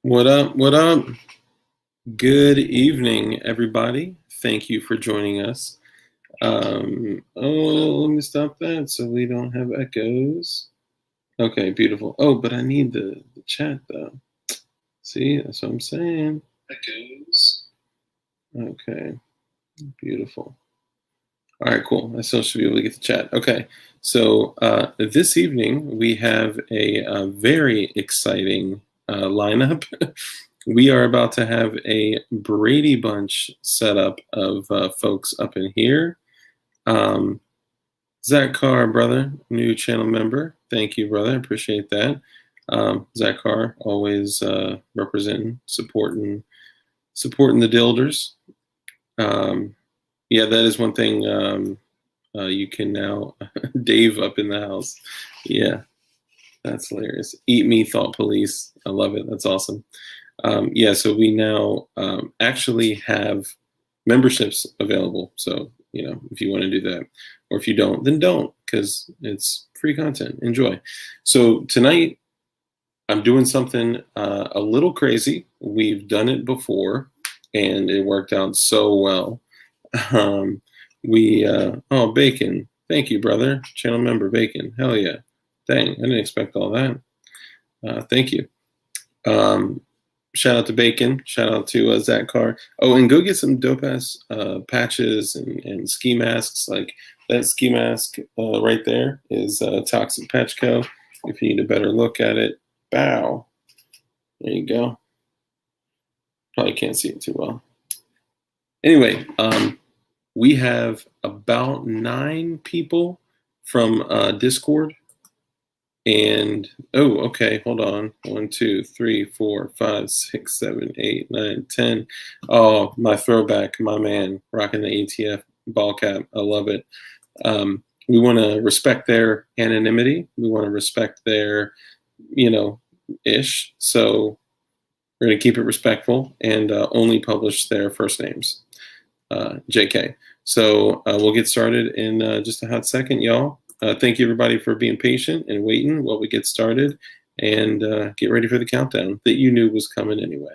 What up? What up? Good evening, everybody. Thank you for joining us. Let me stop that so we don't have echoes. Okay, beautiful. Oh, but I need the chat though. See, that's what I'm saying. Echoes. Okay, beautiful. All right, cool. I still should be able to get the chat. Okay, so this evening we have a very exciting lineup. We are about to have a Brady Bunch setup of folks up in here. Zach Carr, brother, new channel member. Thank you, brother. Appreciate that. Zach Carr, always representing, supporting the Dilders. Yeah, that is one thing. You can now Dave up in the house. Yeah, that's hilarious. Eat me, thought police. I love it. That's awesome. Yeah, so we now actually have memberships available. So, if you want to do that, or if you don't, then don't, because it's free content. Enjoy. So tonight, I'm doing something a little crazy. We've done it before, and it worked out so well. Oh, Bacon. Thank you, brother. Channel member Bacon. Hell yeah. Dang, I didn't expect all that. Thank you. Shout out to Bacon. Shout out to Zach Carr. Oh, and go get some dope ass patches and ski masks. Like that ski mask right there is Toxic Patch Co. If you need a better look at it, bow. There you go. Probably can't see it too well. Anyway, we have about 9 people from Discord. And okay, hold on. 1, 2, 3, 4, 5, 6, 7, 8, 9, 10. Oh, my throwback, my man, rocking the ATF ball cap. I love it. We want to respect their anonymity. We want to respect their, ish. So we're going to keep it respectful and only publish their first names. JK. So we'll get started in just a hot second, y'all. Thank you, everybody, for being patient and waiting while we get started, and get ready for the countdown that you knew was coming anyway.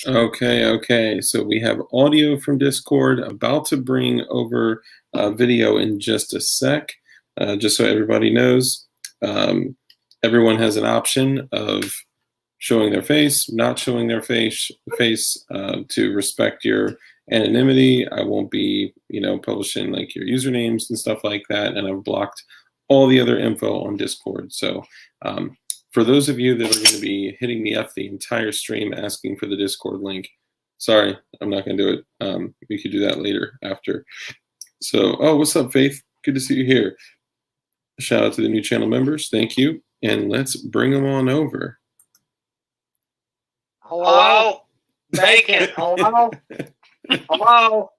Okay. So we have audio from Discord, about to bring over video in just a sec. Just so everybody knows, everyone has an option of showing their face, not showing their face to respect your anonymity. I won't be, publishing like your usernames and stuff like that. And I've blocked all the other info on Discord. So for those of you that are going to be hitting me up the entire stream asking for the Discord link, sorry, I'm not going to do it. We could do that later after. So, what's up, Faith? Good to see you here. Shout out to the new channel members. Thank you. And let's bring them on over. Hello? Bacon. Hello? Hello?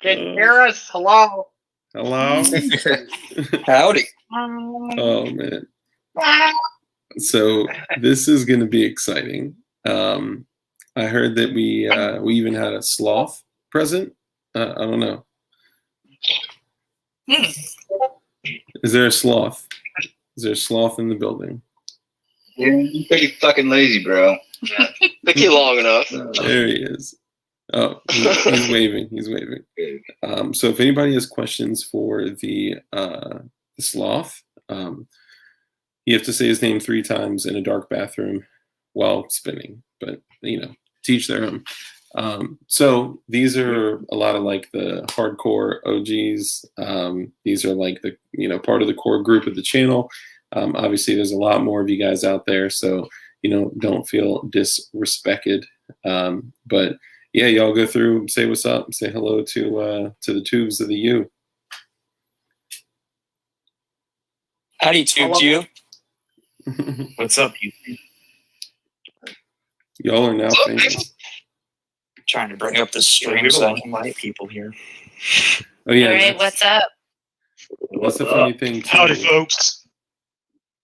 Can you hear us? Hello? Hello? Howdy. Oh, man. So this is going to be exciting. I heard that we even had a sloth present. I don't know. Is there a sloth? Is there a sloth in the building? Yeah, you're pretty fucking lazy, bro. Took you long enough. There he is. Oh, he's waving. He's waving. So if anybody has questions for the sloth, you have to say his name 3 times in a dark bathroom while spinning, but teach their own. So these are a lot of like the hardcore OGs. These are like the part of the core group of the channel. Obviously there's a lot more of you guys out there, so don't feel disrespected. But yeah, y'all go through, say what's up, say hello to the tubes of the U. Howdy, tubes you. What's up, you? Y'all are now famous. Trying to bring up the stream so I can invite people here. Oh yeah. All right, what's up? That's the funny thing too. Howdy, folks.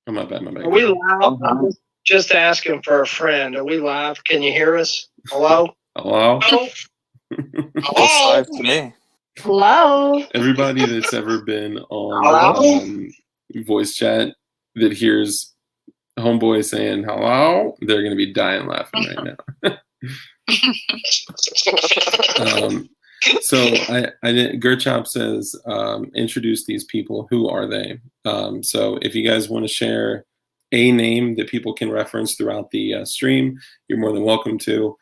Oh, my bad. Are we live? I'm just asking for a friend. Are we live? Can you hear us? Hello? Hello? Looks live to me. Hello. Everybody that's ever been on voice chat that hears homeboy saying hello, they're gonna be dying laughing right now. So I did. Gerchop says, introduce these people. Who are they? So if you guys want to share a name that people can reference throughout the stream, you're more than welcome to.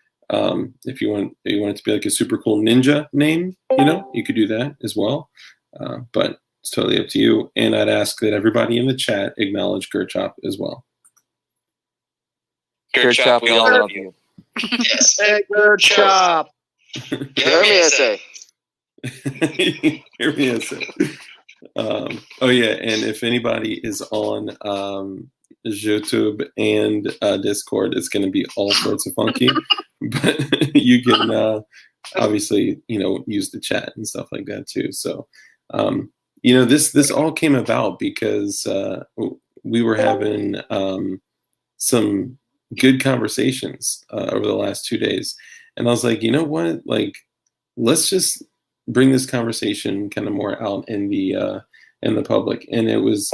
If you want it to be like a super cool ninja name, you could do that as well. But it's totally up to you. And I'd ask that everybody in the chat acknowledge Gerchop as well. Gerchop, we all love you. Yes. Hey, good job. Hear me say. Hear me say. Oh yeah, and if anybody is on YouTube and Discord, it's going to be all sorts of funky. But you can obviously use the chat and stuff like that too. So this all came about because we were having some good conversations over the last 2 days, and I was like, you know what, like, let's just bring this conversation kind of more out in the public. And it was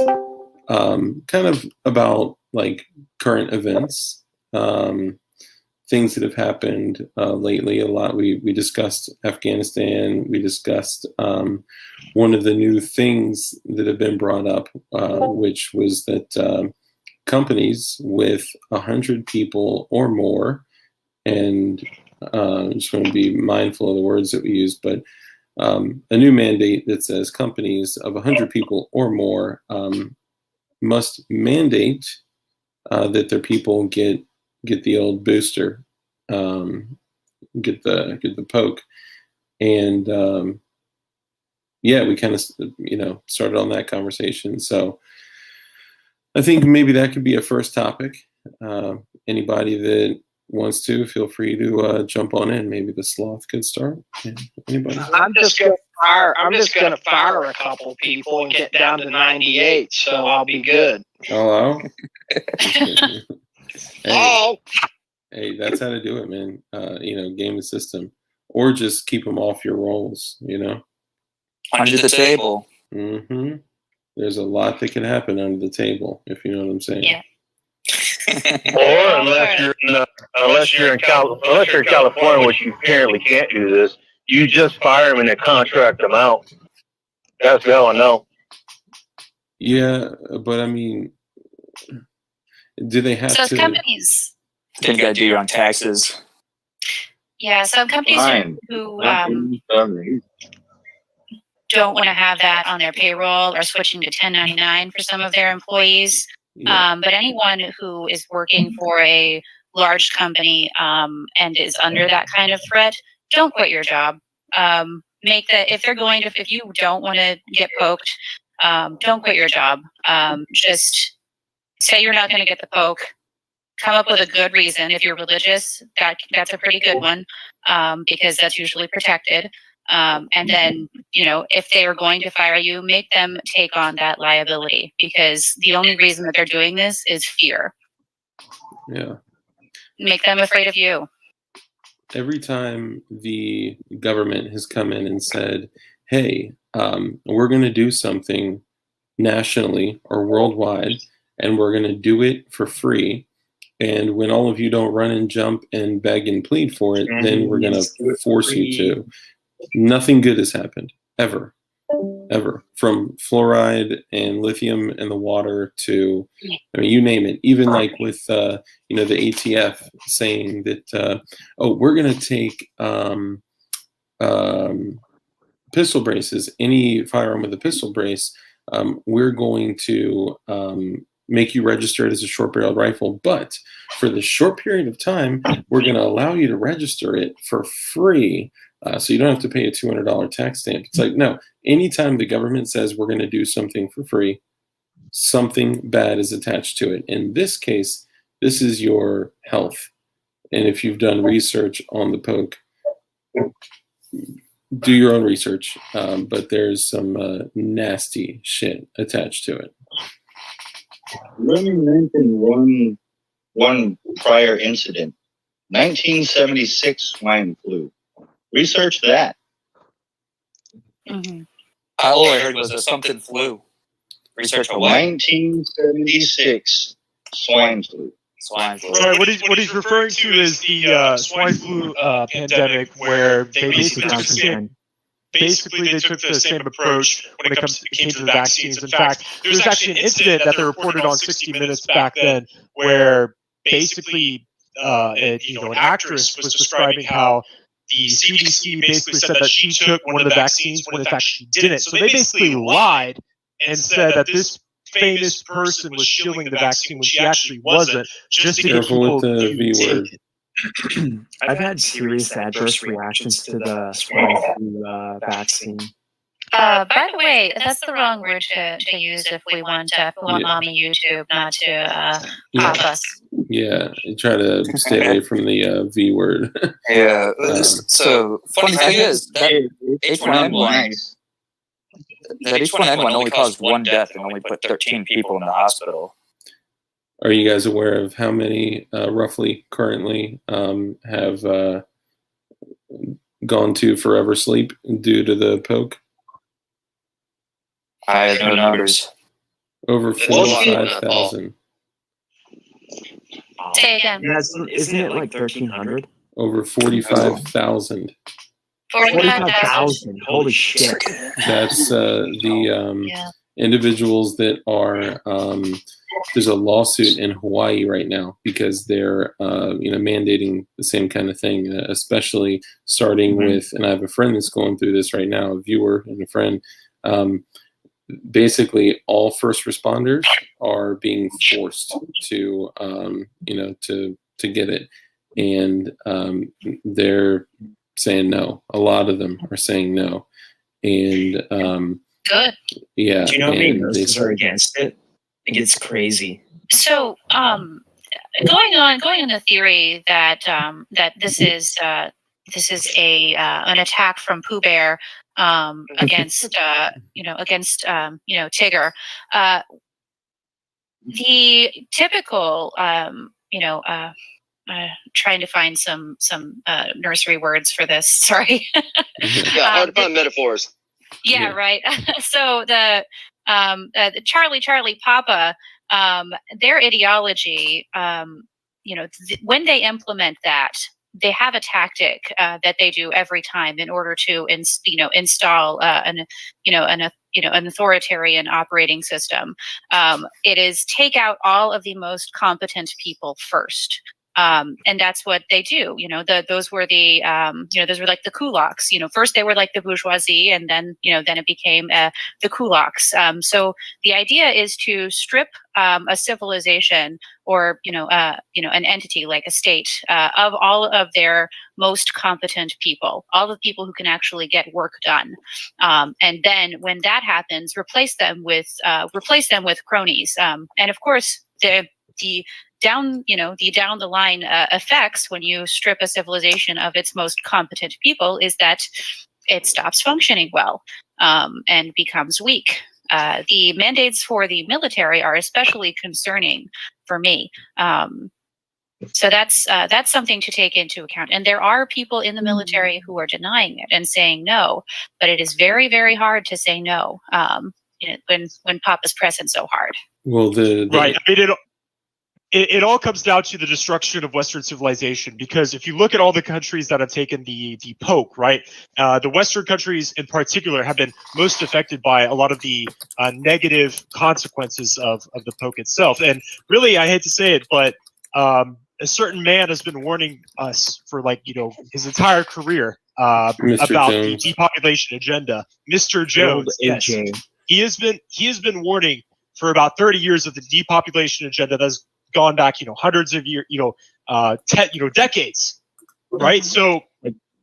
kind of about like current events, things that have happened lately. A lot. We discussed Afghanistan. We discussed one of the new things that have been brought up, which was that companies with 100 people or more, and I just want to be mindful of the words that we use, but a new mandate that says companies of 100 people or more must mandate that their people get the old booster, get the poke, and we kind of started on that conversation. So I think maybe that could be a first topic. Anybody that wants to, feel free to jump on in. Maybe the sloth could start. Yeah, anybody? I'm just gonna fire a couple people and get down to 98, so I'll be good. Hello. Oh, Hey, that's how to do it, man. Game the system, or just keep them off your rolls. Under the table. Mm-hmm. There's a lot that can happen under the table, if you know what I'm saying. Yeah. Or unless you're in California, which you apparently can't do this, you just fire them and then contract them out. That's the hell I know. Yeah, but I mean, do they have So to? companies. Then you got to do your own taxes. Yeah, some companies who don't want to have that on their payroll are switching to 1099 for some of their employees. Yeah. But anyone who is working for a large company and is under that kind of threat, don't quit your job. If you don't want to get poked, don't quit your job. Just say you're not going to get the poke. Come up with a good reason. If you're religious, that's a pretty good one, because that's usually protected. And then, if they are going to fire you, make them take on that liability, because the only reason that they're doing this is fear. Yeah. Make them afraid of you. Every time the government has come in and said, hey, we're going to do something nationally or worldwide, and we're going to do it for free. And when all of you don't run and jump and beg and plead for it, then we're going to force you to. Nothing good has happened, ever. From fluoride and lithium in the water to, you name it. Even like with, the ATF saying that, we're going to take pistol braces, any firearm with a pistol brace, we're going to make you register it as a short-barreled rifle. But for the short period of time, we're going to allow you to register it for free. So you don't have to pay a $200 tax stamp. It's like, no, anytime the government says we're going to do something for free, something bad is attached to it. In this case, this is your health. And if you've done research on the poke, do your own research. But there's some nasty shit attached to it. Let me mention one prior incident. 1976 swine flu. Research that. Mm-hmm. All I heard was something flu. Research a what? 1976 swine flu. Swine flu. Right, what he's referring to is the swine flu pandemic, where they basically took the same approach when it came to the vaccines. In fact, there was actually an incident that they reported on 60 Minutes back then, where basically an actress was describing how the CDC basically said that she took one of the vaccines when in fact she didn't. So they basically lied and said that this famous person was shilling the vaccine when she actually wasn't, just to get Careful people with the to V take word. it. I've had serious adverse reactions to the swine flu vaccine. By the way, that's the wrong word to use if we want Mommy YouTube not to pop us. Yeah, you try to stay away from the V word. Yeah. So funny thing is that H1N1 that H1N1 only caused one death and only put 13 people in the hospital. Are you guys aware of how many roughly currently have gone to forever sleep due to the poke? I have no numbers. Over 45,000. Say again. Yeah, isn't it like 1,300? Over 45,000. 45,000. Holy shit. That's the individuals that are. There's a lawsuit in Hawaii right now because they're mandating the same kind of thing, especially starting with. And I have a friend that's going through this right now, a viewer and a friend. Basically, all first responders are being forced to get it, and they're saying no. A lot of them are saying no, and Good. yeah. Do you know how many and nurses are against it? I think it's crazy. So, going on the theory that that this is an attack from Pooh Bear against Tigger. The typical trying to find some nursery words for this. Sorry. Yeah, hard to find metaphors. Yeah, right. So the Charlie Papa, their ideology, when they implement that, they have a tactic that they do every time in order to install an authoritarian operating system. It is take out all of the most competent people first. And that's what they do. Those were like the kulaks. First they were like the bourgeoisie, and then it became the kulaks. So the idea is to strip a civilization or an entity like a state of all of their most competent people, all the people who can actually get work done, and then when that happens, replace them with cronies. And of course the down the line effects when you strip a civilization of its most competent people is that it stops functioning well and becomes weak. The mandates for the military are especially concerning for me. So that's something to take into account. And there are people in the military who are denying it and saying no, but it is very, very hard to say no when Papa's pressing so hard. Well, right. I mean, it all comes down to the destruction of Western civilization, because if you look at all the countries that have taken the poke, right, the Western countries in particular have been most affected by a lot of the negative consequences of the poke itself. And really, I hate to say it, but a certain man has been warning us for his entire career about Jones. the depopulation agenda. Mr. Jones, yes, he has been warning for about 30 years of the depopulation agenda that's gone back, hundreds of years, decades, right? So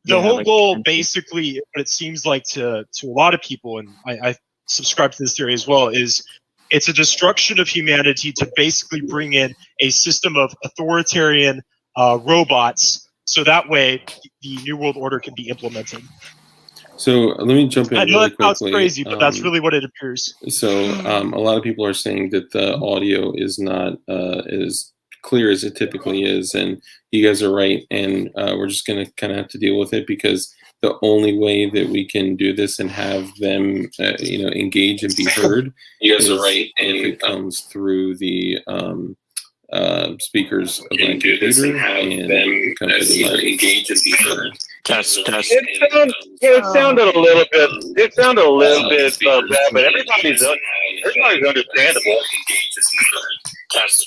the whole goal, basically, what it seems like to a lot of people, and I subscribe to this theory as well, is it's a destruction of humanity to basically bring in a system of authoritarian robots, so that way the New World Order can be implemented. So let me jump in I know really that sounds quickly. crazy, but that's really what it appears. So a lot of people are saying that the audio is not as clear as it typically is, and you guys are right. And we're just going to kind of have to deal with it, because the only way that we can do this and have them, engage and be heard, you guys are right, and if it comes through the speakers of my computer and it comes to the engage and be heard. Test. It sounded a little bit. It sounded a little bit bad, but everybody's understandable.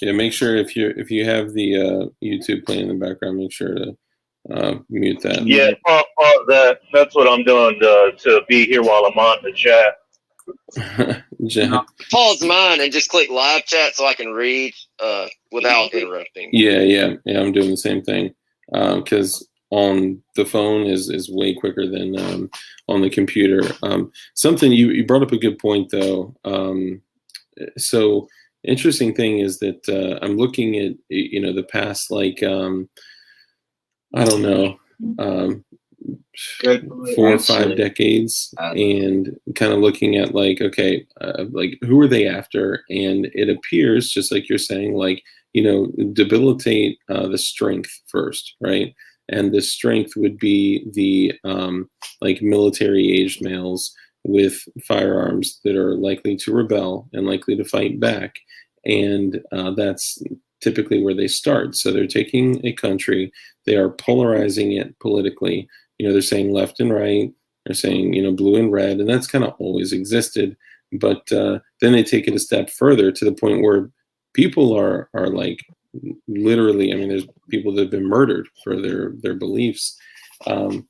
Yeah, make sure if you have the YouTube playing in the background, make sure to mute that. Yeah, pause that. That's what I'm doing to be here while I'm on the chat. Pause mine and just click live chat so I can read without interrupting. Yeah, I'm doing the same thing, because on the phone is way quicker than on the computer. Something you brought up a good point though. So interesting thing is that I'm looking at the past, like I don't know, 4 or 5 decades, and kind of looking at like, okay, like who are they after? And it appears, just like you're saying, like, debilitate the strength first, right? And the strength would be the like military-aged males with firearms that are likely to rebel and likely to fight back. And that's typically where they start. So they're taking a country, they are polarizing it politically. They're saying left and right, they're saying, blue and red, and that's kind of always existed. But then they take it a step further to the point where people are like, literally, there's people that have been murdered for their beliefs,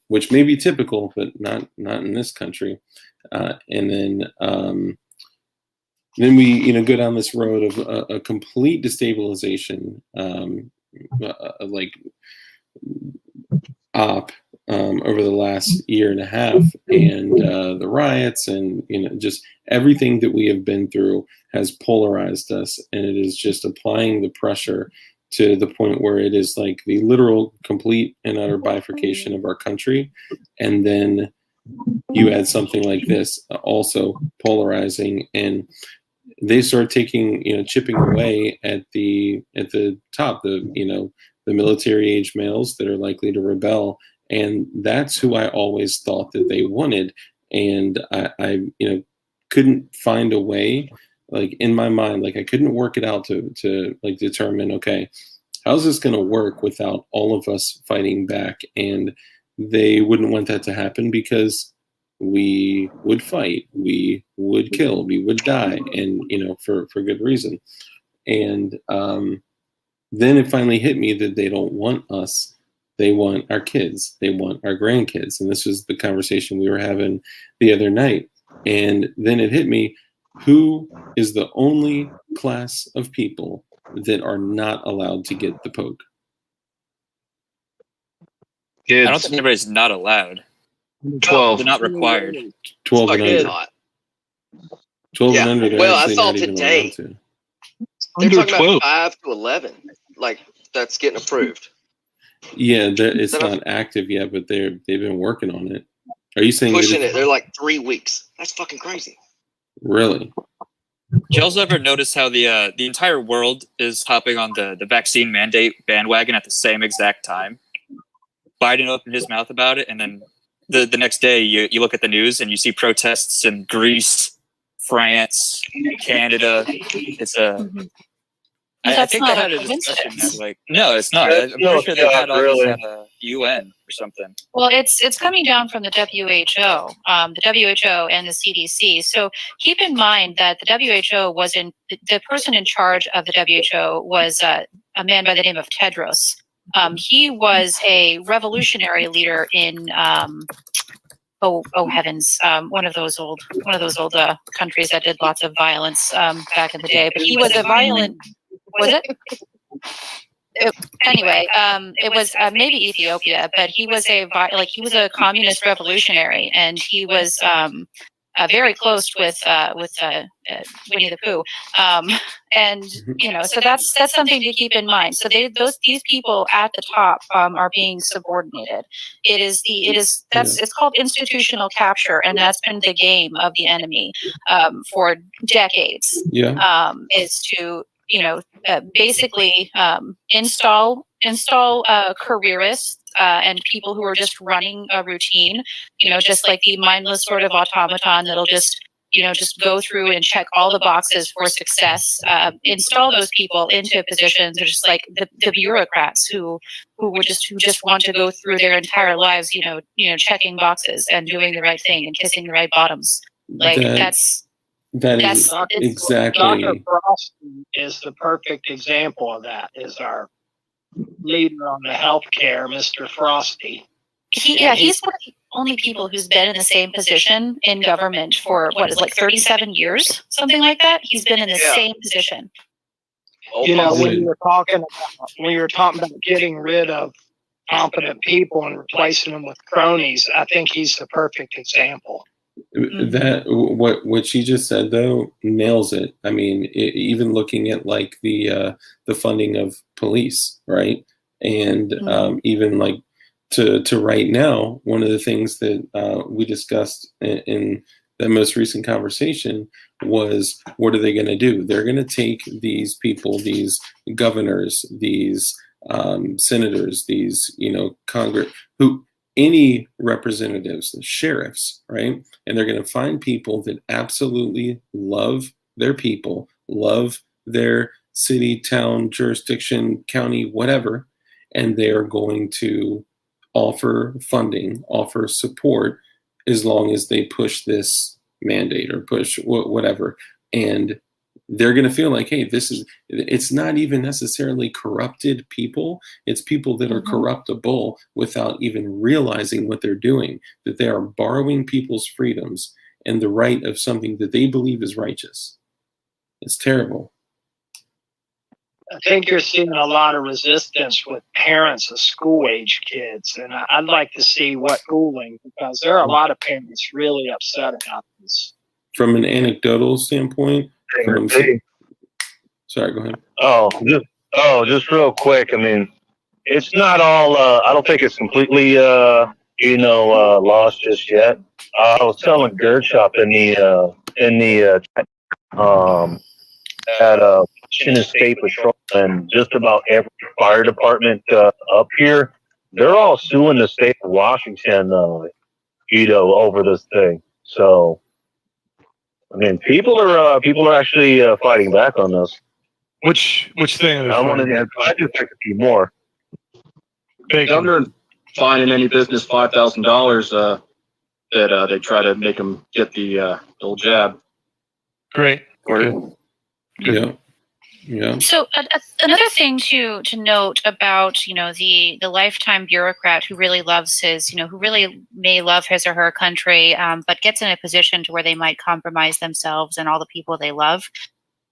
which may be typical, but not in this country. And then we go down this road of a complete destabilization, like over the last year and a half, and the riots, and just everything that we have been through has polarized us, and it is just applying the pressure to the point where it is like the literal complete and utter bifurcation of our country. And then you add something like this, also polarizing, and they start taking, chipping away at the top, the military age males that are likely to rebel. And that's who I always thought that they wanted. And I couldn't find a way, like in my mind, like I couldn't work it out to like determine, okay, how's this going to work without all of us fighting back? And they wouldn't want that to happen, because we would fight, we would kill, we would die, and for good reason. And then it finally hit me that they don't want us. They want our kids. They want our grandkids. And this was the conversation we were having the other night. And then it hit me, who is the only class of people that are not allowed to get the poke? I don't think anybody's not allowed. 12. They're not required. 12 and under. 12 and under, they're Well, I actually saw not even today. allowed to. They're talking about 5 to 11. Like, that's getting approved. Yeah, it's not active yet, but they've been working on it. Are you saying pushing it? They're like 3 weeks. That's fucking crazy. Really? Did you also ever notice how the entire world is hopping on the vaccine mandate bandwagon at the same exact time? Biden opened his mouth about it, and then the next day you look at the news and you see protests in Greece, France, Canada. It's a I think they had a discussion that, like, no, it's not. I'm pretty sure they had all this at UN or something. Well, it's coming down from the WHO, and the CDC. So keep in mind that the WHO wasn't, the person in charge of the WHO was a man by the name of Tedros. He was a revolutionary leader in oh heavens, one of those old countries that did lots of violence back in the day. But he was a violent. Was it? Anyway, it was maybe Ethiopia, but he was he was a communist revolutionary, and he was very close with Winnie the Pooh. And so that's something to keep in mind. So these people at the top are being subordinated. It's called institutional capture, and that's been the game of the enemy for decades. Yeah. Is to basically install careerists and people who are just running a routine, just like the mindless sort of automaton that'll just go through and check all the boxes for success. Install those people into positions, just like the bureaucrats who just want to go through their entire lives, checking boxes and doing the right thing and kissing the right bottoms. Like that's exactly. Dr. Frosty is the perfect example of that. Is our leader on the healthcare, Mr. Frosty. He's one of the only people who's been in the same position in government for 37 years, something like that. He's been in the same position. When you were talking about getting rid of competent people and replacing them with cronies, I think he's the perfect example. That what she just said though nails it. I mean, even looking at like the funding of police, right? And even like to right now, one of the things that we discussed in the most recent conversation was, what are they going to do? They're going to take these people, these governors, these senators, these Congress, any representatives, the sheriffs, right? And they're going to find people that absolutely love their people, love their city, town, jurisdiction, county, whatever, and they are going to offer funding, offer support, as long as they push this mandate or push whatever. And they're going to feel like, hey, it's not even necessarily corrupted people. It's people that are corruptible without even realizing what they're doing, that they are borrowing people's freedoms and the right of something that they believe is righteous. It's terrible. I think you're seeing a lot of resistance with parents of school-age kids, and I'd like to see what schooling, because there are a lot of parents really upset about this. From an anecdotal standpoint, sorry, go ahead. Just real quick. I mean, it's not all. I don't think it's completely, lost just yet. I was telling Gerd Shop at Washington State Patrol, and just about every fire department up here, they're all suing the state of Washington, over this thing. So, I mean, people are actually fighting back on this. Which thing? I do think a few more. Governor finding any business $5,000 that they try to make them get the old jab. Great. Good. Yeah. So another thing to note about the lifetime bureaucrat who really loves who really may love his or her country, but gets in a position to where they might compromise themselves and all the people they love.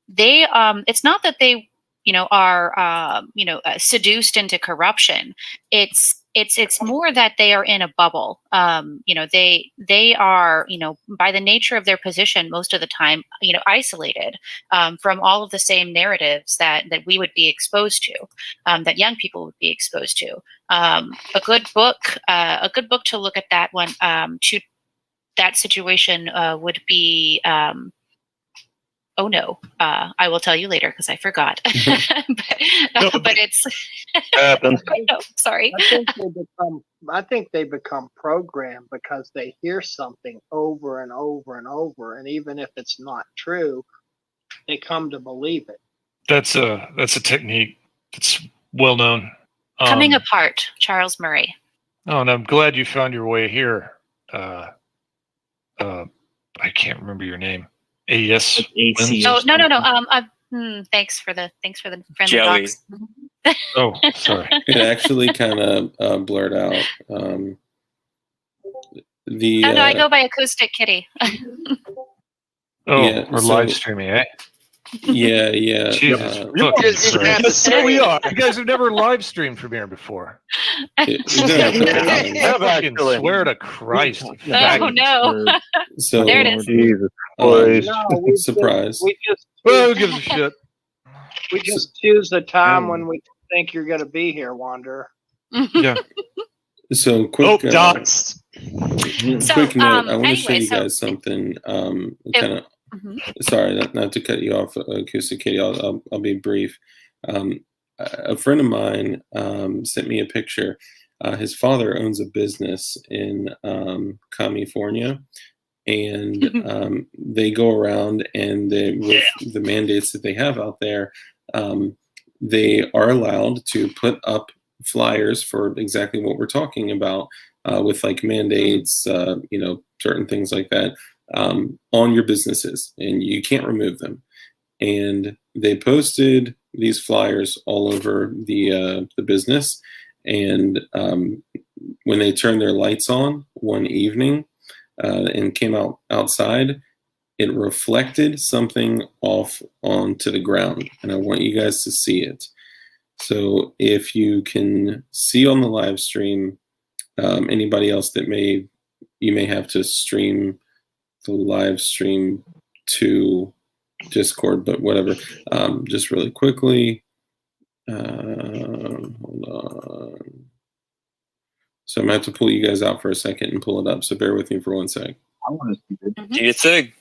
They it's not that they are seduced into corruption. It's more that they are in a bubble. They are, by the nature of their position, most of the time, isolated from all of the same narratives that we would be exposed to, that young people would be exposed to. A good book to look at that one, to that situation would be. Oh no! I will tell you later because I forgot. but it's happens. Oh, sorry. I think they become programmed because they hear something over and over and over, and even if it's not true, they come to believe it. That's a technique that's well known. Coming apart, Charles Murray. Oh, and I'm glad you found your way here. I can't remember your name. AES. Oh no. Thanks for the friendly Jelly. docs. Oh, sorry. It actually kind of blurred out. I go by Acoustic Kitty. We're live streaming, eh? Yeah, yeah. Jesus, So we are. You guys have never live streamed from here before. We've done it a couple times. Have I fucking actually. swear to Christ. Oh no. So, There it is. Jesus um, Christ. No, we surprise. Well, who gives a shit? we just choose the time when we think you're going to be here, Wanderer. Yeah. So quick, dots. quick note. I want to show you guys something. Kind of. Sorry, not to cut you off, Acoustic Kitty. I'll be brief. A friend of mine sent me a picture. His father owns a business in California, and they go around and with the mandates that they have out there, they are allowed to put up flyers for exactly what we're talking about, with like mandates, certain things like that, on your businesses, and you can't remove them. And they posted these flyers all over the business, and when they turned their lights on one evening and came outside, it reflected something off onto the ground, and I want you guys to see it. So if you can see on the live stream, anybody else that you may have to stream the live stream to Discord, but whatever. Just really quickly. Hold on. So I'm gonna have to pull you guys out for a second and pull it up. So bear with me for 1 sec. I want to see it. Do your thing.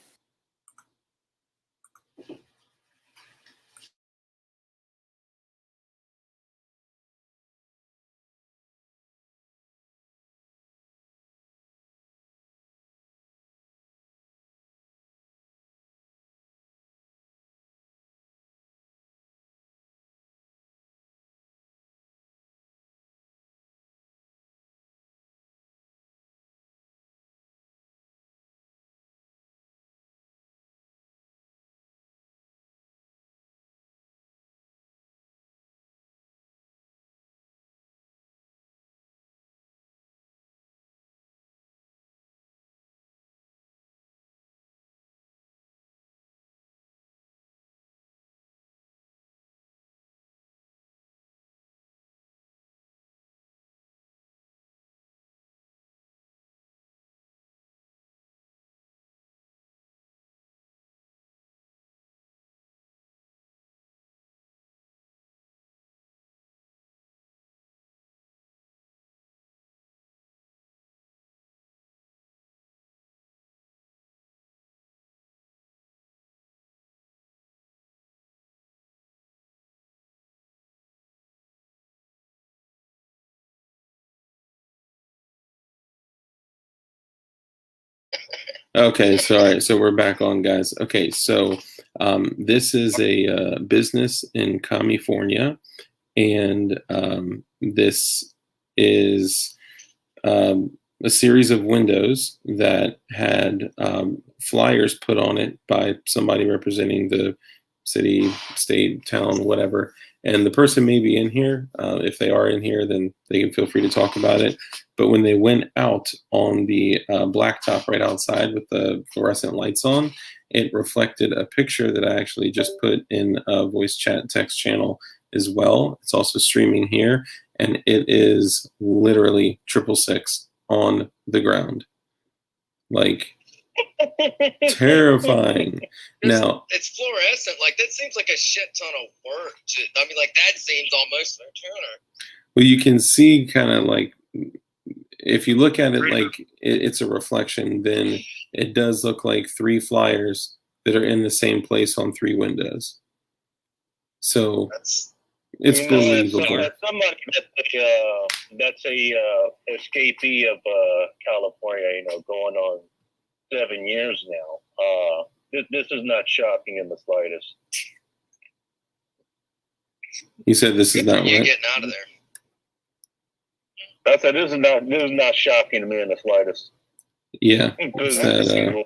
Okay, sorry. So we're back on, guys. Okay, so this is a business in California, and this is a series of windows that had flyers put on it by somebody representing the city, state, town, whatever. And the person may be in here. If they are in here, then they can feel free to talk about it. But when they went out on the blacktop right outside with the fluorescent lights on, it reflected a picture that I actually just put in a voice chat text channel as well. It's also streaming here, and it is literally 666 on the ground. Like, terrifying. Now, it's fluorescent. Like, that seems like a shit ton of work. I mean, like, that seems almost counter. well, you can see kind of like, if you look at it like it's a reflection, then it does look like 3 flyers that are in the same place on 3 windows. So it's believable. Somebody that's a escapee of California, going on 7 years now. This is not shocking in the slightest. You said this is not You're what? getting out of there. I said this is not shocking to me in the slightest. Yeah. It's that,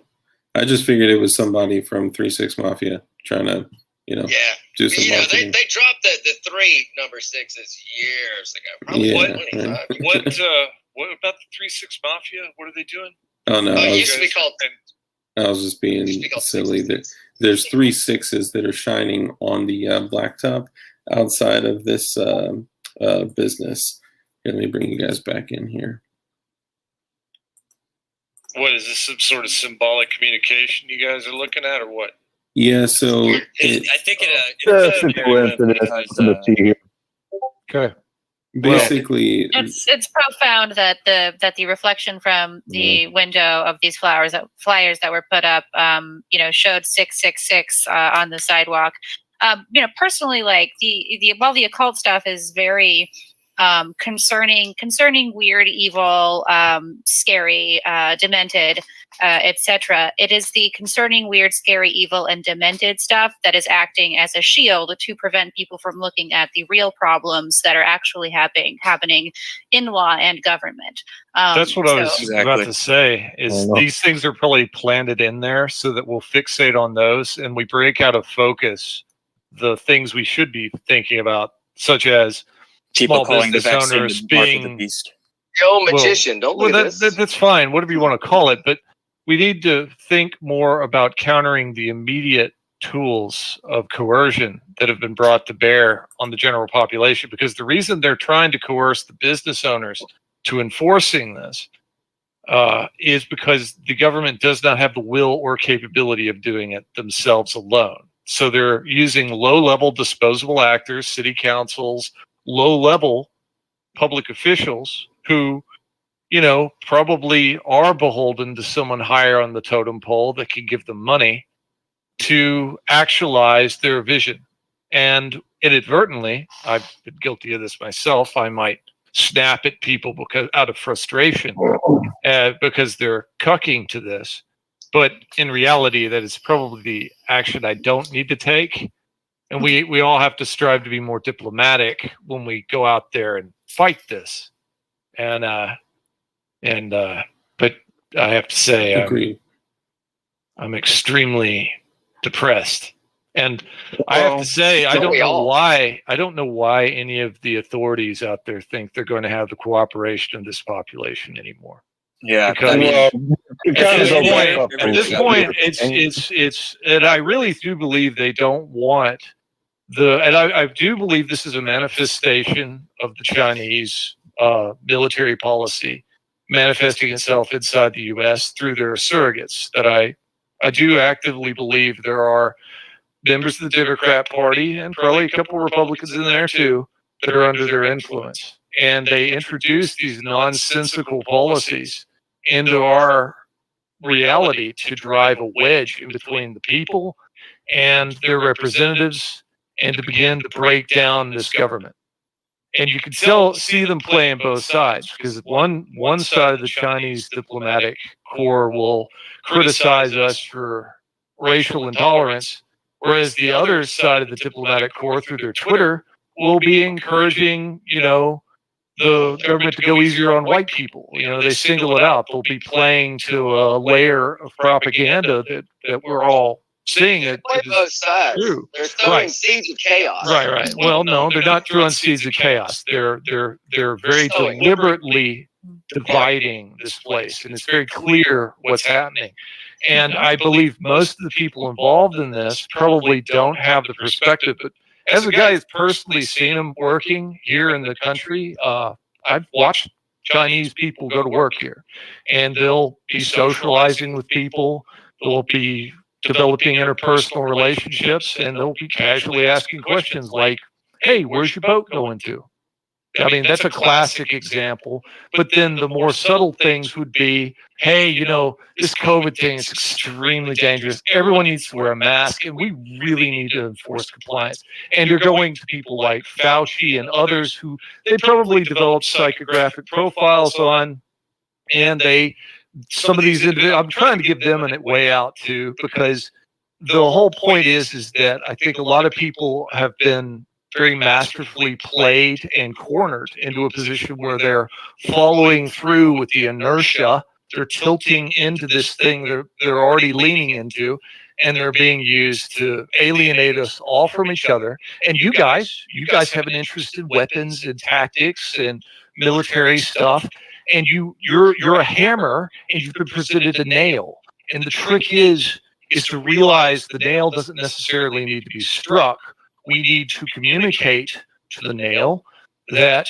I just figured it was somebody from 3-6 Mafia trying to, do some marketing. They dropped the 3 number 6s years ago. Probably Yeah, What about the 3-6 Mafia? What are they doing? Oh no, it used to be called. I was just being silly. there's 3 6s that are shining on the blacktop outside of this business. Here, let me bring you guys back in here. What is this? Some sort of symbolic communication you guys are looking at, or what? Yeah, so I think That's a coincidence. Okay. basically, It's profound that the reflection from the window of these flyers that were put up, showed 666 on the sidewalk. Personally, like while the occult stuff is very concerning, weird, evil, scary, demented, etc. It is the concerning, weird, scary, evil, and demented stuff that is acting as a shield to prevent people from looking at the real problems that are actually happening in law and government. That's what I was about to say. Is these things are probably planted in there so that we'll fixate on those, and we break out of focus the things we should be thinking about, such as people small calling the business vaccine owners the mark of the being beast. Yo, magician, don't look at this. That's fine, whatever you want to call it, but we need to think more about countering the immediate tools of coercion that have been brought to bear on the general population, because the reason they're trying to coerce the business owners to enforcing this is because the government does not have the will or capability of doing it themselves alone. So they're using low-level disposable actors, city councils, low-level public officials who, probably are beholden to someone higher on the totem pole that can give them money to actualize their vision. And inadvertently, I've been guilty of this myself, I might snap at people out of frustration because they're cucking to this. But in reality, that is probably the action I don't need to take. And we all have to strive to be more diplomatic when we go out there and fight this. But I have to say, I'm extremely depressed. And I have to say, I don't know why any of the authorities out there think they're going to have the cooperation of this population anymore. Yeah, because at this point, it's, and I really do believe they don't want and I do believe this is a manifestation of the Chinese military policy manifesting itself inside the U.S. through their surrogates. That I do actively believe there are members of the Democrat Party and probably a couple of Republicans in there too that are under their influence, and they introduce these nonsensical policies into our reality to drive a wedge in between the people and their representatives, and to begin to break down this government. And you can see them playing both sides, because one side of the Chinese diplomatic corps will criticize us for racial intolerance, whereas the other side of the diplomatic corps, through their Twitter, will be encouraging, the government to go easier on white people. They single it out. They'll be playing to a layer of propaganda that we're all seeing it. Play both sides. True. They're throwing seeds of chaos. Right. Well, no, they're not throwing seeds of chaos. They're very deliberately dividing this place, and it's very clear what's happening. And I believe most of the people involved in this probably don't have the perspective. But as a guy who's personally seen them working here in the country, I've watched Chinese people go to work here, and they'll be socializing with people. They'll be developing interpersonal relationships, and they'll be casually asking questions like, "Hey, where's your boat going to?" I mean, that's a classic example. But then the more subtle things would be, "Hey, this COVID thing is extremely dangerous. Everyone needs to wear a mask, and we really need to enforce compliance." And you're going to people like Fauci and others who they probably developed psychographic profiles on, and some of these individuals, I'm trying to give them a way out too, because the whole point is that I think a lot of people have been very masterfully played and cornered into a position where they're following through with the inertia. They're tilting into this thing they're already leaning into, and they're being used to alienate us all from each other. And you guys have an interest in weapons and tactics and military stuff, and you're a hammer, and you've been presented a nail. And the trick is, is to realize the nail doesn't necessarily need to be struck. We need to communicate to the nail that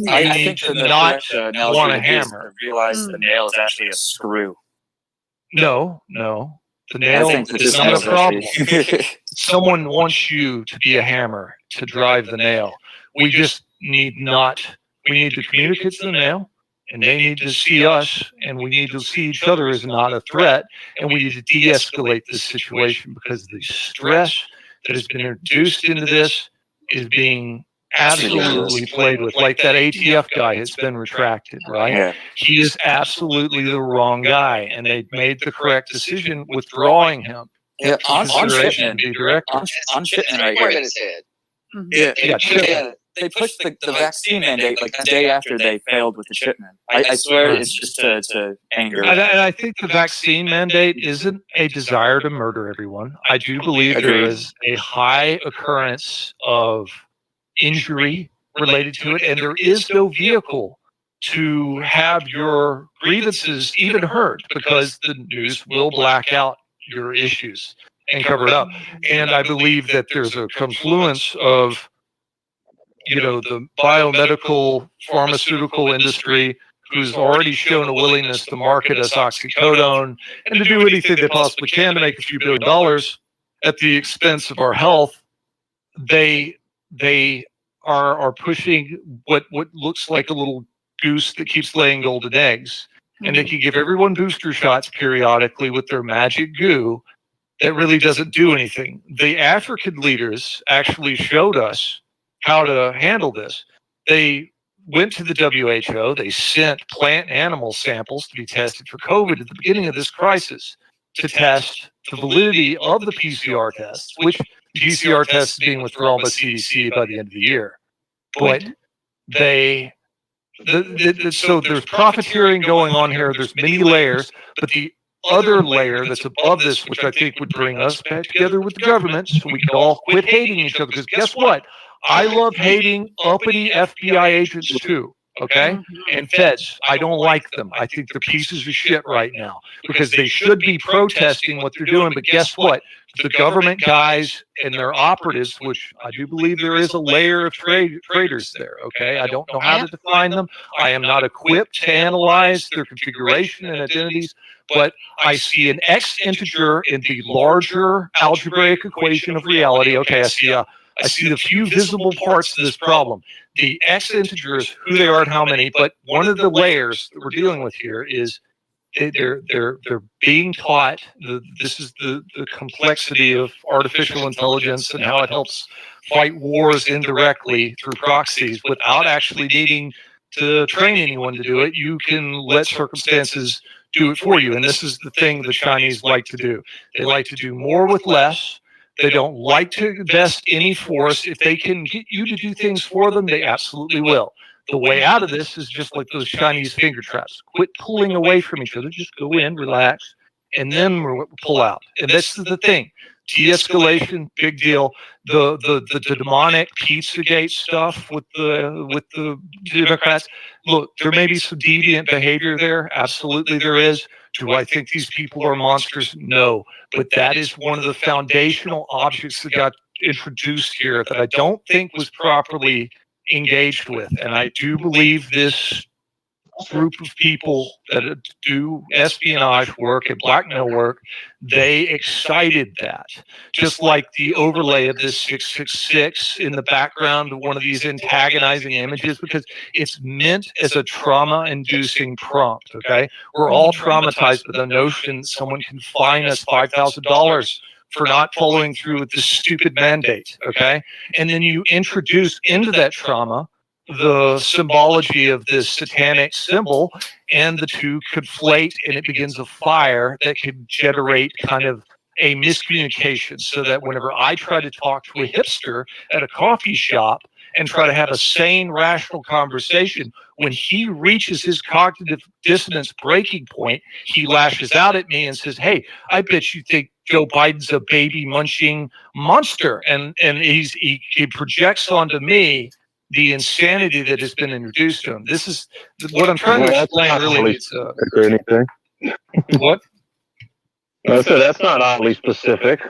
I think to the not correct want a analogy is hammer. to realize the nail is actually a screw. No. The nail I think that is this not a nail's problem. actually Someone wants you to be a hammer to drive the nail. We just need to communicate to the nail, and they need to see us, and we need to see each other as not a threat, and we need to de-escalate this situation because the stress that has been introduced into this is being absolutely played with. Like that ATF guy has been retracted, right? Yeah. He is absolutely the wrong guy, and they made the correct decision withdrawing him. Yeah, on Consideration Shipman, to be director. on Shipman right Point here. in his head. Yeah, they pushed the vaccine mandate like the day after they failed with the Shipman. I swear Right. it's just to anger. And I think the vaccine mandate isn't a desire to murder everyone. I do believe there Agreed. is a high occurrence of injury related to it, and there is no vehicle to have your grievances even heard because the news will black out your issues and cover it up. And I believe that there's a confluence of, the biomedical pharmaceutical industry who's already shown a willingness to market us oxycodone and to do anything they possibly can to make a few $1 billion at the expense of our health. They are pushing what looks like a little goose that keeps laying golden eggs. And they can give everyone booster shots periodically with their magic goo that really doesn't do anything. The African leaders actually showed us how to handle this. They went to the WHO. They sent plant and animal samples to be tested for COVID at the beginning of this crisis to test the validity of the PCR tests, which the PCR test is being withdrawn by CDC by the end of the year. But so there's profiteering going on here. There's many layers, but the other layer that's above this, which I think would bring us back together with the government so we can all quit hating each other. Because guess what? I love hating uppity FBI agents too. Okay? And feds, I don't like them. I think they're pieces of shit right now because they should be protesting what they're doing. But guess what? The government guys and their operatives, which I do believe there is a layer of traitors there. Okay? I don't know how to define them. I am not equipped to analyze their configuration and identities, but I see an X integer in the larger algebraic equation of reality. Okay, I see the few visible parts of this problem. The X integer is who they are and how many, but one of the layers that we're dealing with here is they're being taught. This is the complexity of artificial intelligence and how it helps fight wars indirectly through proxies without actually needing to train anyone to do it. You can let circumstances do it for you. And this is the thing the Chinese like to do. They like to do more with less. They don't like to invest any force. If they can get you to do things for them, they absolutely will. The way out of this is just like those Chinese finger traps. Quit pulling away from each other. Just go in, relax, and then pull out. And this is the thing. De-escalation, big deal. The demonic Pizzagate stuff with the Democrats. Look, there may be some deviant behavior there. Absolutely there is. Do I think these people are monsters? No. But that is one of the foundational objects that got introduced here that I don't think was properly engaged with. And I do believe this group of people that do espionage work and blackmail work, they excited that. Just like the overlay of this 666 in the background of one of these antagonizing images, because it's meant as a trauma-inducing prompt, okay? We're all traumatized with the notion that someone can fine us $5,000 for not following through with this stupid mandate, okay? And then you introduce into that trauma the symbology of this satanic symbol, and the two conflate, and it begins a fire that can generate kind of a miscommunication, so that whenever I try to talk to a hipster at a coffee shop and try to have a sane, rational conversation, when he reaches his cognitive dissonance breaking point, he lashes out at me and says, "Hey, I bet you think Joe Biden's a baby munching monster," and he projects onto me the insanity that has been introduced to him. This is what I'm trying to explain. Really, it's anything. what? So that's not oddly specific.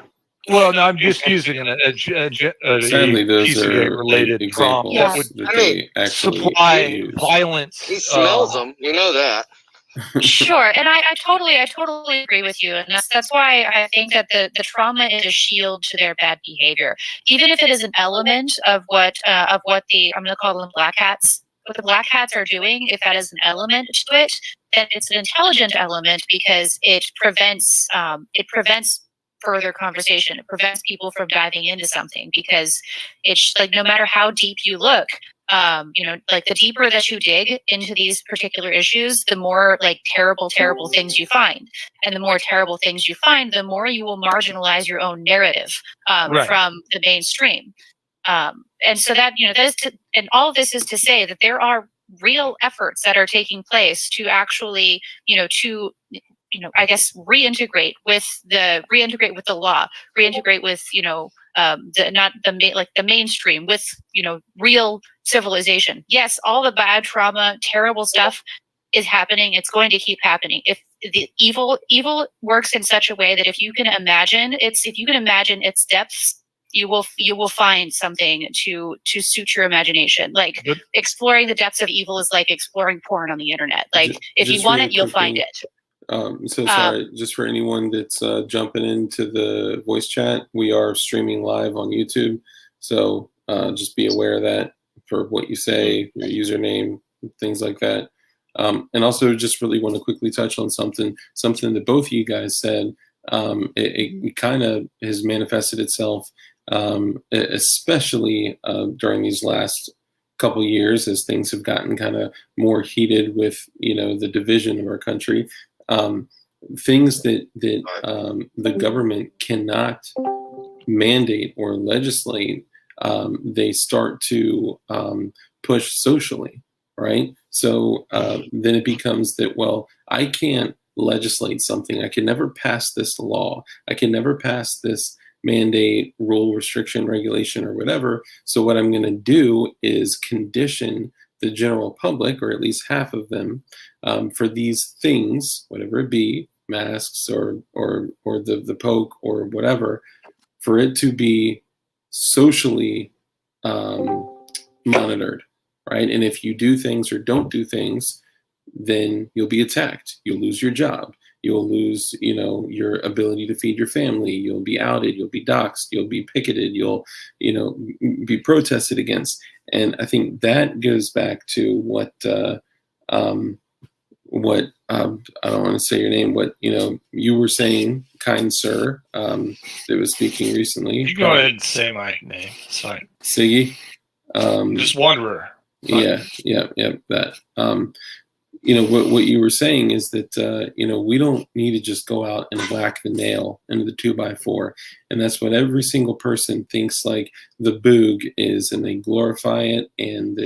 Well, no, I'm just using a Sadly, those PCA are related prompt that examples would that I mean, they actually supply use. violence. He smells them. You know that. Sure, and I totally agree with you, and that's why I think that the trauma is a shield to their bad behavior, even if it is an element of what the, I'm going to call them black hats, what the black hats are doing. If that is an element to it, then it's an intelligent element because it prevents further conversation. It prevents people from diving into something because it's like no matter how deep you look. Like the deeper that you dig into these particular issues, the more like terrible things you find. And the more terrible things you find, the more you will marginalize your own narrative from the mainstream. And so that, and all of this is to say that there are real efforts that are taking place to actually, I guess reintegrate with the law, reintegrate with, the mainstream with, real civilization. Yes, all the bad trauma, terrible stuff is happening. It's going to keep happening. If the evil works in such a way that if you can imagine its depths, you will find something to suit your imagination. Like exploring the depths of evil is like exploring porn on the internet. Like if you want it, you'll find it. So sorry, just for anyone that's jumping into the voice chat, we are streaming live on YouTube. So just be aware of that for what you say, your username, things like that. And also just really want to quickly touch on something that both of you guys said. It kind of has manifested itself, especially during these last couple years as things have gotten kind of more heated with, the division of our country. Things that the government cannot mandate or legislate, they start to push socially, right? So then it becomes that, well, I can't legislate something. I can never pass this law. I can never pass this mandate, rule, restriction, regulation, or whatever. So what I'm going to do is condition the general public, or at least half of them, for these things, whatever it be, masks or the poke or whatever, for it to be socially monitored, right? And if you do things or don't do things, then you'll be attacked. You'll lose your job. You'll lose, your ability to feed your family. You'll be outed. You'll be doxxed. You'll be picketed. You'll, be protested against. And I think that goes back to what I don't want to say your name, what you were saying, kind sir, that was speaking recently. You go ahead and say my name. Sorry, Siggy. Just Wanderer. Yeah, that. What you were saying is that we don't need to just go out and whack the nail into the 2x4, and that's what every single person thinks like the boog is, and they glorify it, and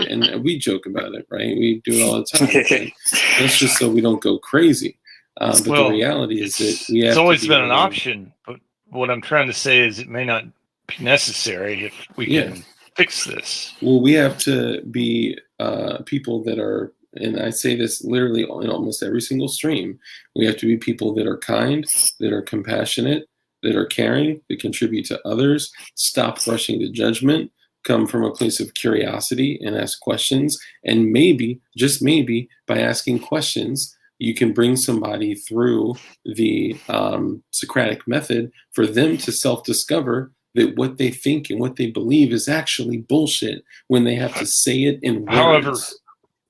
we joke about it, right? We do it all the time. That's just so we don't go crazy. But the reality is that we have. It's always been an option, but what I'm trying to say is it may not be necessary if we can fix this. Well, we have to be people that are. And I say this literally in almost every single stream. We have to be people that are kind, that are compassionate, that are caring, that contribute to others, stop rushing to judgment, come from a place of curiosity and ask questions. And maybe, just maybe, by asking questions, you can bring somebody through the Socratic method for them to self-discover that what they think and what they believe is actually bullshit when they have to say it in words. However,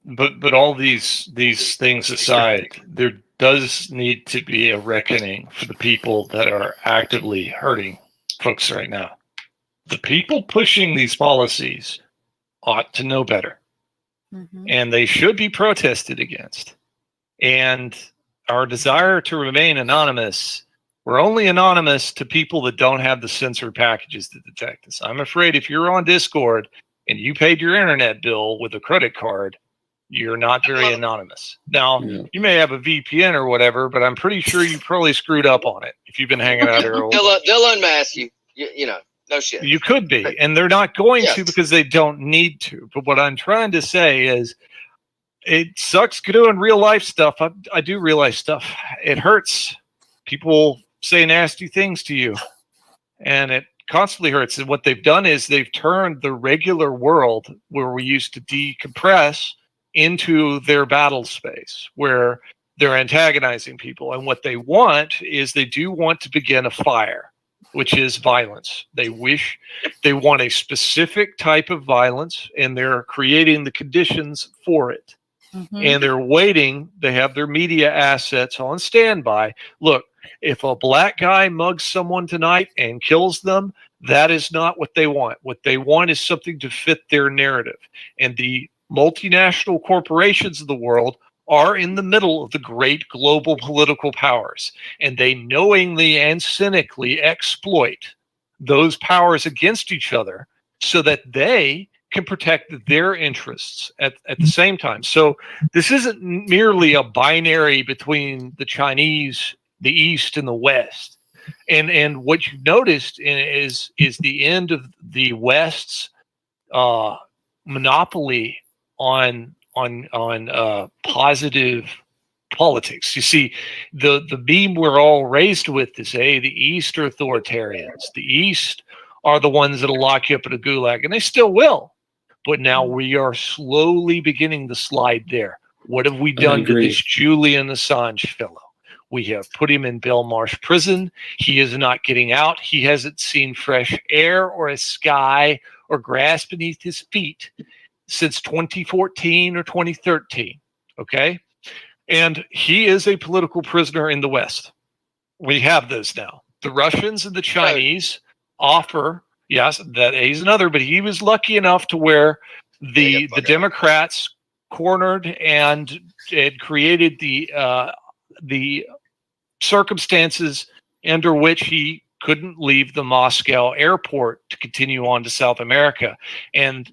but all these things aside, there does need to be a reckoning for the people that are actively hurting folks right now. The people pushing these policies ought to know better, and they should be protested against. And our desire to remain anonymous, we're only anonymous to people that don't have the censored packages to detect us. I'm afraid if you're on Discord and you paid your internet bill with a credit card, you're not very anonymous. Now, you may have a VPN or whatever, but I'm pretty sure you probably screwed up on it if you've been hanging out there. They'll unmask you. No shit. You could be, and they're not going to because they don't need to. But what I'm trying to say is it sucks doing real life stuff. I do real life stuff. It hurts. People say nasty things to you, and it constantly hurts. And what they've done is they've turned the regular world where we used to decompress into their battle space, where they're antagonizing people. And what they want is they do want to begin a fire, which is violence. They want a specific type of violence, and they're creating the conditions for it. And they're waiting. They have their media assets on standby. Look, if a black guy mugs someone tonight and kills them, that is not what they want. What they want is something to fit their narrative. And the multinational corporations of the world are in the middle of the great global political powers. And they knowingly and cynically exploit those powers against each other so that they can protect their interests at the same time. So this isn't merely a binary between the Chinese, the East, and the West. And what you've noticed is the end of the West's monopoly on positive politics. You see, the meme we're all raised with is, hey, the East are authoritarians. The East are the ones that'll lock you up in a gulag, and they still will. But now we are slowly beginning to slide there. What have we done to this Julian Assange fellow? We have put him in Belmarsh prison. He is not getting out. He hasn't seen fresh air or a sky or grass beneath his feet since 2014 or 2013. Okay? And he is a political prisoner in the West. We have those now. The Russians and the Chinese offer, yes, that he's another, but he was lucky enough to where the Democrats cornered and had created the circumstances under which he couldn't leave the Moscow airport to continue on to South America. And,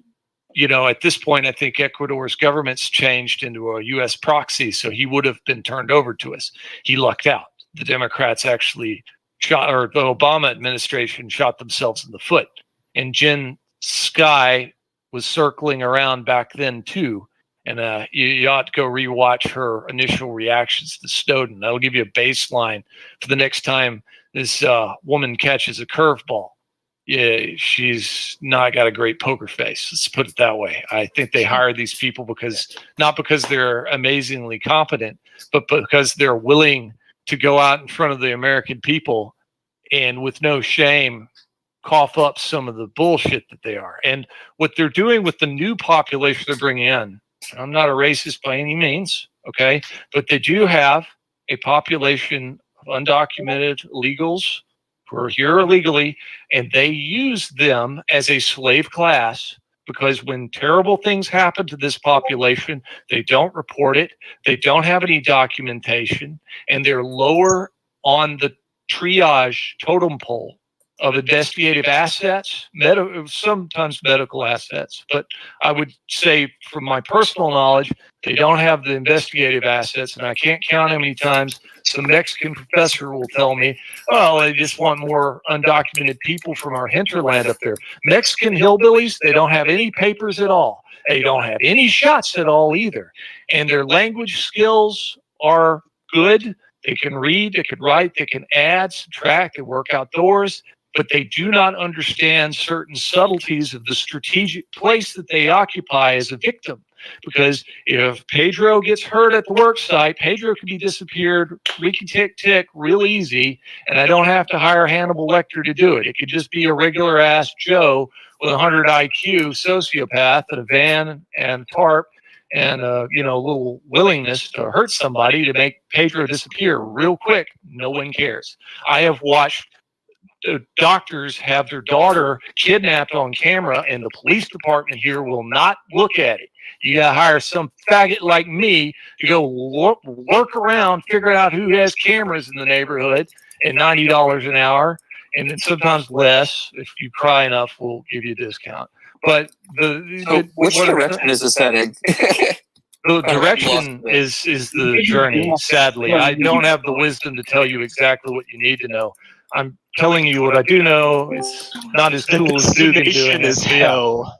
you know, at this point, I think Ecuador's government's changed into a U.S. proxy, so he would have been turned over to us. He lucked out. The Democrats actually shot, or the Obama administration shot themselves in the foot. And Jen Sky was circling around back then, too. And you ought to go rewatch her initial reactions to Snowden. That'll give you a baseline for the next time this woman catches a curveball. Yeah, she's not got a great poker face. Let's put it that way. I think they hire these people not because they're amazingly competent, but because they're willing to go out in front of the American people and with no shame cough up some of the bullshit that they are. And what they're doing with the new population they're bringing in, I'm not a racist by any means, okay? But they do have a population of undocumented illegals who are here illegally, and they use them as a slave class because when terrible things happen to this population, they don't report it, they don't have any documentation, and they're lower on the triage totem pole of investigative assets, sometimes medical assets, but I would say from my personal knowledge, they don't have the investigative assets, and I can't count how many times some Mexican professor will tell me, well, they just want more undocumented people from our hinterland up there. Mexican hillbillies, they don't have any papers at all. They don't have any shots at all either. And their language skills are good. They can read, they can write, they can add, subtract, they work outdoors, but they do not understand certain subtleties of the strategic place that they occupy as a victim. Because if Pedro gets hurt at the work site, Pedro can be disappeared, tick, real easy, and I don't have to hire Hannibal Lecter to do it. It could just be a regular ass Joe with 100 IQ, sociopath, and a van and tarp, and a little willingness to hurt somebody to make Pedro disappear real quick. No one cares. I have watched doctors have their daughter kidnapped on camera, and the police department here will not look at it. You gotta hire some faggot like me to go work around, figure out who has cameras in the neighborhood, and $90 an hour, and then sometimes less. If you cry enough, we'll give you a discount. But which direction is this heading? The direction is the journey. Sadly, I don't have the wisdom to tell you exactly what you need to know. I'm telling you what I do know. It's not as cool as Dugan doing it. Hell.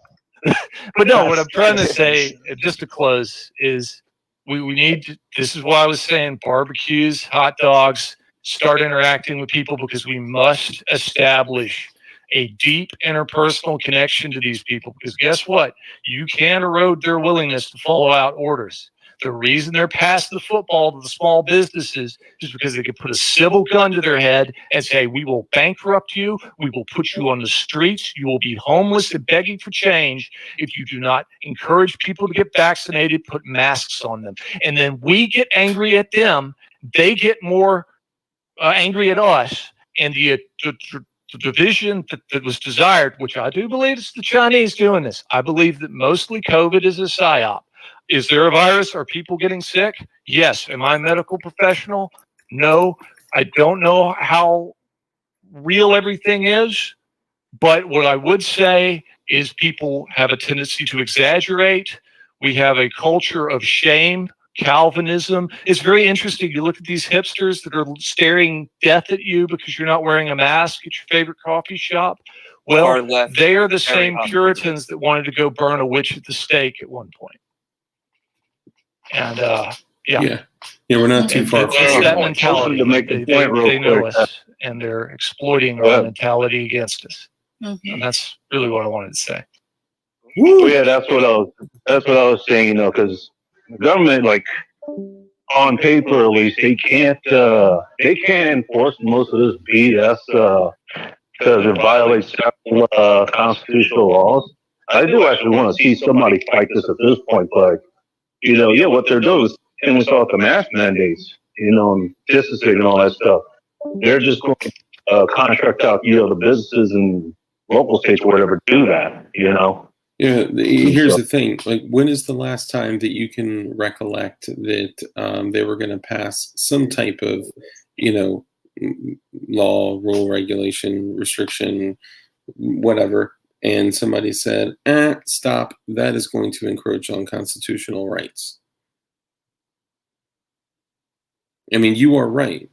But no, what I'm trying to say, just to close, is we need to, this is why I was saying barbecues, hot dogs, start interacting with people, because we must establish a deep interpersonal connection to these people. Because guess what? You can erode their willingness to follow out orders. The reason they're passing the football to the small businesses is because they can put a civil gun to their head and say, we will bankrupt you, we will put you on the streets, you will be homeless and begging for change if you do not encourage people to get vaccinated, put masks on them. And then we get angry at them, they get more angry at us, and the division that was desired, which I do believe is the Chinese doing this. I believe that mostly COVID is a psyop. Is there a virus? Are people getting sick? Yes. Am I a medical professional? No. I don't know how real everything is, but what I would say is people have a tendency to exaggerate. We have a culture of shame. Calvinism. It's very interesting. You look at these hipsters that are staring death at you because you're not wearing a mask at your favorite coffee shop. Well, they are the same Puritans that wanted to go burn a witch at the stake at one point. And yeah, we're not too far. It's that mentality. To make the point real they know quick. us, and they're exploiting our mentality against us. And that's really what I wanted to say. Well, yeah, that's what I was saying. You know, because the government, like on paper at least, they can't enforce most of this BS because it violates several constitutional laws. I do actually want to see somebody fight this at this point, but you know, yeah, what they're doing is, and we saw the mask mandates, you know, and distancing and all that stuff. They're just going to contract out, you know, the businesses and local states or whatever do that, you know. Yeah, here's the thing. Like, when is the last time that you can recollect that they were going to pass some type of, you know, law, rule, regulation, restriction, whatever, and somebody said, stop, that is going to encroach on constitutional rights? I mean, you are right.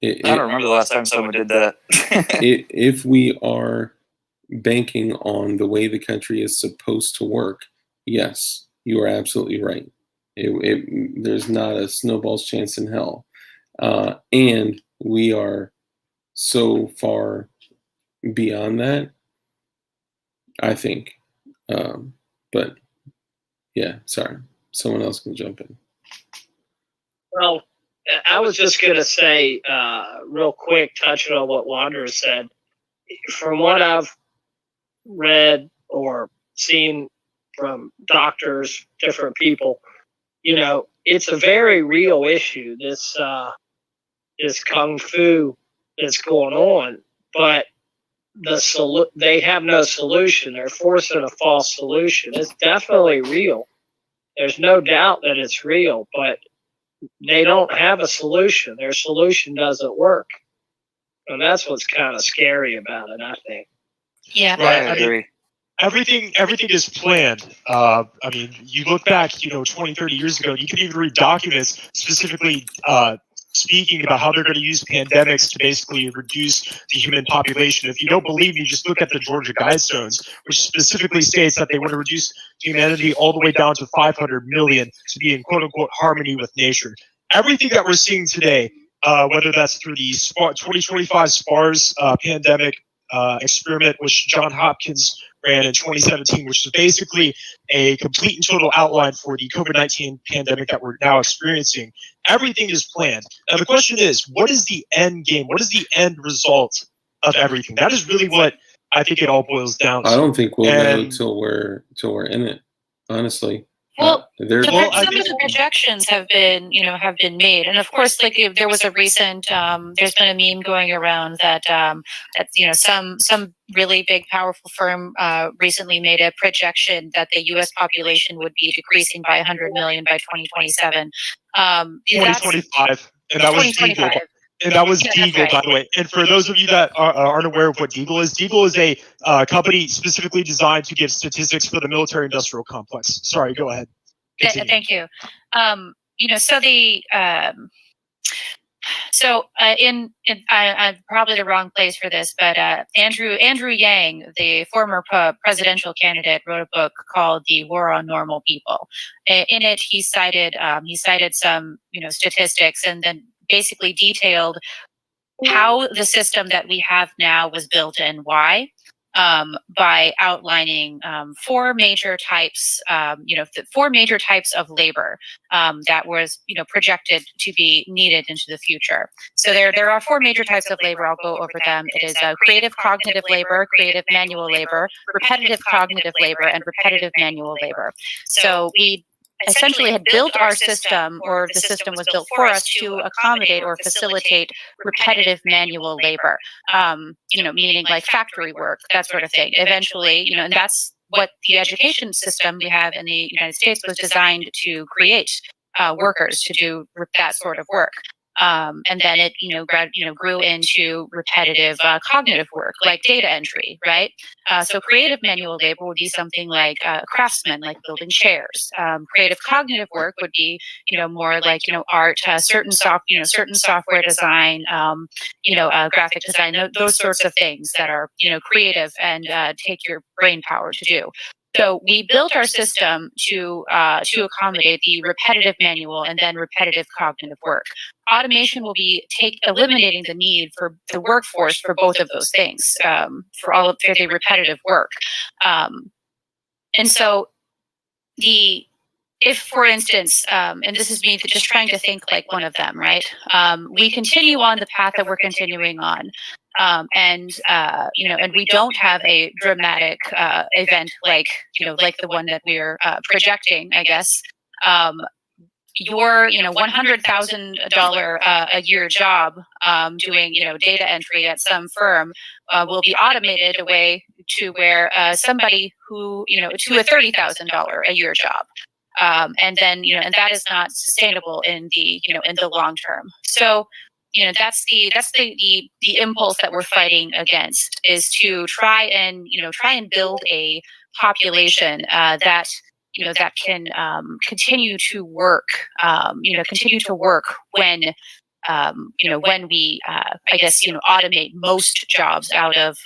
I don't remember the last time someone did that. If we are banking on the way the country is supposed to work, yes, you are absolutely right. There's not a snowball's chance in hell. And we are so far beyond that, I think. But yeah, sorry. Someone else can jump in. Well, I was just going to say real quick, touching on what Wanderer said. From what I've read or seen from doctors, different people, you know, it's a very real issue, this kung fu that's going on, but they have no solution. They're forcing a false solution. It's definitely real. There's no doubt that it's real, but they don't have a solution. Their solution doesn't work. And that's what's kind of scary about it, I think. Yeah. Right. I agree. Everything is planned. I mean, you look back, you know, 20, 30 years ago, you can even read documents specifically speaking about how they're going to use pandemics to basically reduce the human population. If you don't believe me, just look at the Georgia Guidestones, which specifically states that they want to reduce humanity all the way down to 500 million to be in quote-unquote harmony with nature. Everything that we're seeing today, whether that's through the 2025 SPARS pandemic experiment, which John Hopkins ran in 2017, which is basically a complete and total outline for the COVID-19 pandemic that we're now experiencing. Everything is planned. Now the question is, what is the end game? What is the end result of everything? That is really what I think it all boils down to. I don't think we'll know till we're in it, honestly. Well, some of the projections have been made, and of course, like if there was a recent, there's been a meme going around that some really big, powerful firm recently made a projection that the U.S. population would be decreasing by 100 million by 2027. 2025, and that was Deagle. And that was Deagle, right, by the way. And for those of you that aren't aware of what Deagle is a company specifically designed to give statistics for the military-industrial complex. Sorry, go ahead. Continue. Thank you. I'm probably the wrong place for this, but Andrew Yang, the former presidential candidate, wrote a book called "The War on Normal People." In it, he cited some statistics, and then basically detailed how the system that we have now was built and why, by outlining four major types, four major types of labor that was, projected to be needed into the future. So there are four major types of labor. I'll go over them. It is creative cognitive labor, creative manual labor, repetitive cognitive labor, and repetitive manual labor. So we essentially had built our system, or the system was built for us to accommodate or facilitate repetitive manual labor, meaning like factory work, that sort of thing. Eventually, and that's what the education system we have in the United States was designed to create workers to do that sort of work. And then it, grew into repetitive cognitive work like data entry, right? So creative manual labor would be something like craftsmen, like building chairs. Creative cognitive work would be, more like, art, certain software design, graphic design, those sorts of things that are, creative and take your brain power to do. So we built our system to accommodate the repetitive manual and then repetitive cognitive work. Automation will be eliminating the need for the workforce for both of those things, for the repetitive work. And so if, for instance, and this is me just trying to think like one of them, right? We continue on the path that we're continuing on. And we don't have a dramatic event like the one that we're projecting, I guess. Your $100,000 a year job doing data entry at some firm will be automated away to where somebody who to a $30,000 a year job. And then, and that is not sustainable in the long term. So, that's the impulse that we're fighting against, is to try and build a population that can continue to work, when we, I guess, automate most jobs out of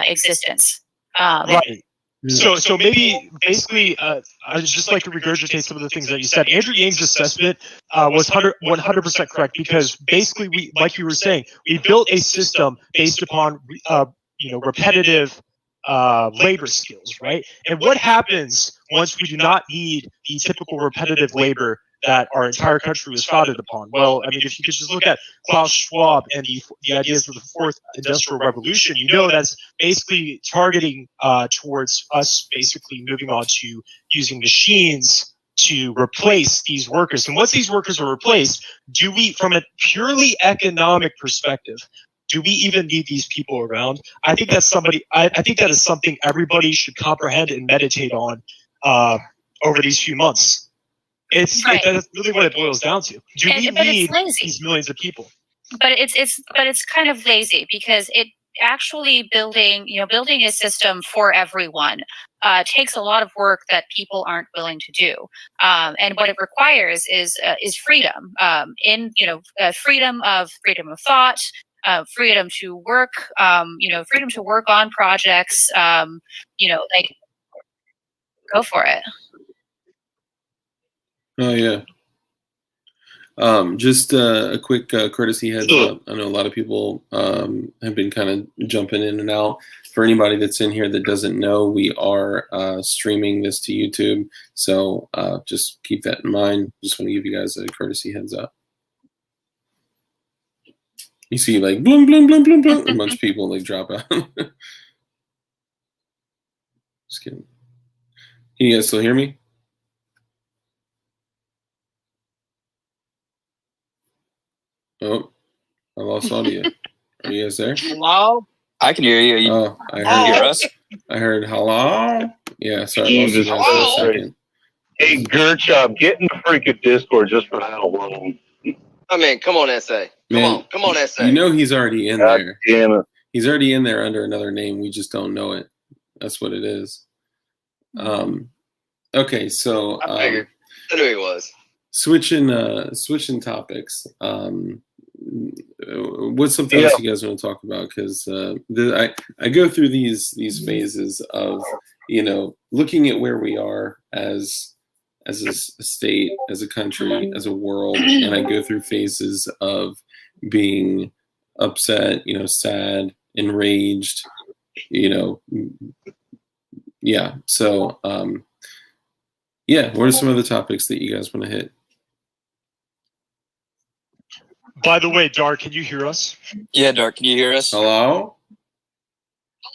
existence. Right. So maybe basically, I'd just like to regurgitate some of the things that you said. Andrew Yang's assessment was 100% correct, because basically we, like you were saying, we built a system based upon repetitive labor skills, right? And what happens once we do not need the typical repetitive labor that our entire country was founded upon? Well, I mean, if you could just look at Klaus Schwab and the ideas of the fourth industrial revolution, that's basically targeting towards us basically moving on to using machines to replace these workers. And once these workers are replaced, do we, from a purely economic perspective, do we even need these people around? I think that's I think that is something everybody should comprehend and meditate on over these few months. That's really what it boils down to. Do we need these millions of people? But it's kind of lazy, because it actually building a system for everyone takes a lot of work that people aren't willing to do. And what it requires is freedom, freedom of thought, freedom to work, freedom to work on projects, like, go for it. Oh yeah. Just a quick courtesy heads up. I know a lot of people have been kind of jumping in and out. For anybody that's in here that doesn't know, we are streaming this to YouTube, so just keep that in mind. Just want to give you guys a courtesy heads up. You see, like, bloom, bloom, bloom, bloom, bloom, a bunch of people like drop out. Just kidding. Can you guys still hear me? Oh, I lost audio. Are you guys there? Hello? I can hear you. Oh, I Can heard you hear us? I heard hello. Yeah, sorry, I lost you guys for a second. Hey, Gertrude, get in the freaking Discord just for Halloween. I mean, come on, SA. Come on, SA. You know he's already in God there. damn it. He's already in there under another name. We just don't know it. That's what it is. Okay, so I figured. I knew he was. Switching topics. What's something else you guys want to talk about? Because I go through these phases of looking at where we are as a state, as a country, as a world, and I go through phases of being upset, sad, enraged, yeah. So, yeah, what are some of the topics that you guys want to hit? By the way, Dark, can you hear us? Yeah, Dark, can you hear us? Hello?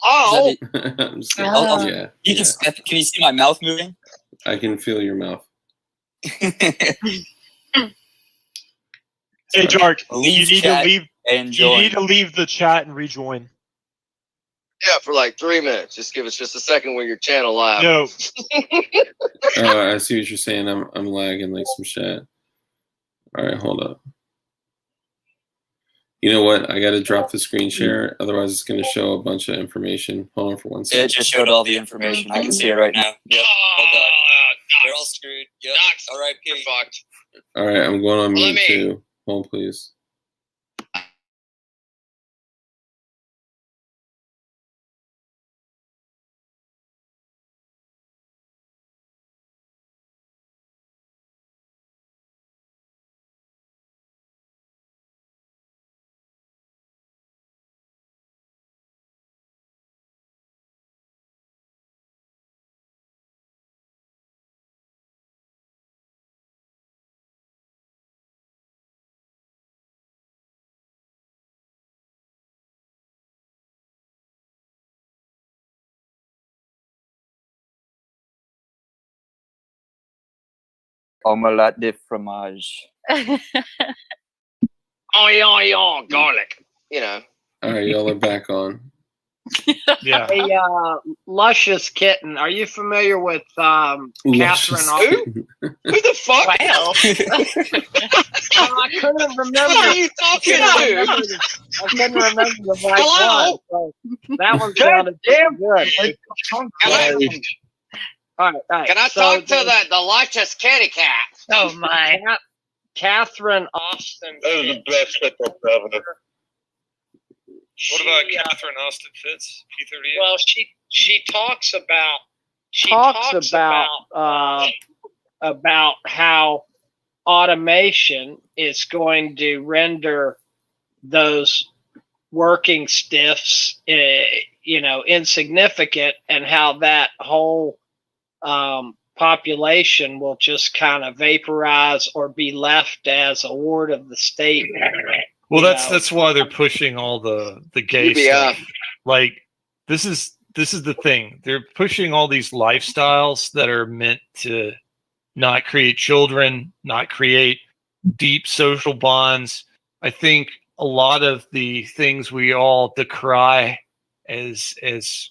Oh, I'm just kidding. Oh, Yeah, You yeah. can you see my mouth moving? I can feel your mouth. Hey, Dark, Leave you need chat to leave. and You join. need to leave the chat and rejoin. Yeah, for like 3 minutes. Just give us just a second when your channel live. No, Oh, I see what you're saying. I'm lagging like some shit. All right, hold up. You know what? I got to drop the screen share. Otherwise, it's going to show a bunch of information. Hold on for 1 second. It just showed all the information. I can see it right now. Yep. Well done. They're all screwed. Yep. All right, You're fucked. All right, I'm going on Let mute me- too. Hold, please. Omelette de fromage. oh, garlic. You know. All right, y'all are back on. yeah. Hey, Luscious Kitten, are you familiar with Catherine Luscious Austin? Who the fuck? Wow. I couldn't remember. Who are you talking to? I couldn't remember the right Hello? one. So that one sounded damn good. All right. Can I So talk to the luscious kitty cat? Oh my. Catherine Austin? That is the best football ever. What about Catherine Austin Fitz, P38? Well, she talks about how automation is going to render those working stiffs, insignificant, and how that whole population will just kind of vaporize or be left as a ward of the state. Well, that's why they're pushing all the gay stuff. Like this is the thing. They're pushing all these lifestyles that are meant to not create children, not create deep social bonds. I think a lot of the things we all decry as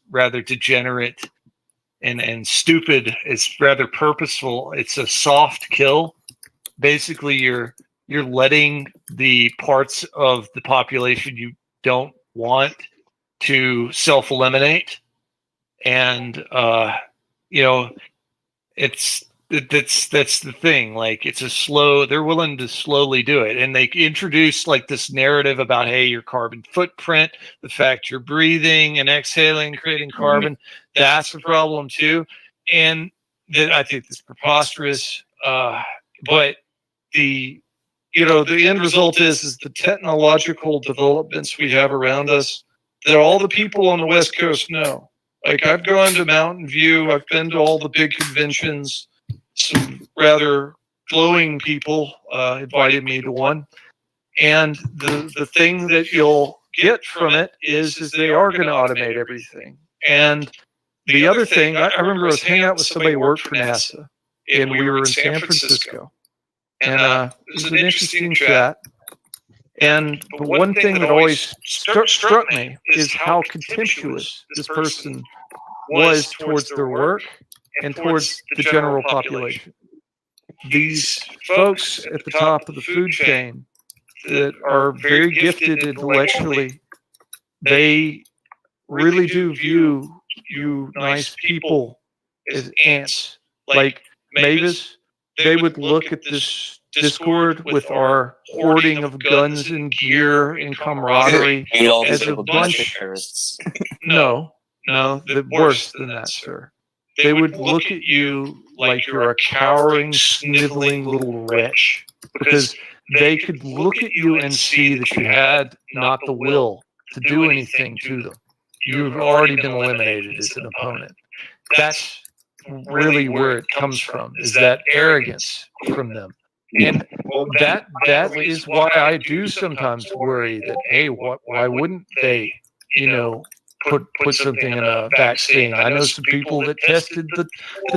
rather degenerate and stupid is rather purposeful. It's a soft kill. Basically, you're letting the parts of the population you don't want to self-eliminate, and that's the thing. Like, it's a slow. They're willing to slowly do it, and they introduce like this narrative about, hey, your carbon footprint, the fact you're breathing and exhaling, creating carbon, that's a problem too. And I think it's preposterous. But the end result is the technological developments we have around us that all the people on the West Coast know. Like, I've gone to Mountain View, I've been to all the big conventions. Some rather glowing people invited me to one, and the thing that you'll get from it is they are going to automate everything. And the other thing, I remember I was hanging out with somebody who worked for NASA, and we were in San Francisco. And it was an interesting chat. And the one thing that always struck me is how contemptuous this person was towards their work and towards the general population. These folks at the top of the food chain that are very gifted intellectually, they really do view you nice people as ants. Like Mavis, they would look at this Discord with our hoarding of guns and gear and camaraderie as a bunch of terrorists. No, they're worse than that, sir. They would look at you like you're a cowering, sniveling little wretch, because they could look at you and see that you had not the will to do anything to them. You've already been eliminated as an opponent. That's really where it comes from, is that arrogance from them. And that is why I do sometimes worry that, hey, why wouldn't they, put something in a vaccine? I know some people that tested the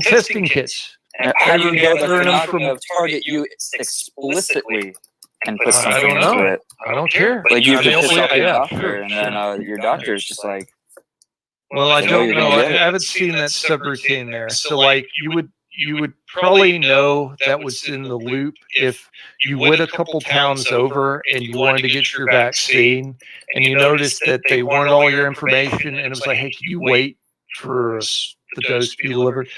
testing kits. And how do you know that they're not going to target you explicitly and put something into it? I don't care. Like you have to piss off your doctor, and then your doctor is just like, well, I don't know. I haven't seen that subroutine there. So, like, you would probably know that was in the loop if you went a couple towns over and you wanted to get your vaccine, and you noticed that they wanted all your information, and it was like, hey, can you wait for the dose to be delivered?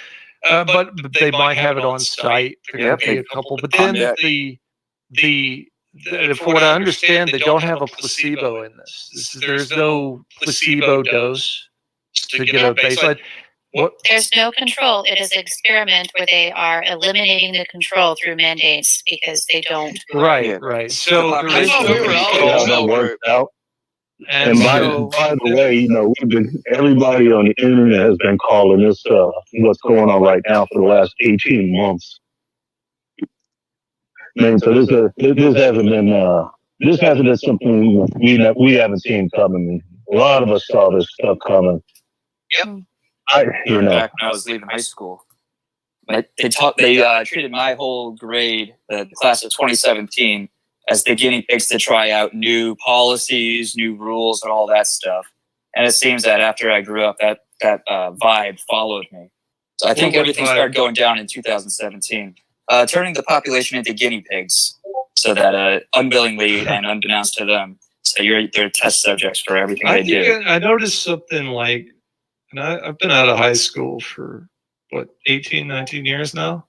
But they might have it on site. There could be a couple, but then for what I understand, they don't have a placebo in this. There's no placebo dose to get a baseline. There's no control. It is an experiment where they are eliminating the control through mandates because they don't. Right. So there is no control that worked out. And by the way, everybody on the internet has been calling this what's going on right now for the last 18 months. Man, so this hasn't been something we haven't seen coming. A lot of us saw this stuff coming. Yep. Back when I was leaving high school, they treated my whole grade, the class of 2017, as the guinea pigs to try out new policies, new rules, and all that stuff. And it seems that after I grew up, that vibe followed me. So I think everything started going down in 2017, turning the population into guinea pigs, so that unwillingly and unbeknownst to them, so they're test subjects for everything they do. I noticed something like, and I've been out of high school for 18, 19 years now.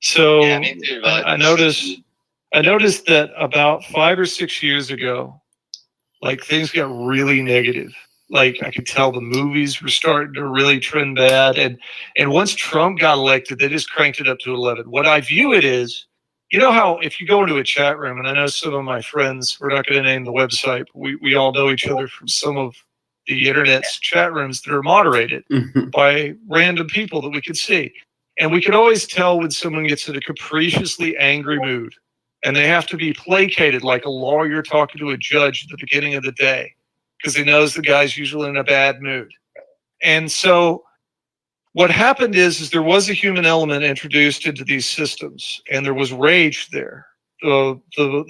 So yeah, me too, I noticed that about 5 or 6 years ago, like, things got really negative. Like, I could tell the movies were starting to really trend bad. And once Trump got elected, they just cranked it up to 11. What I view it is, you know how if you go into a chat room, and I know some of my friends, we're not going to name the website, but we all know each other from some of the internet's chat rooms that are moderated by random people that we could see. And we can always tell when someone gets in a capriciously angry mood, and they have to be placated like a lawyer talking to a judge at the beginning of the day, because he knows the guy's usually in a bad mood. And so what happened is there was a human element introduced into these systems, and there was rage there. The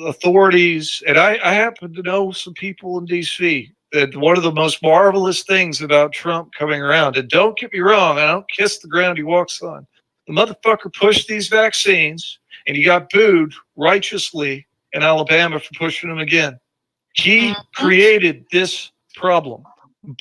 authorities, and I happen to know some people in D.C., that one of the most marvelous things about Trump coming around, and don't get me wrong, I don't kiss the ground he walks on. The motherfucker pushed these vaccines, and he got booed righteously in Alabama for pushing them again. He created this problem,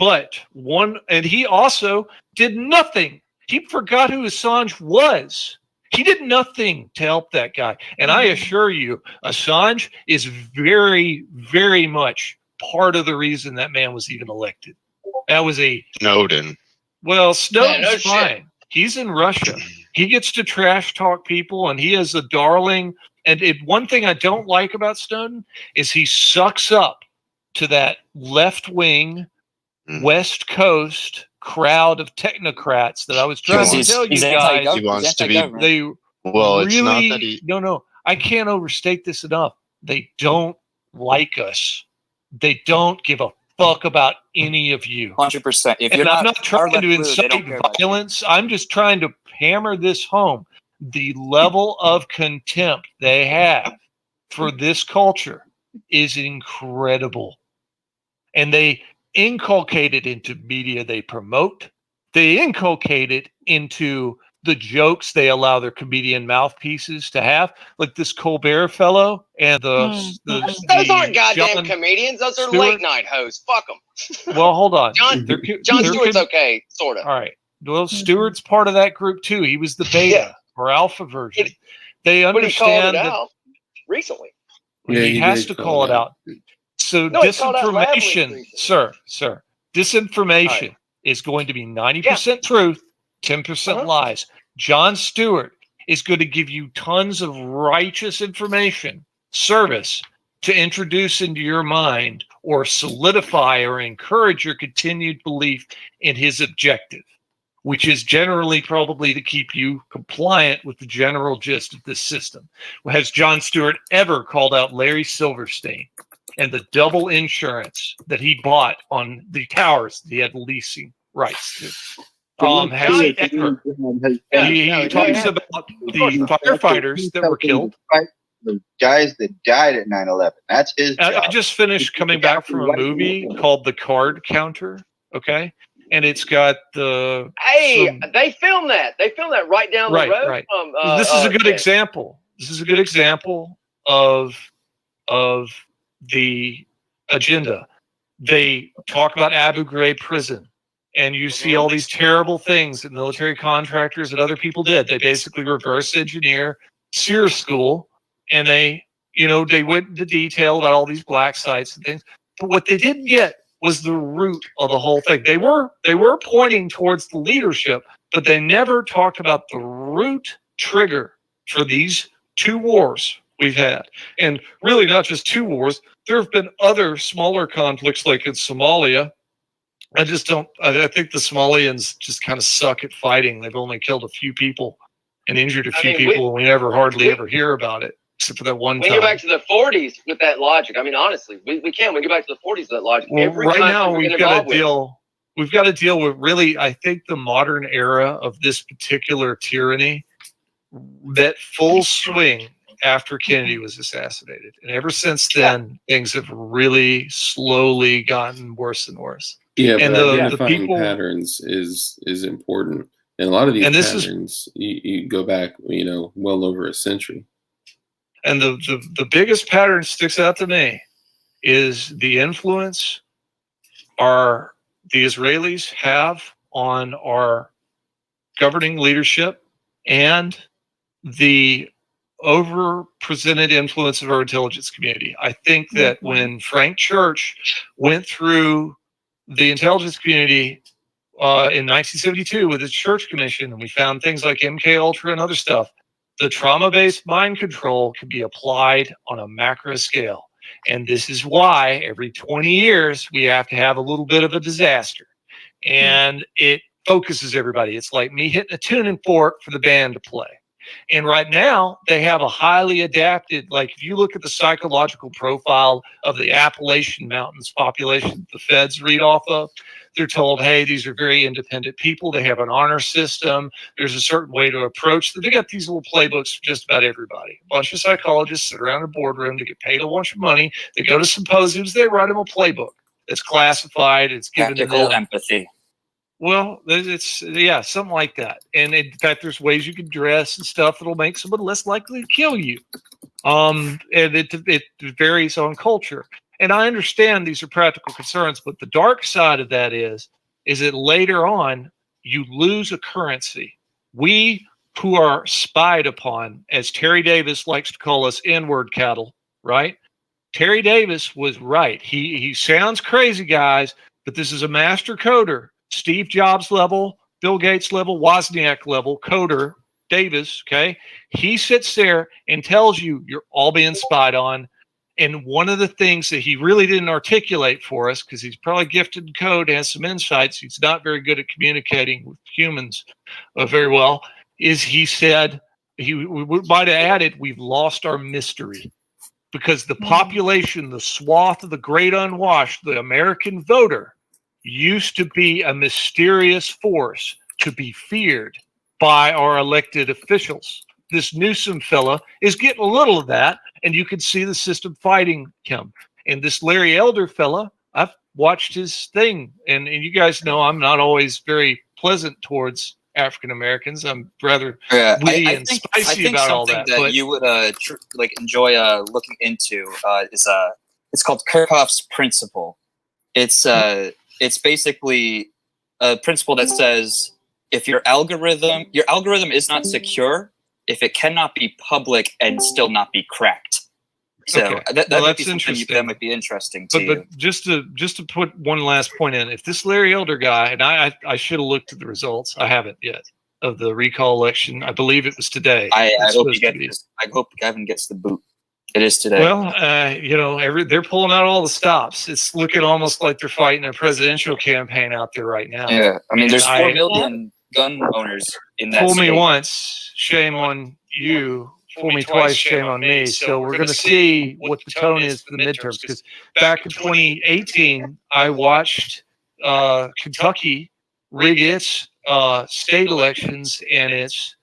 and he also did nothing. He forgot who Assange was. He did nothing to help that guy. And I assure you, Assange is very, very much part of the reason that man was even elected. That was Snowden. Well, Snowden's fine. He's in Russia. He gets to trash talk people, and he is a darling. And one thing I don't like about Snowden is he sucks up to that left-wing, West Coast crowd of technocrats that I was trying to tell you guys. He wants to be. It's not that he. No, I can't overstate this enough. They don't like us. They don't give a fuck about any of you. 100%. I'm not trying to incite violence. I'm just trying to hammer this home. The level of contempt they have for this culture is incredible. And they inculcate it into media they promote. They inculcate it into the jokes they allow their comedian mouthpieces to have, like this Colbert fellow and those aren't goddamn comedians. Those are late night hosts. Fuck them. Well, hold on. Jon Stewart's okay, sort of. All right. Well, Stewart's part of that group too. He was the beta or alpha version. They understand that out recently. Yeah, he has to call it out. So disinformation, sir, disinformation is going to be 90% truth, 10% lies. Jon Stewart is going to give you tons of righteous information service to introduce into your mind or solidify or encourage your continued belief in his objective, which is generally probably to keep you compliant with the general gist of this system. Has John Stewart ever called out Larry Silverstein and the double insurance that he bought on the towers that he had leasing rights to? Has he ever? He talks about the firefighters that were killed. The guys that died at 9/11. That's his job. I just finished coming back from a movie called The Card Counter. Okay. And it's got the. They filmed that. They filmed that right down the road. Right. From, this is a good example. This is a good example of the agenda. They talk about Abu Ghraib prison, and you see all these terrible things that military contractors and other people did. They basically reverse engineer Sears School, and they went into detail about all these black sites and things. But what they didn't get was the root of the whole thing. They were pointing towards the leadership, but they never talked about the root trigger for these two wars we've had. And really not just two wars. There have been other smaller conflicts like in Somalia. I think the Somalians just kind of suck at fighting. They've only killed a few people and injured a few people, and we never hardly ever hear about it. Except for that one time. We go back to the 40s with that logic. I mean, honestly, we can. We go back to the 40s with that logic. Well, right now we've got to deal with really, I think, the modern era of this particular tyranny, that full swing after Kennedy was assassinated. And ever since then, things have really slowly gotten worse and worse. Yeah, and the people patterns is important. And a lot of these patterns, you go back, well over a century. And the biggest pattern sticks out to me is the influence the Israelis have on our governing leadership and the overrepresented influence of our intelligence community. I think that when Frank Church went through the intelligence community in 1972 with his Church Commission, and we found things like MK Ultra and other stuff, the trauma-based mind control can be applied on a macro scale. And this is why every 20 years we have to have a little bit of a disaster. And it focuses everybody. It's like me hitting a tuning fork for the band to play. And right now they have a highly adapted, like if you look at the psychological profile of the Appalachian Mountains population the feds read off of, they're told, hey, these are very independent people. They have an honor system. There's a certain way to approach them. They got these little playbooks for just about everybody. A bunch of psychologists sit around a boardroom to get paid a bunch of money. They go to symposiums. They write them a playbook. It's classified. It's given to them. Empathy. Well, it's something like that. And in fact, there's ways you can dress and stuff that'll make someone less likely to kill you. And it varies on culture. And I understand these are practical concerns, but the dark side of that is that later on you lose a currency. We who are spied upon, as Terry Davis likes to call us, N-word cattle, right? Terry Davis was right. He sounds crazy, guys, but this is a master coder. Steve Jobs level, Bill Gates level, Wozniak level coder, Davis, okay? He sits there and tells you you're all being spied on. And one of the things that he really didn't articulate for us, because he's probably gifted in code, has some insights, he's not very good at communicating with humans very well, is he said, we might have added, we've lost our mystery. Because the population, the swath of the great unwashed, the American voter, used to be a mysterious force to be feared by our elected officials. This Newsom fella is getting a little of that, and you can see the system fighting him. And this Larry Elder fella, I've watched his thing, and you guys know I'm not always very pleasant towards African Americans. I'm rather witty and spicy about all that. That you would enjoy looking into is it's called Kirchhoff's principle. It's basically a principle that says if your algorithm is not secure if it cannot be public and still not be cracked. So that might be something that might be interesting to you. But just to put one last point in, if this Larry Elder guy, and I should have looked at the results, I haven't yet, of the recall election. I believe it was today. I hope Gavin gets the boot. It is today. Well, they're pulling out all the stops. It's looking almost like they're fighting a presidential campaign out there right now. Yeah, I mean, there's 4 I- million gun owners in that Fool me state. once, shame on you. Fool me twice, shame on me. So we're going to see what the tone is for the midterms. Because back in 2018, I watched Kentucky rig its state elections and its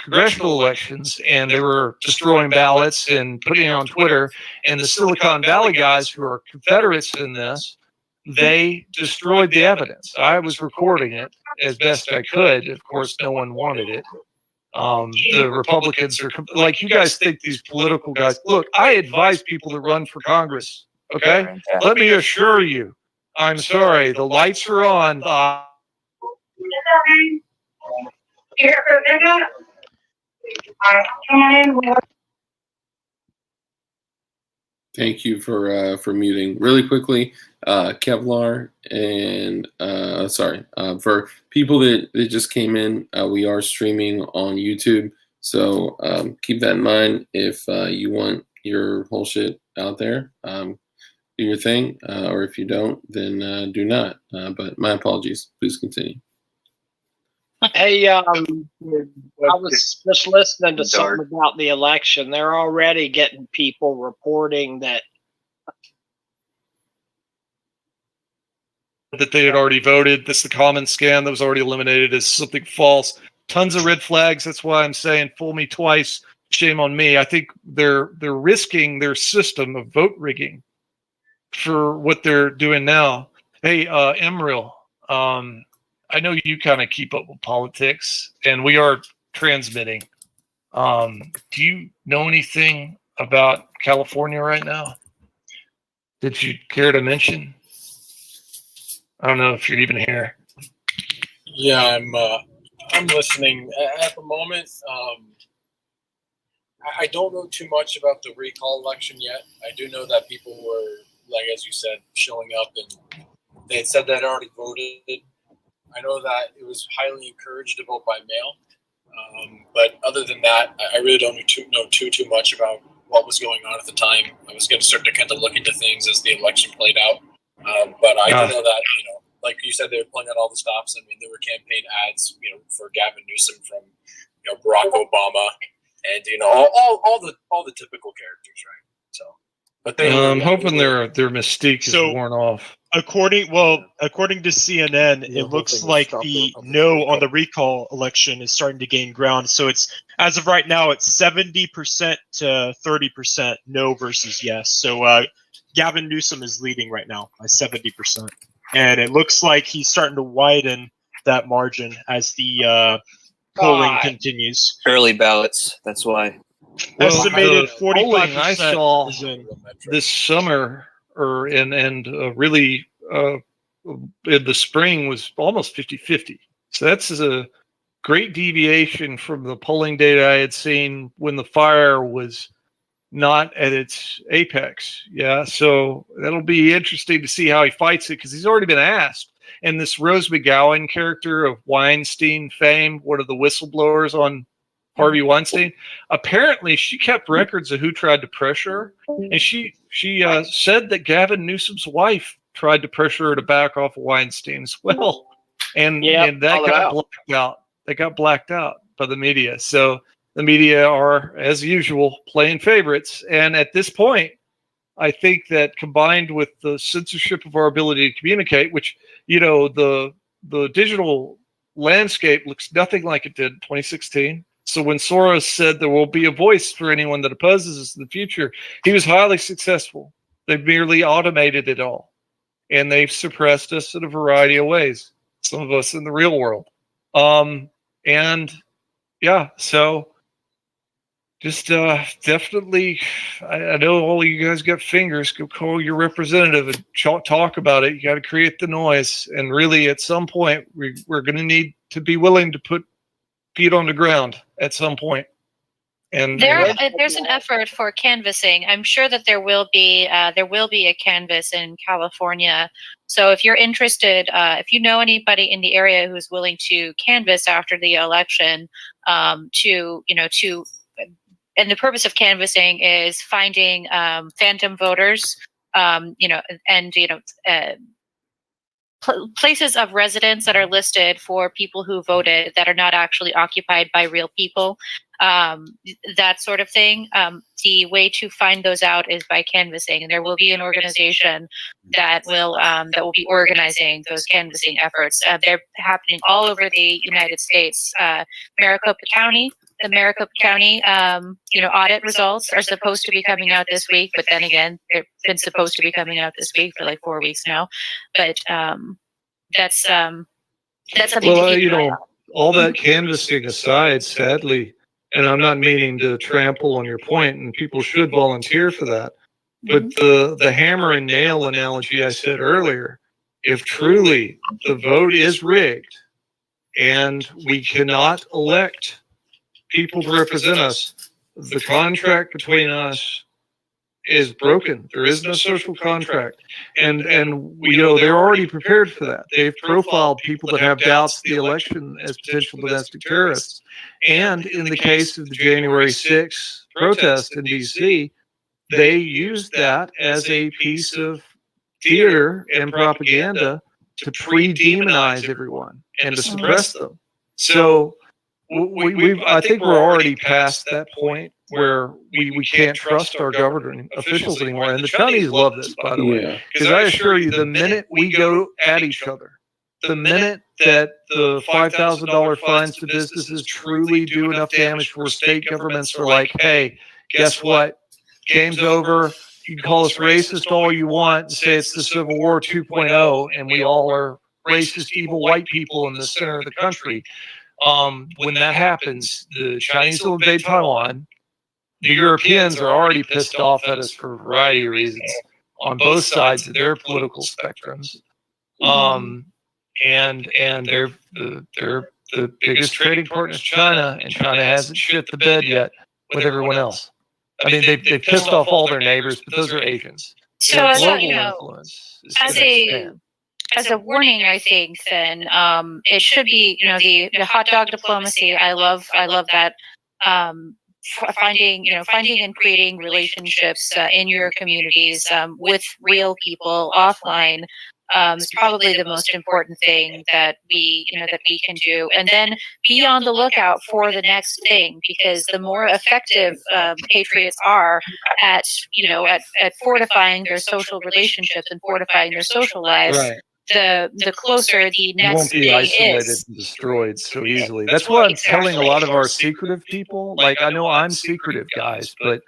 congressional elections, and they were destroying ballots and putting it on Twitter. And the Silicon Valley guys, who are Confederates in this, they destroyed the evidence. I was recording it as best I could. Of course, no one wanted it. The Republicans are like, you guys think these political guys. Look, I advise people to run for Congress. Okay, let me assure you, I'm sorry. The lights are on. Thank you for muting. Really quickly, Kevlar and for people that just came in, we are streaming on YouTube, so keep that in mind. If you want your whole shit out there, do your thing, or if you don't, then do not. But my apologies. Please continue. Hey, I was just listening to something about the election. They're already getting people reporting that they had already voted. That's the common scam that was already eliminated as something false. Tons of red flags. That's why I'm saying fool me twice, shame on me. I think they're risking their system of vote rigging for what they're doing now. Hey, Emeril, I know you kind of keep up with politics, and we are transmitting. Do you know anything about California right now? Did you care to mention? I don't know if you're even here. Yeah, I'm listening at the moment. I don't know too much about the recall election yet. I do know that people were, like as you said, showing up, and they had said they'd already voted. I know that it was highly encouraged to vote by mail, but other than that, I really don't know too much about what was going on at the time. I was going to start to kind of look into things as the election played out, but I do know that, like you said, they were pulling out all the stops. I mean, there were campaign ads, for Gavin Newsom from, Barack Obama, and all the typical characters, right? So, but I'm hoping their mystique is worn off. According to CNN, it looks like the no on the recall election is starting to gain ground. So it's, as of right now, it's 70% to 30% no versus yes. So Gavin Newsom is leading right now by 70%, and it looks like he's starting to widen that margin as the polling continues. Early ballots. That's why. Estimated the polling 45% I saw is in. this summer, and really in the spring, was almost 50-50. So that's a great deviation from the polling data I had seen when the fire was not at its apex. Yeah, so that'll be interesting to see how he fights it, because he's already been asked. And this Rose McGowan character of Weinstein fame, one of the whistleblowers on Harvey Weinstein, apparently she kept records of who tried to pressure her, and she said that Gavin Newsom's wife tried to pressure her to back off of Weinstein as well, and that got blacked out. That got blacked out by the media. So the media are, as usual, playing favorites, and at this point, I think that combined with the censorship of our ability to communicate, which, the digital landscape looks nothing like it did in 2016. So when Soros said there will be a voice for anyone that opposes us in the future, he was highly successful. They merely automated it all, and they've suppressed us in a variety of ways. Some of us in the real world. So just definitely, I know all you guys got fingers. Go call your representative and talk about it. You got to create the noise. And really, at some point, we're going to need to be willing to put feet on the ground at some point. And there's an effort for canvassing. I'm sure that there will be a canvass in California. So if you're interested, if you know anybody in the area who's willing to canvass after the election, to and the purpose of canvassing is finding phantom voters, and places of residence that are listed for people who voted that are not actually occupied by real people, that sort of thing. The way to find those out is by canvassing, and there will be an organization that will be organizing those canvassing efforts. They're happening all over the United States. Maricopa County. The Maricopa County, audit results are supposed to be coming out this week, but then again, they've been supposed to be coming out this week for like 4 weeks now. But that's something. Well, to keep an eye on. all that canvassing aside, sadly, and I'm not meaning to trample on your point, and people should volunteer for that. But the hammer and nail analogy I said earlier, if truly the vote is rigged and we cannot elect people to represent us, the contract between us is broken. There is no social contract. And they're already prepared for that. They've profiled people that have doubts of the election as potential domestic terrorists. And in the case of the January 6th protest in DC, they used that as a piece of theater and propaganda to pre-demonize everyone and to suppress them. So I think we're already past that point where we can't trust our government officials anymore. And the Chinese love this, by the way, because I assure you, the minute we go at each other, the minute that the $5,000 fines to businesses truly do enough damage where state governments are like, hey, guess what? Game's over. You can call us racist all you want and say it's the Civil War 2.0 and we all are racist, evil white people in the center of the country. When that happens, the Chinese will invade Taiwan. The Europeans are already pissed off at us for a variety of reasons on both sides of their political spectrums. And they're the biggest trading partner is China, and China hasn't shit the bed yet with everyone else. I mean, they've pissed off all their neighbors, but those are Asians. So as a warning, I think then it should be the hot dog diplomacy. I love that. Finding and creating relationships in your communities with real people offline is probably the most important thing that we can do. And then be on the lookout for the next thing, because the more effective patriots are at fortifying their social relationships and fortifying their social lives, Right. the closer the next won't be thing isolated is. and destroyed so easily. That's what I'm telling a lot of our secretive people. Like, I know I'm secretive, guys, but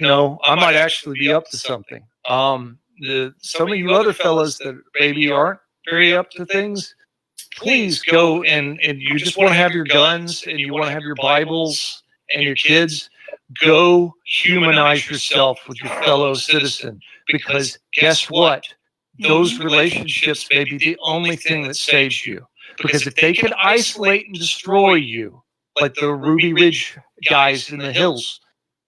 I might actually be up to something. Some of you other fellas that maybe aren't very up to things, please go and you just want to have your guns and you want to have your Bibles and your kids, go humanize yourself with your fellow citizen, because guess what? Those relationships may be the only thing that saves you. Because if they can isolate and destroy you, like the Ruby Ridge guys in the hills,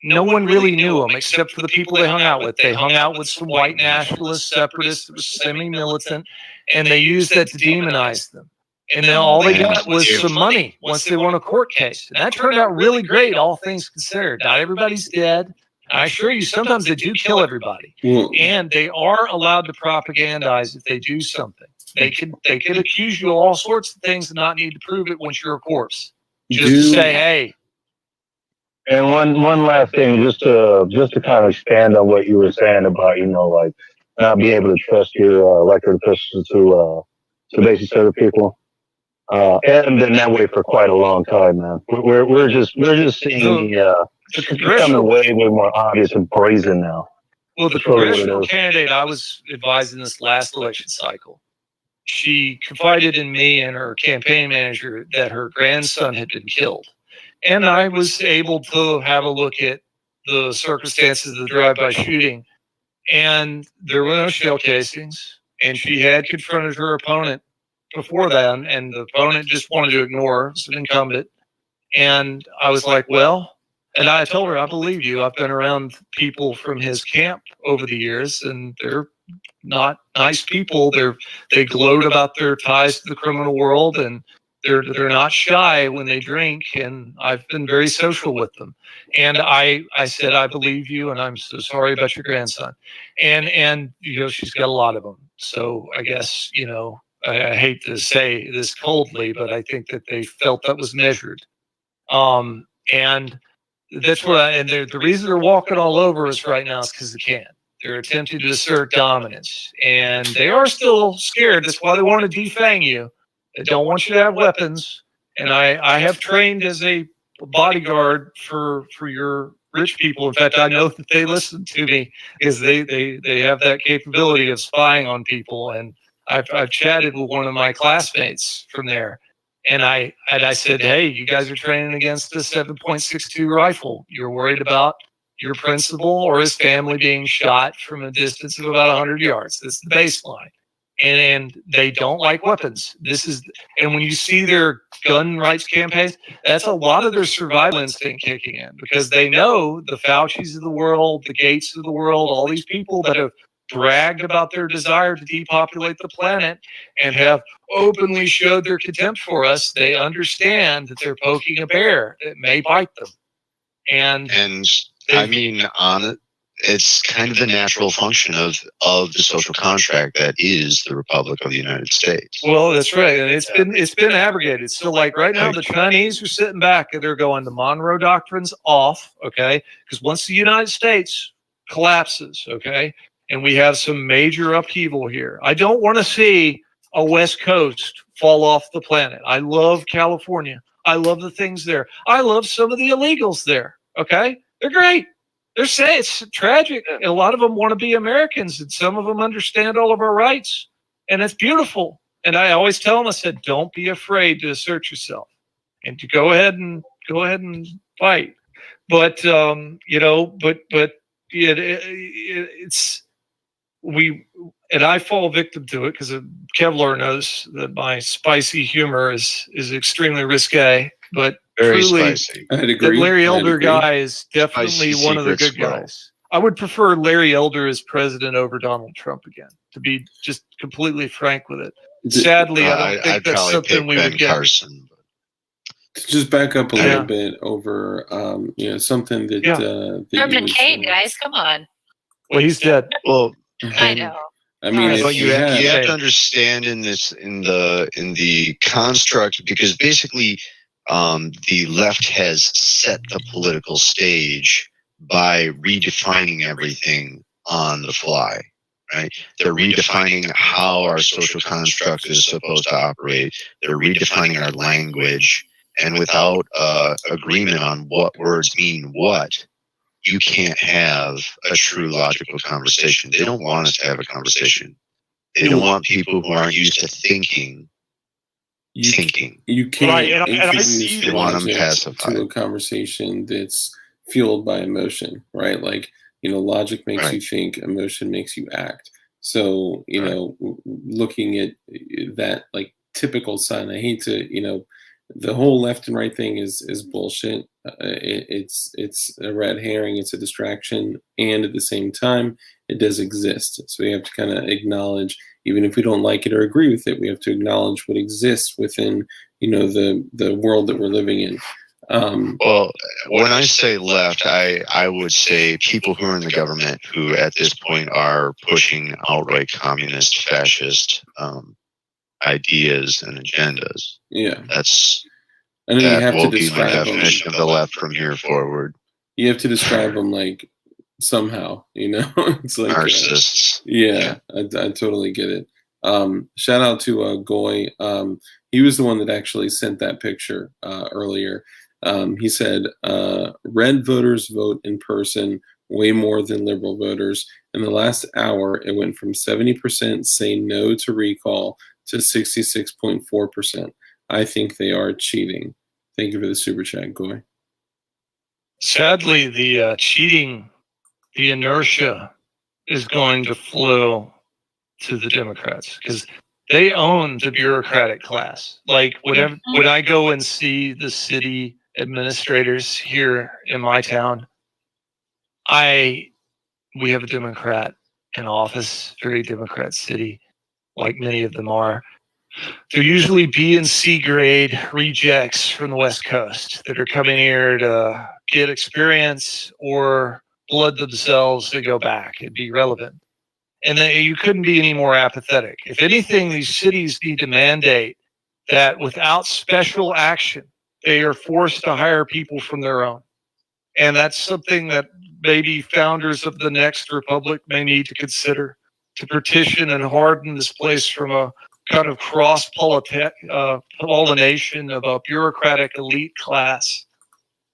no one really knew them except for the people they hung out with. They hung out with some white nationalist separatists that were semi-militant, and they used that to demonize them. And then all they got was some money once they won a court case. And that turned out really great, all things considered. Not everybody's dead. I assure you, sometimes they do kill everybody, and they are allowed to propagandize if they do something. They could accuse you of all sorts of things and not need to prove it once you're a corpse. Just to say, hey. And one last thing, just to kind of expand on what you were saying about like not being able to trust your elected officials to basically serve people. And been that way for quite a long time, man. We're just seeing it's becoming way more obvious and brazen now. Well, the congressional candidate I was advising this last election cycle, she confided in me and her campaign manager that her grandson had been killed. And I was able to have a look at the circumstances of the drive-by shooting. And there were no shell casings. And she had confronted her opponent before then, and the opponent just wanted to ignore her. It's an incumbent. And I was like, well, and I told her, I believe you. I've been around people from his camp over the years, and they're not nice people. They gloat about their ties to the criminal world, and they're not shy when they drink, and I've been very social with them. And I said, I believe you, and I'm so sorry about your grandson. And she's got a lot of them. So I guess I hate to say this coldly, but I think that they felt that was measured. And that's and the reason they're walking all over us right now is because they can. They're attempting to assert dominance, and they are still scared. That's why they want to defang you. They don't want you to have weapons. And I have trained as a bodyguard for your rich people. In fact, I know that they listen to me because they have that capability of spying on people. And I've chatted with one of my classmates from there. And I said, hey, you guys are training against a 7.62 rifle. You're worried about your principal or his family being shot from a distance of about 100 yards. That's the baseline. And they don't like weapons. And when you see their gun rights campaigns, that's a lot of their survival instinct kicking in, because they know the Faucis of the world, the Gates of the world, all these people that have bragged about their desire to depopulate the planet and have openly showed their contempt for us. They understand that they're poking a bear that may bite them. And I mean, it's kind of the natural function of the social contract that is the Republic of the United States. Well, that's right, and it's been abrogated. So, like right now, the Chinese are sitting back and they're going, the Monroe Doctrine's off, okay? Because once the United States collapses, okay, and we have some major upheaval here, I don't want to see a West Coast fall off the planet. I love California. I love the things there. I love some of the illegals there. Okay, they're great. They're sad. It's tragic. A lot of them want to be Americans, and some of them understand all of our rights, and it's beautiful. And I always tell them, I said, don't be afraid to assert yourself, and to go ahead and fight. But it's and I fall victim to it because Kevlar knows that my spicy humor is extremely risque. But Very truly, spicy. I'd that agree. Larry I'd Elder agree. guy is definitely Spicy one of the secret good squirrel. guys. I would prefer Larry Elder as president over Donald Trump again, to be just completely frank with it. Sadly, I don't think I'd that's probably something pick we Ben would get. Carson. To just back up a Yeah. little bit over, something that, Yeah. that you Herman was, Cain, guys, come on. Well, he's dead. Well, I know. I mean, Sorry. if but you you have had, to understand in the construct, because basically the left has set the political stage by redefining everything on the fly, right? They're redefining how our social construct is supposed to operate. They're redefining our language, and without agreement on what words mean what, you can't have a true logical conversation. They don't want us to have a conversation. They don't want people who aren't used to thinking. you Thinking. can't Right, and I introduce see They want them logic pacified. to a conversation that's fueled by emotion, right? Like, logic makes Right. you think, emotion makes you act. So, looking at that, like, typical sign, I hate to, the whole left and right thing is bullshit. It's a red herring. It's a distraction, and at the same time, it does exist. So we have to kind of acknowledge, even if we don't like it or agree with it, we have to acknowledge what exists within, the world that we're living in. Well, when I say left, I would say people who are in the government who at this point are pushing outright communist, fascist ideas and agendas. Yeah, That's and then you that have to will be my describe them. definition of the left from here forward. You have to describe them like somehow, it's like Narcissists. yeah, I totally get it. Shout out to Goy. He was the one that actually sent that picture earlier. He said, red voters vote in person way more than liberal voters. In the last hour, it went from 70% say no to recall to 66.4%. I think they are cheating. Thank you for the super chat, Goy. Sadly, the cheating, the inertia is going to flow to the Democrats because they own the bureaucratic class. Like when I go and see the city administrators here in my town, we have a Democrat in office, very Democrat city, like many of them are. They're usually B and C grade rejects from the West Coast that are coming here to get experience or blood themselves to go back and be relevant. And you couldn't be any more apathetic. If anything, these cities need to mandate that without special action, they are forced to hire people from their own. And that's something that maybe founders of the next republic may need to consider, to petition and harden this place from a kind of cross-pollination of a bureaucratic elite class.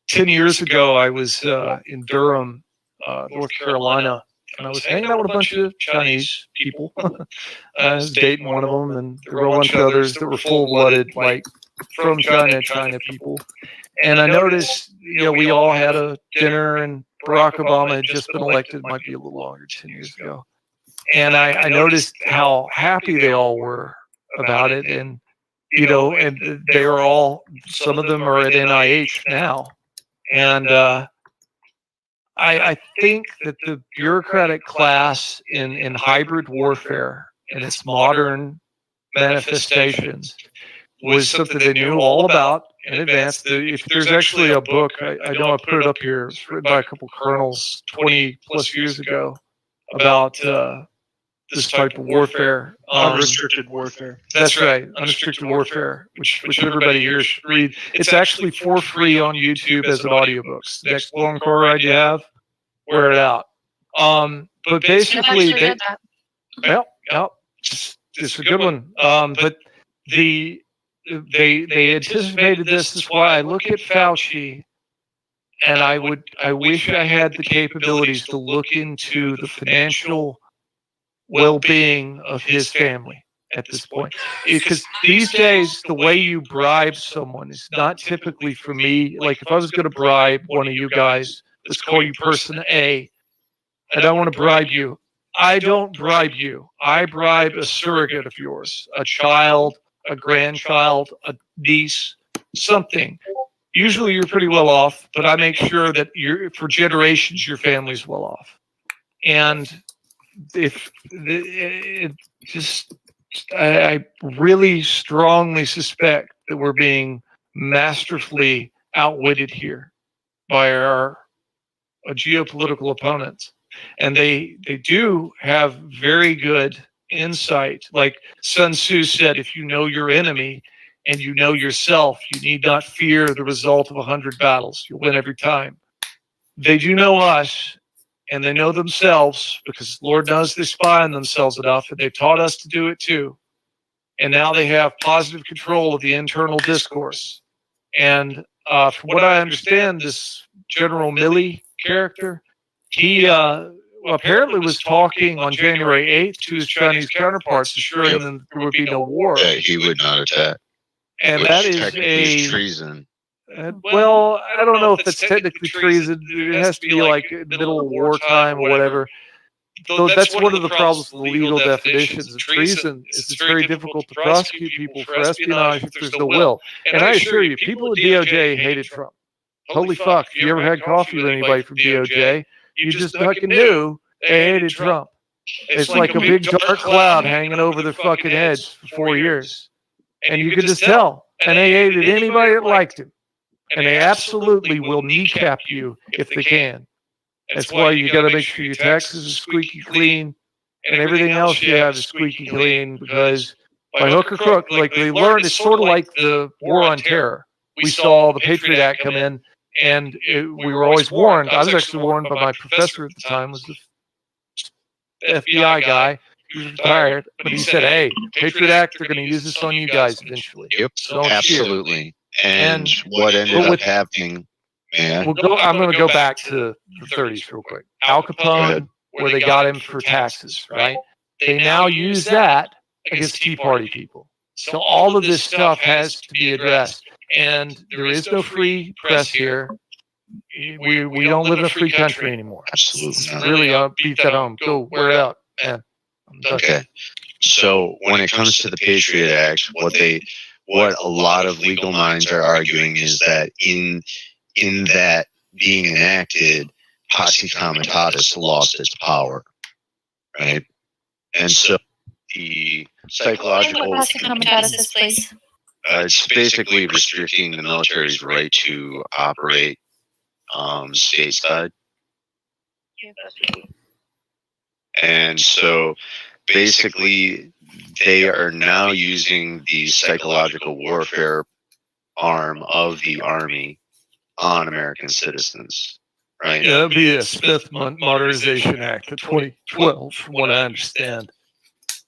10 years ago, I was in Durham, North Carolina, and I was hanging out with a bunch of Chinese people. I was dating one of them, and there were a bunch of others that were full-blooded, like from China people. And I noticed, we all had a dinner, and Barack Obama had just been elected, might be a little longer, 10 years ago. And I noticed how happy they all were about it. And, and they are all, some of them are at NIH now. And I think that the bureaucratic class in hybrid warfare and its modern manifestations was something they knew all about in advance. If there's actually a book, I know I put it up here, it's written by a couple colonels 20 plus years ago about this type of warfare. Unrestricted warfare. That's right, unrestricted warfare, which everybody here should read. It's actually for free on YouTube as an audiobook. The next long car ride you have, wear it out. But basically, it's a good one. But they anticipated this. That's why I look at Fauci, and I wish I had the capabilities to look into the financial well-being of his family at this point. Because these days, the way you bribe someone is not typically for me. Like if I was going to bribe one of you guys, let's call you person A, and I want to bribe you. I don't bribe you. I bribe a surrogate of yours, a child, a grandchild, a niece, something. Usually you're pretty well off, but I make sure that for generations your family's well off. And I really strongly suspect that we're being masterfully outwitted here by our geopolitical opponents. And they do have very good insight. Like Sun Tzu said, if you know your enemy and you know yourself, you need not fear the result of 100 battles. You'll win every time. They do know us, and they know themselves, because Lord knows they spy on themselves enough, and they've taught us to do it too. And now they have positive control of the internal discourse. And from what I understand, this General Milley character, he apparently was talking on January 8th to his Chinese counterparts, assuring them there would be no war. That he would not attack. And which that is technically is treason. Well, I don't know if that's technically treason. It has to be like middle of wartime or whatever. Though that's one of the problems with the legal definitions of treason. Is it's very difficult to prosecute people for espionage if there's no will. And I assure you, people at DOJ hated Trump. Holy fuck! If you ever had coffee with anybody from DOJ, you just fucking knew they hated Trump. It's like a big dark cloud hanging over their fucking heads for 4 years, and you could just tell. And they hated anybody that liked him. And they absolutely will kneecap you if they can. That's why you got to make sure your taxes are squeaky clean and everything else you have is squeaky clean, because by hook or crook, like they learned, it's sort of like the war on terror. We saw the Patriot Act come in, and we were always warned. I was actually warned by my professor at the time, was the FBI guy. He was retired, but he said, hey, Patriot Act, they're going to use this on you guys eventually. Yep, so don't absolutely. And what ended up happening, man. I'm going to go back to the 30s real quick. Al Capone, where they got him for taxes, right? They now use that against Tea Party people. So all of this stuff has to be addressed. And there is no free press here. We don't live in a free country anymore. Absolutely not. Really, I'll beat that home. Go wear it out. Yeah. Okay. So when it comes to the Patriot Act, what a lot of legal minds are arguing is that in that being enacted, posse comitatus lost its power, right? And so the psychological. Please. It's basically restricting the military's right to operate stateside. And so basically, they are now using the psychological warfare arm of the Army on American citizens, right? Yeah, that'd be a Smith Modernization Act of 2012, from what I understand.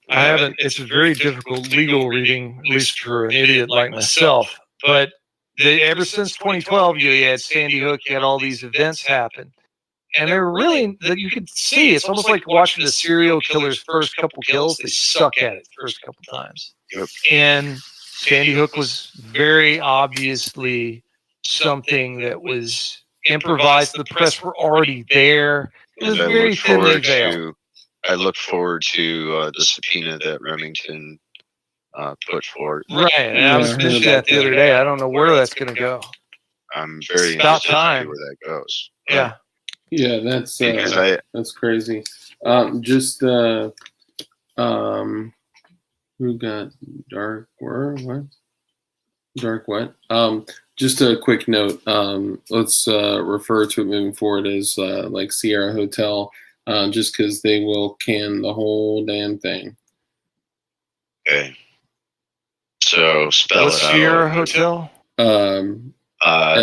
I haven't, it's a very difficult legal reading, at least for an idiot like myself. But they, ever since 2012, you had Sandy Hook, you had all these events happen. And they're really, that you can see, it's almost like watching the serial killer's first couple kills. They suck at it the first couple times. Yep. And Sandy Hook was very obviously something that was improvised. The press were already there. It was very thinly veiled. I look forward to the subpoena that Remington put forward. Right, and I was mentioning that the other day. I don't know where that's going to go. I'm very About interested to see time. where that goes. Yeah. Yeah, that's Because that's crazy. Who got dark? What? Dark what? Just a quick note. Let's refer to it moving forward as like Sierra Hotel, just because they will can the whole damn thing. Okay. So spell What's it out. Sierra Hotel?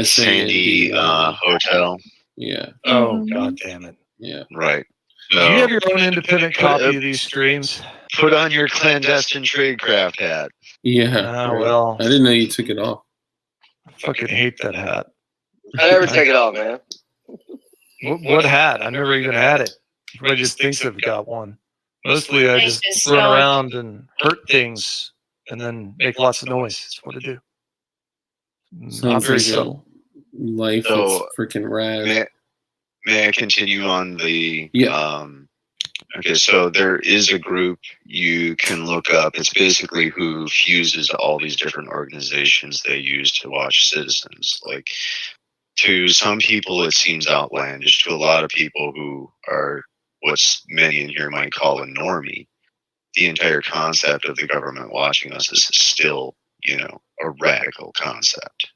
Sandy Hotel. Yeah. Oh, God damn it. Yeah. Right. Do you have your own independent copy of these streams? Put on your clandestine tradecraft hat. Yeah. Ah, well. I didn't know you took it off. I fucking hate that hat. I never take it off, man. What hat? I never even had it. Everybody just thinks I've got one. Mostly I just run around and hurt things and then make lots of noise. That's what I do. Not Sounds very like subtle. Life So, is freaking rad. May I continue on the Yeah. Okay, so there is a group you can look up. It's basically who fuses all these different organizations they use to watch citizens. Like, to some people, it seems outlandish. To a lot of people who are what's many in here might call a normie, the entire concept of the government watching us is still, a radical concept,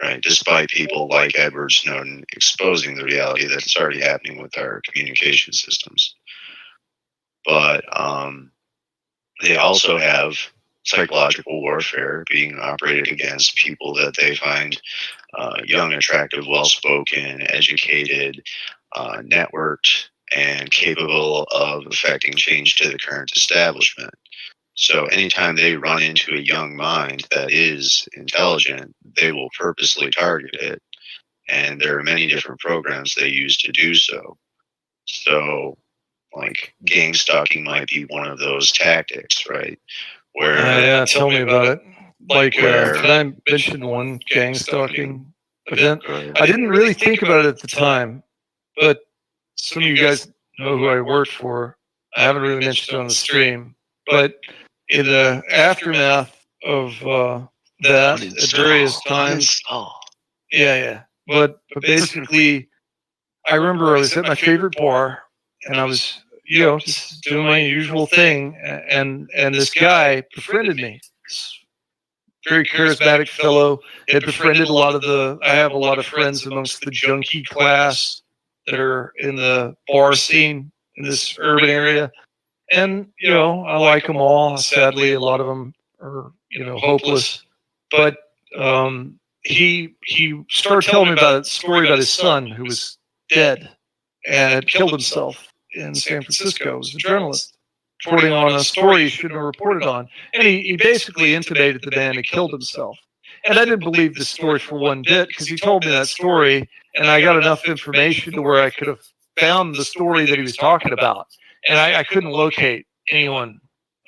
right? Despite people like Edward Snowden exposing the reality that it's already happening with our communication systems. But they also have psychological warfare being operated against people that they find young, attractive, well-spoken, educated, networked, and capable of affecting change to the current establishment. So anytime they run into a young mind that is intelligent, they will purposely target it. And there are many different programs they use to do so. So, like, gang stalking might be one of those tactics, right? Where Yeah, tell me about it. Like, can I mention one gang stalking event? I didn't really think about it at the time, but some of you guys know who I worked for. I haven't really mentioned it on the stream, but in the aftermath of that, at various times, yeah. But basically, I remember I was at my favorite bar, and I was, just doing my usual thing, and this guy befriended me. This very charismatic fellow had befriended I have a lot of friends amongst the junkie class that are in the bar scene in this urban area. And, I like them all. Sadly, a lot of them are, hopeless. But he started telling me about a story about his son who was dead and had killed himself in San Francisco. He was a journalist reporting on a story he shouldn't have reported on. And he basically intimated the man had killed himself. And I didn't believe the story for one bit because he told me that story and I got enough information to where I could have found the story that he was talking about. And I couldn't locate anyone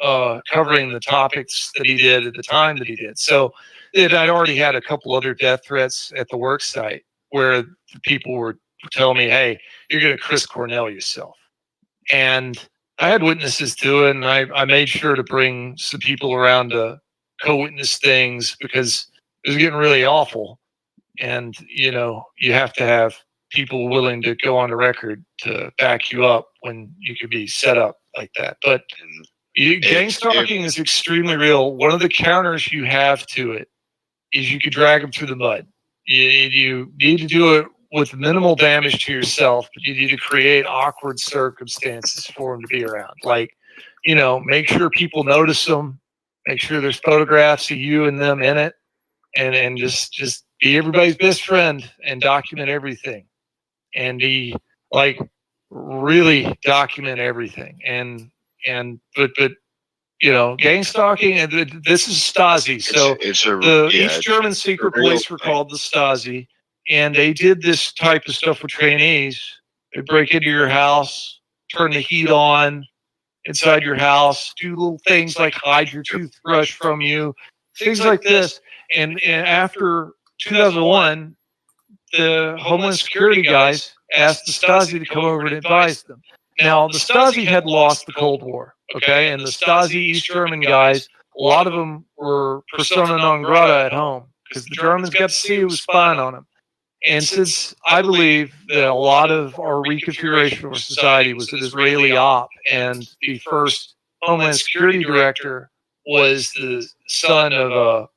covering the topics that he did at the time that he did. So I'd already had a couple other death threats at the work site where the people were telling me, hey, you're going to Chris Cornell yourself. And I had witnesses to it, and I made sure to bring some people around to co-witness things because it was getting really awful. And, you have to have people willing to go on the record to back you up when you could be set up like that. But Gang stalking is extremely real. One of the counters you have to it is you could drag them through the mud. You need to do it with minimal damage to yourself, but you need to create awkward circumstances for them to be around. Like, make sure people notice them, make sure there's photographs of you and them in it, and just be everybody's best friend and document everything. And really document everything. But gang stalking, and this is Stasi. So East German secret police were called the Stasi, and they did this type of stuff with trainees. They break into your house, turn the heat on inside your house, do little things like hide your toothbrush from you, things like this. And after 2001, the Homeland Security guys asked the Stasi to come over and advise them. Now, the Stasi had lost the Cold War, okay? And the Stasi East German guys, a lot of them were persona non grata at home because the Germans got to see who was spying on them. And since I believe that a lot of our reconfiguration of our society was an Israeli op, and the first Homeland Security director was the son of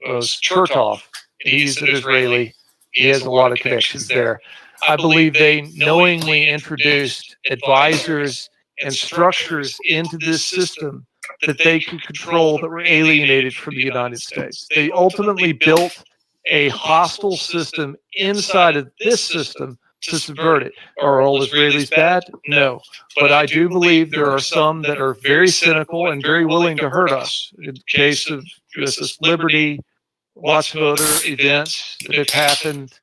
Chertoff, he's an Israeli. He has a lot of connections there. I believe they knowingly introduced advisors and structures into this system that they could control that were alienated from the United States. They ultimately built a hostile system inside of this system to subvert it. Are all Israelis bad? No. But I do believe there are some that are very cynical and very willing to hurt us. In the case of USS Liberty, lots of other events that have happened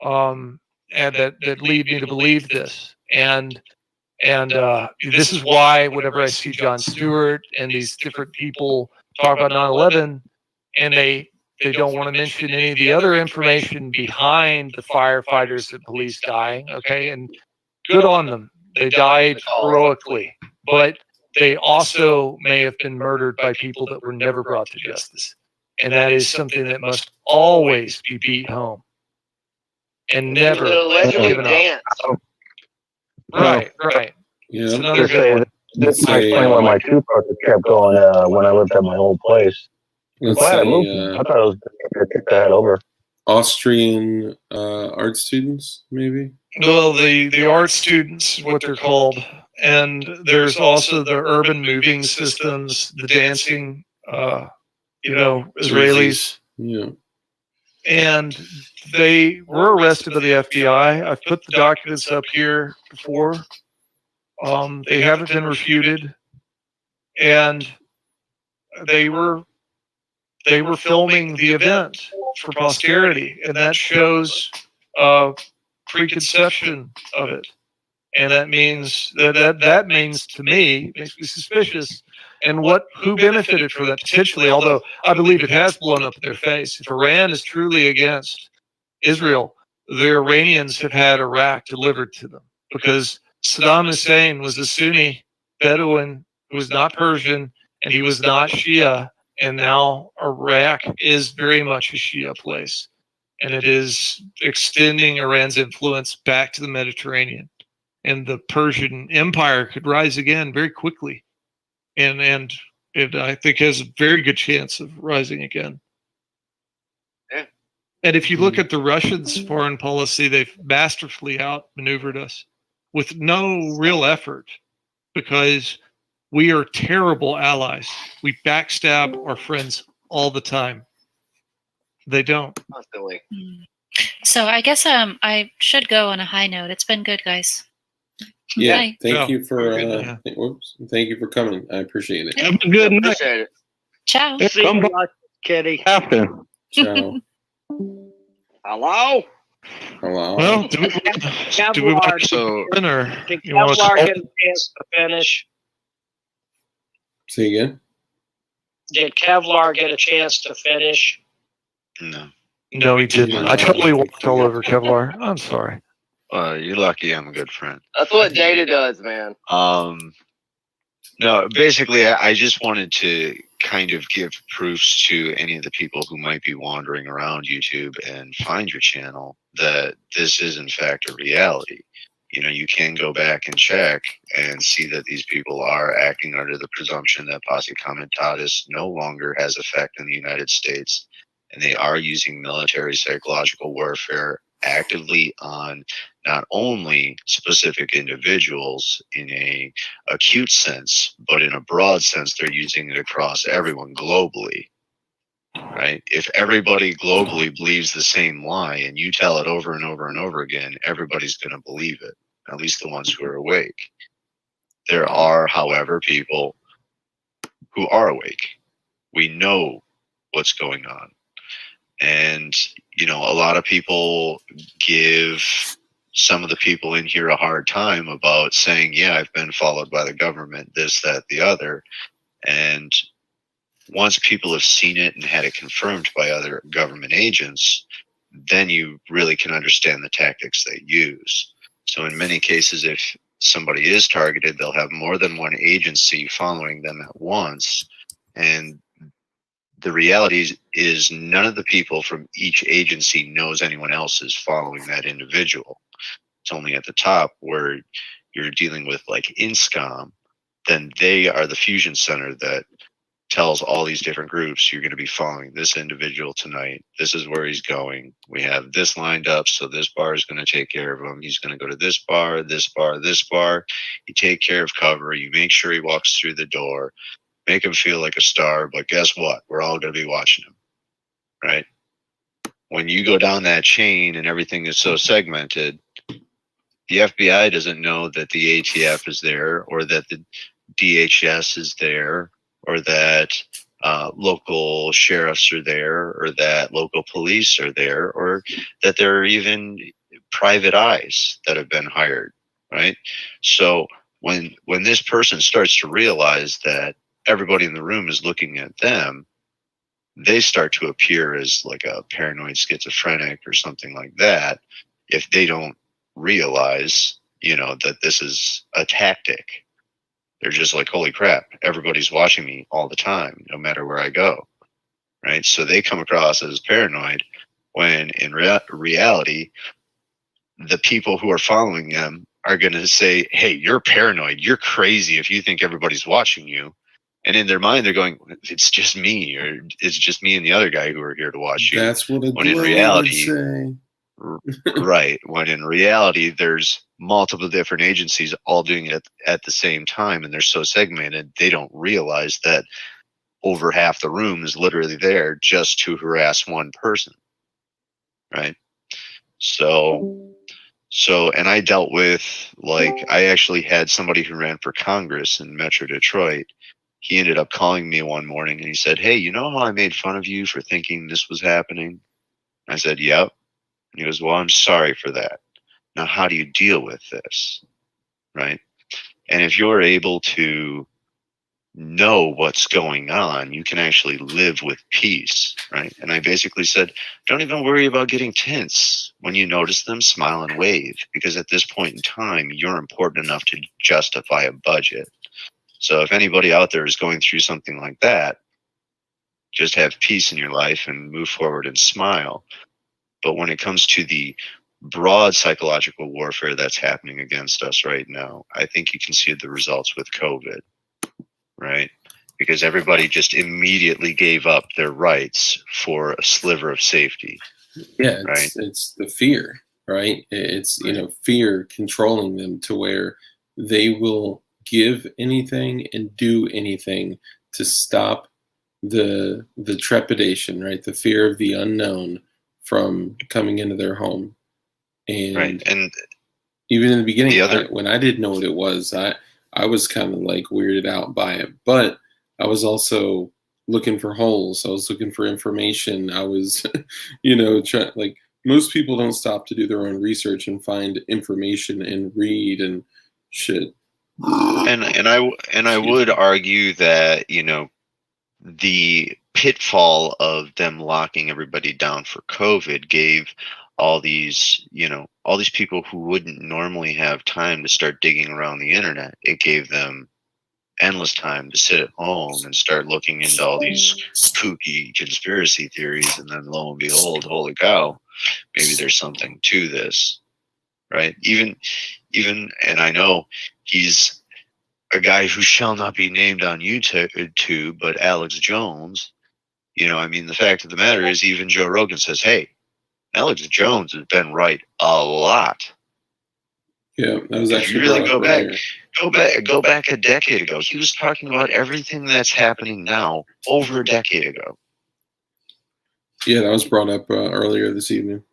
and that lead me to believe this. And this is why whenever I see Jon Stewart and these different people talk about 9/11, and they don't want to mention any of the other information behind the firefighters and police dying, okay? And good on them. They died heroically, but they also may have been murdered by people that were never brought to justice. And that is something that must always be beat home and never given up. Right. Yeah. This explains why my two-parter kept going when I lived at my old place. Let's I say, thought it was going to kick that over. Austrian art students, maybe? Well, the art students, what they're called. And there's also the urban moving systems, the dancing, Israelis. Yeah. And they were arrested by the FBI. I've put the documents up here before. They haven't been refuted. And they were filming the event for posterity, and that shows preconception of it. And that means that means to me, makes me suspicious. And who benefited from that potentially, although I believe it has blown up in their face. If Iran is truly against Israel, the Iranians have had Iraq delivered to them, because Saddam Hussein was a Sunni Bedouin who was not Persian, and he was not Shia. And now Iraq is very much a Shia place. And it is extending Iran's influence back to the Mediterranean. And the Persian Empire could rise again very quickly. And it, I think, has a very good chance of rising again. Yeah. And if you look at the Russians' foreign policy, they've masterfully outmaneuvered us with no real effort, because we are terrible allies. We backstab our friends all the time. They don't. Constantly. So I guess I should go on a high note. It's been good, guys. Yeah, Bye. thank you for thank you for coming. I appreciate it. Have a good night. Appreciate it. Ciao. See you, Kitty. After. Ciao. Hello? Hello. Well, do we Kevlar, did Kevlar get a chance to finish? Say again? Did Kevlar get a chance to finish? No, he didn't. I totally walked all over Kevlar. I'm sorry. You're lucky I'm a good friend. That's what data does, man. No, basically, I just wanted to kind of give proofs to any of the people who might be wandering around YouTube and find your channel that this is in fact a reality. you can go back and check and see that these people are acting under the presumption that posse comitatus no longer has effect in the United States, and they are using military psychological warfare actively on not only specific individuals in a acute sense, but in a broad sense, they're using it across everyone globally. Right? If everybody globally believes the same lie and you tell it over and over and over again, everybody's going to believe it, at least the ones who are awake. There are, however, people who are awake. We know what's going on. And, a lot of people give some of the people in here a hard time about saying, yeah, I've been followed by the government, this, that, the other. And once people have seen it and had it confirmed by other government agents, then you really can understand the tactics they use. So in many cases, if somebody is targeted, they'll have more than one agency following them at once. And the reality is none of the people from each agency knows anyone else is following that individual. It's only at the top where you're dealing with like INSCOM, then they are the fusion center that tells all these different groups, you're going to be following this individual tonight. This is where he's going. We have this lined up, so this bar is going to take care of him. He's going to go to this bar, this bar, this bar. You take care of cover. You make sure he walks through the door. Make him feel like a star. But guess what? We're all going to be watching him, right? When you go down that chain and everything is so segmented, the FBI doesn't know that the ATF is there, or that the DHS is there, or that local sheriffs are there, or that local police are there, or that there are even private eyes that have been hired, right? So when this person starts to realize that everybody in the room is looking at them, they start to appear as like a paranoid schizophrenic or something like that if they don't realize, that this is a tactic. They're just like, holy crap, everybody's watching me all the time, no matter where I go, right? So they come across as paranoid when in reality, the people who are following them are going to say, hey, you're paranoid. You're crazy if you think everybody's watching you. And in their mind, they're going, it's just me, or it's just me and the other guy who are here to watch you. That's what a when in reality, right. When in reality, there's multiple different agencies all doing it at the same time, and they're so segmented, they don't realize that over half the room is literally there just to harass one person, right? So, and I dealt with, I actually had somebody who ran for Congress in Metro Detroit. He ended up calling me one morning and he said, hey, you know how I made fun of you for thinking this was happening? I said, yep. And he goes, well, I'm sorry for that. Now, how do you deal with this? Right? And if you're able to know what's going on, you can actually live with peace, right? And I basically said, don't even worry about getting tense. When you notice them, smile and wave, because at this point in time, you're important enough to justify a budget. So if anybody out there is going through something like that, just have peace in your life and move forward and smile. But when it comes to the broad psychological warfare that's happening against us right now, I think you can see the results with COVID, right? Because everybody just immediately gave up their rights for a sliver of safety. Yeah, right? It's the fear, right? It's, fear controlling them to where they will give anything and do anything to stop the trepidation, right? The fear of the unknown from coming into their home. And, right. And even in the beginning, when I didn't know what it was, I was kind of like weirded out by it, but I was also looking for holes. I was looking for information. I was, most people don't stop to do their own research and find information and read and shit. And I would argue that, the pitfall of them locking everybody down for COVID gave all these people who wouldn't normally have time to start digging around the internet. It gave them endless time to sit at home and start looking into all these kooky conspiracy theories. And then lo and behold, holy cow, maybe there's something to this. right? Even, and I know he's a guy who shall not be named on YouTube, but Alex Jones. You know, I mean, the fact of the matter is, even Joe Rogan says, "Hey, Alex Jones has been right a lot." Yeah, that was If actually you really brought up earlier. go back a decade ago. He was talking about everything that's happening now over a decade ago. Yeah, that was brought up earlier this evening.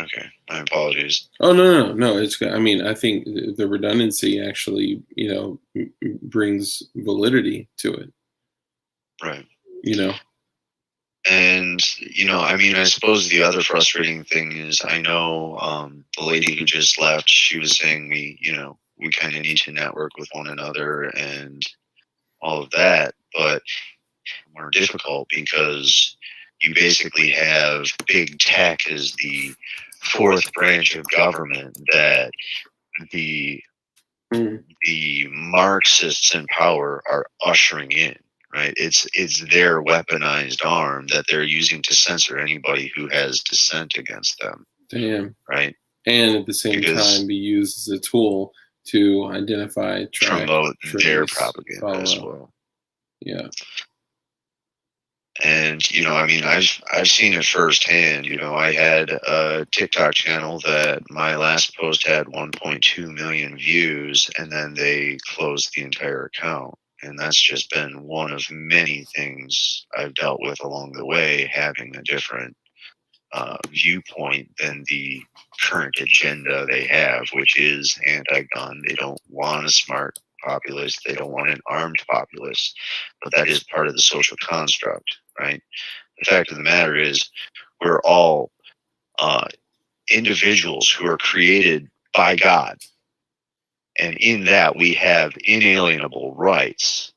Okay, my apologies. Oh no! It's. I mean, I think the redundancy actually, brings validity to it. Right. You know. And, I mean, I suppose the other frustrating thing is, I know the lady who just left, she was saying we kind of need to network with one another and all of that, but more difficult because you basically have big tech as the fourth branch of government that the Marxists in power are ushering in. Right, it's their weaponized arm that they're using to censor anybody who has dissent against them. Damn. Right, and at the same time be used as a tool to identify, track, promote trace, their propaganda follow as up. well. Yeah. And I mean, I've seen it firsthand. I had a TikTok channel that my last post had 1.2 million views, and then they closed the entire account. And that's just been one of many things I've dealt with along the way, having a different viewpoint than the current agenda they have, which is anti-gun. They don't want a smart populace. They don't want an armed populace. But that is part of the social construct, right? The fact of the matter is, we're all individuals who are created by God. And in that, we have inalienable rights.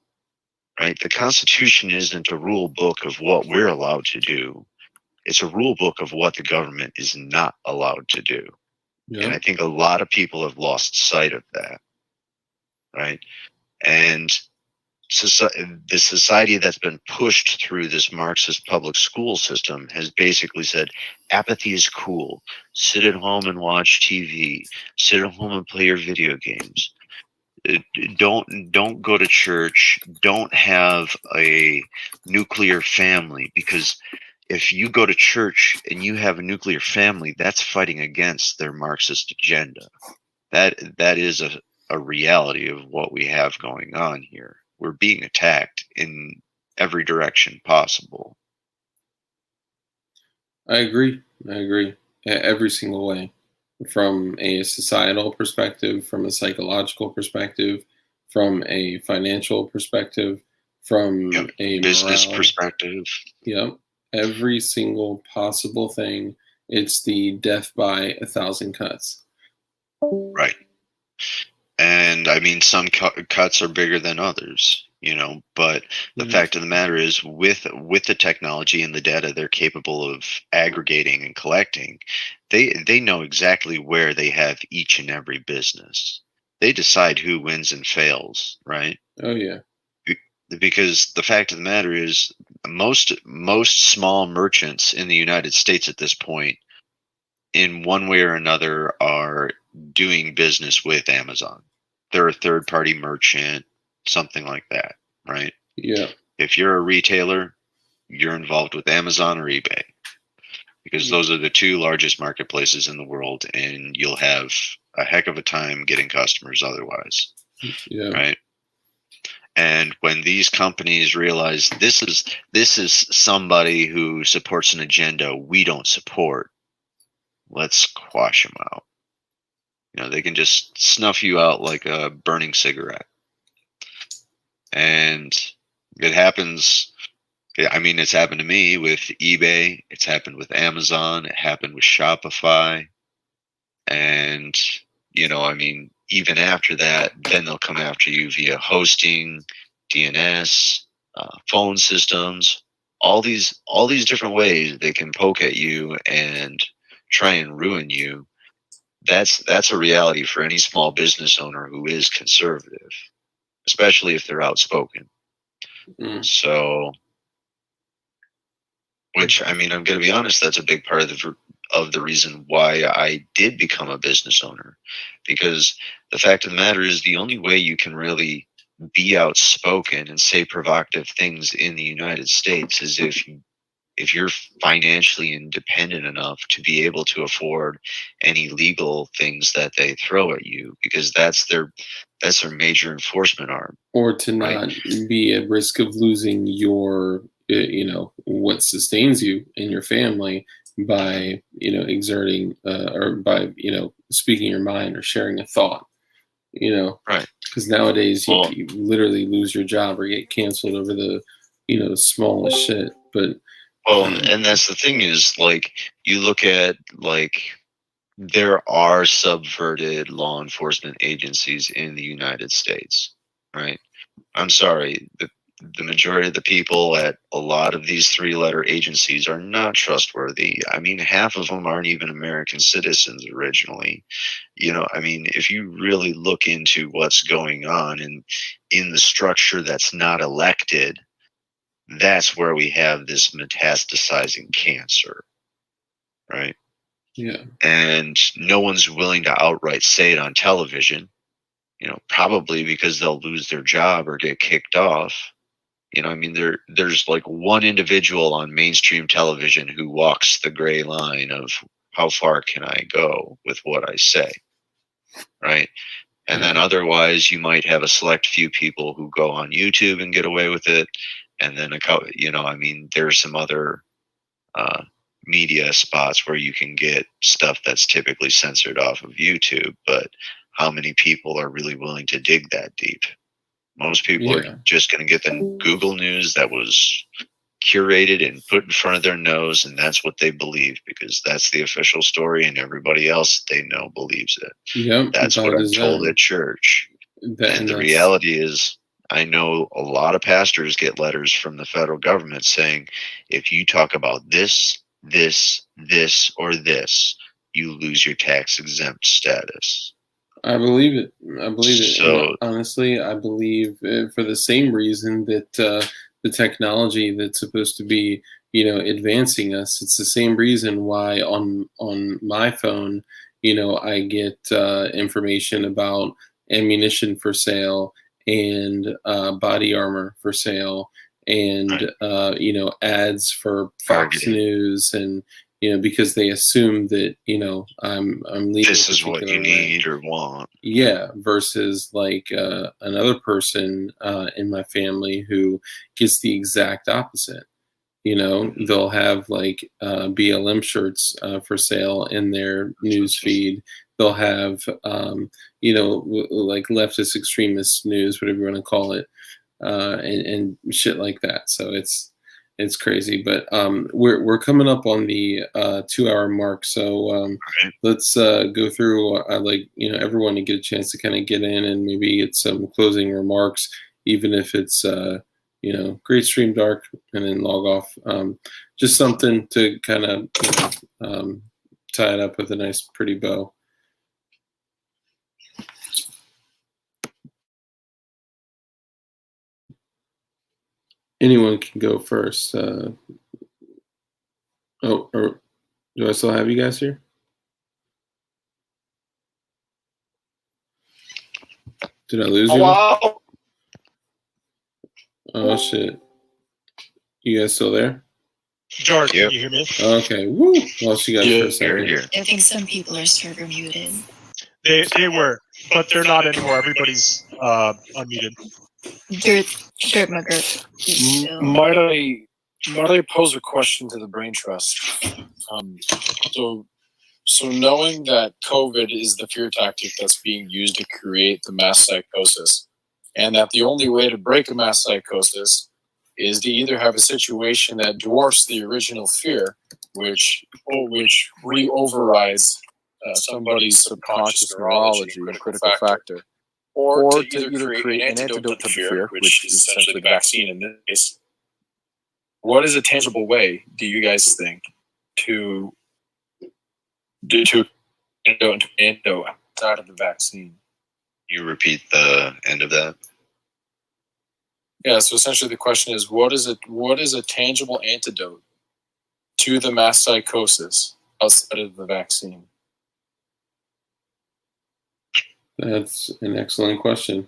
Right? The Constitution isn't a rule book of what we're allowed to do. It's a rule book of what the government is not allowed to do. Yeah. And I think a lot of people have lost sight of that. Right? And the society that's been pushed through this Marxist public school system has basically said apathy is cool. Sit at home and watch TV. Sit at home and play your video games. Don't go to church. Don't have a nuclear family, because if you go to church and you have a nuclear family, that's fighting against their Marxist agenda. That is a reality of what we have going on here. We're being attacked in every direction possible. I agree. Every single way. From a societal perspective, from a psychological perspective, from a financial perspective, from a business morale perspective. Yep. Every single possible thing. It's the death by 1,000 cuts. Right. And I mean, some cuts are bigger than others, but the fact of the matter is, with the technology and the data they're capable of aggregating and collecting, they know exactly where they have each and every business. They decide who wins and fails, right? Oh yeah. Because the fact of the matter is, most small merchants in the United States at this point, in one way or another, are doing business with Amazon. They're a third-party merchant, something like that, right? Yeah. If you're a retailer, you're involved with Amazon or eBay, because those are the two largest marketplaces in the world, and you'll have a heck of a time getting customers otherwise. Yeah. Right? And when these companies realize this is somebody who supports an agenda we don't support, let's quash them out. They can just snuff you out like a burning cigarette. And it happens. I mean, it's happened to me with eBay. It's happened with Amazon. It happened with Shopify. And, I mean, even after that, then they'll come after you via hosting, DNS, phone systems, all these different ways they can poke at you and try and ruin you. That's a reality for any small business owner who is conservative, especially if they're outspoken. So, which, I mean, I'm going to be honest, that's a big part of of the reason why I did become a business owner. Because the fact of the matter is, the only way you can really be outspoken and say provocative things in the United States is if you're financially independent enough to be able to afford any legal things that they throw at you, because that's their major enforcement arm. Or to not be at risk of losing your, what sustains you and your family by, exerting or by, speaking your mind or sharing a thought, Right. Because nowadays you literally lose your job or get canceled over the, smallest shit. But and that's the thing is, like, you look at, like, there are subverted law enforcement agencies in the United States, right? I'm sorry, the majority of the people at a lot of these three-letter agencies are not trustworthy. I mean, half of them aren't even American citizens originally. I mean, if you really look into what's going on in the structure that's not elected, that's where we have this metastasizing cancer, right? Yeah. And no one's willing to outright say it on television, probably because they'll lose their job or get kicked off. I mean, there's like one individual on mainstream television who walks the gray line of how far can I go with what I say, right? And then otherwise, you might have a select few people who go on YouTube and get away with it. And then, I mean, there's some other media spots where you can get stuff that's typically censored off of YouTube. But how many people are really willing to dig that deep? Most people are just going to get the Google News that was curated and put in front of their nose, and that's what they believe because that's the official story, and everybody else they know believes it. Yep, that's what I'm told at church. And the reality is, I know a lot of pastors get letters from the federal government saying, if you talk about this, or this, you lose your tax exempt status. I believe it. So, honestly, I believe for the same reason that the technology that's supposed to be, advancing us, it's the same reason why on my phone, I get information about ammunition for sale and body armor for sale and ads for Fox News and because they assume that I'm leaving. This is what you need or want. Yeah, versus like another person in my family who gets the exact opposite. They'll have like BLM shirts for sale in their news feed. They'll have like leftist extremist news, whatever you want to call it, and shit like that. So it's crazy, but we're coming up on the 2-hour mark, so let's go through. I'd like everyone to get a chance to kind of get in and maybe get some closing remarks, even if it's great stream, dark, and then log off. Just something to kind of tie it up with a nice, pretty bow. Anyone can go first. Or do I still have you guys here? Did I lose you? Hello? Oh shit! You guys still there? George, can you hear me? Okay. Woo! Lost you guys for a second. I think some people are server muted. They were, but they're not anymore. Everybody's unmuted. Dirt Might I pose a question to the Brain Trust? So knowing that COVID is the fear tactic that's being used to create the mass psychosis, and that the only way to break a mass psychosis is to either have a situation that dwarfs the original fear, which re-overrides somebody's subconscious neurology, critical factor, or to either create an antidote to the fear, which is essentially the vaccine in this case. What is a tangible way, do you guys think, to antidote outside of the vaccine? You repeat the end of that? Yeah, so essentially the question is, what is a tangible antidote to the mass psychosis outside of the vaccine? That's an excellent question.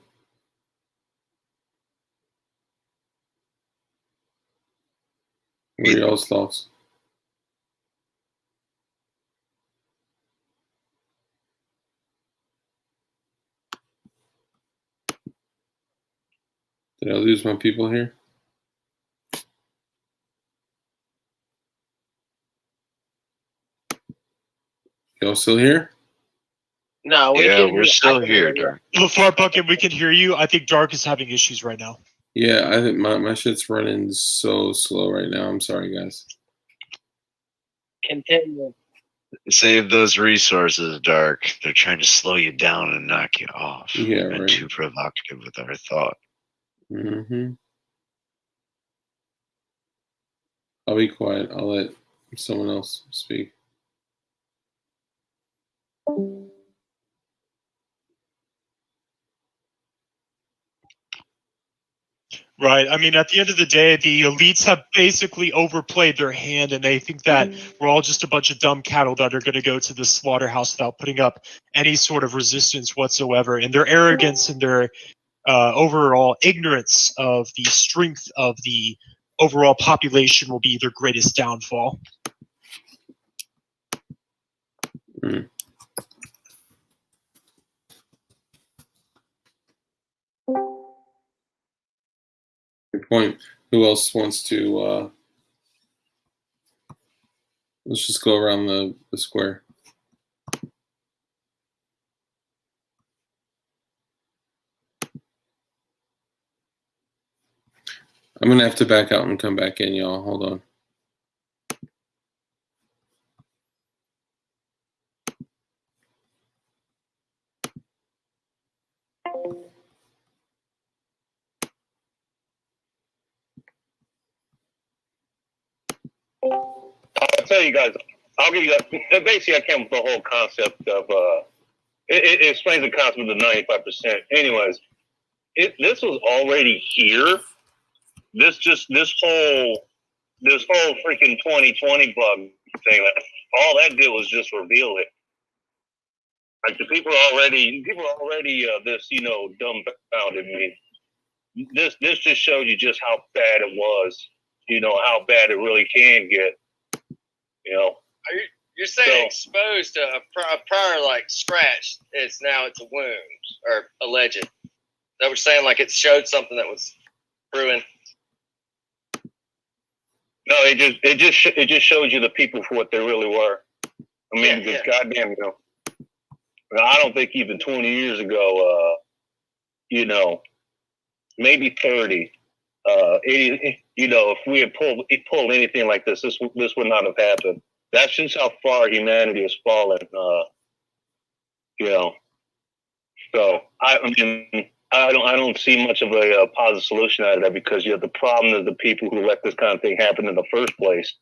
What are y'all's thoughts? Did I lose my people here? Y'all still here? No, we're still here, Dark. LaFar Bucket, we can hear you. I think Dark is having issues right now. Yeah, I think my shit's running so slow right now. I'm sorry, guys. Continue. Save those resources, Dark. They're trying to slow you down and knock you off. Yeah, We've been right. too provocative with our thought. Mm-hmm. I'll be quiet. I'll let someone else speak. Right. I mean, at the end of the day, the elites have basically overplayed their hand, and they think that we're all just a bunch of dumb cattle that are going to go to the slaughterhouse without putting up any sort of resistance whatsoever. And their arrogance and their overall ignorance of the strength of the overall population will be their greatest downfall. Mm. Good point. Who else wants to? Let's just go around the square. I'm gonna have to back out and come back in, y'all. Hold on. I'll tell you guys. I'll give you that. Basically, I came up with the whole concept of. It explains the concept of the 95%. Anyways, this was already here. This whole freaking 2020 bug thing. All that did was just reveal it. Like the people are already this dumbfounded me. This just showed you just how bad it was. How bad it really can get. You're saying exposed to a prior like scratch, it's a wound or alleged. That we're saying like it showed something that was brewing. No, it just showed you the people for what they really were. I mean, because goddamn, I don't think even 20 years ago, maybe 30, 80, if we had pulled anything like this would not have happened. That's just how far humanity has fallen. So I don't see much of a positive solution out of that because the problem is the people who let this kind of thing happen in the first place.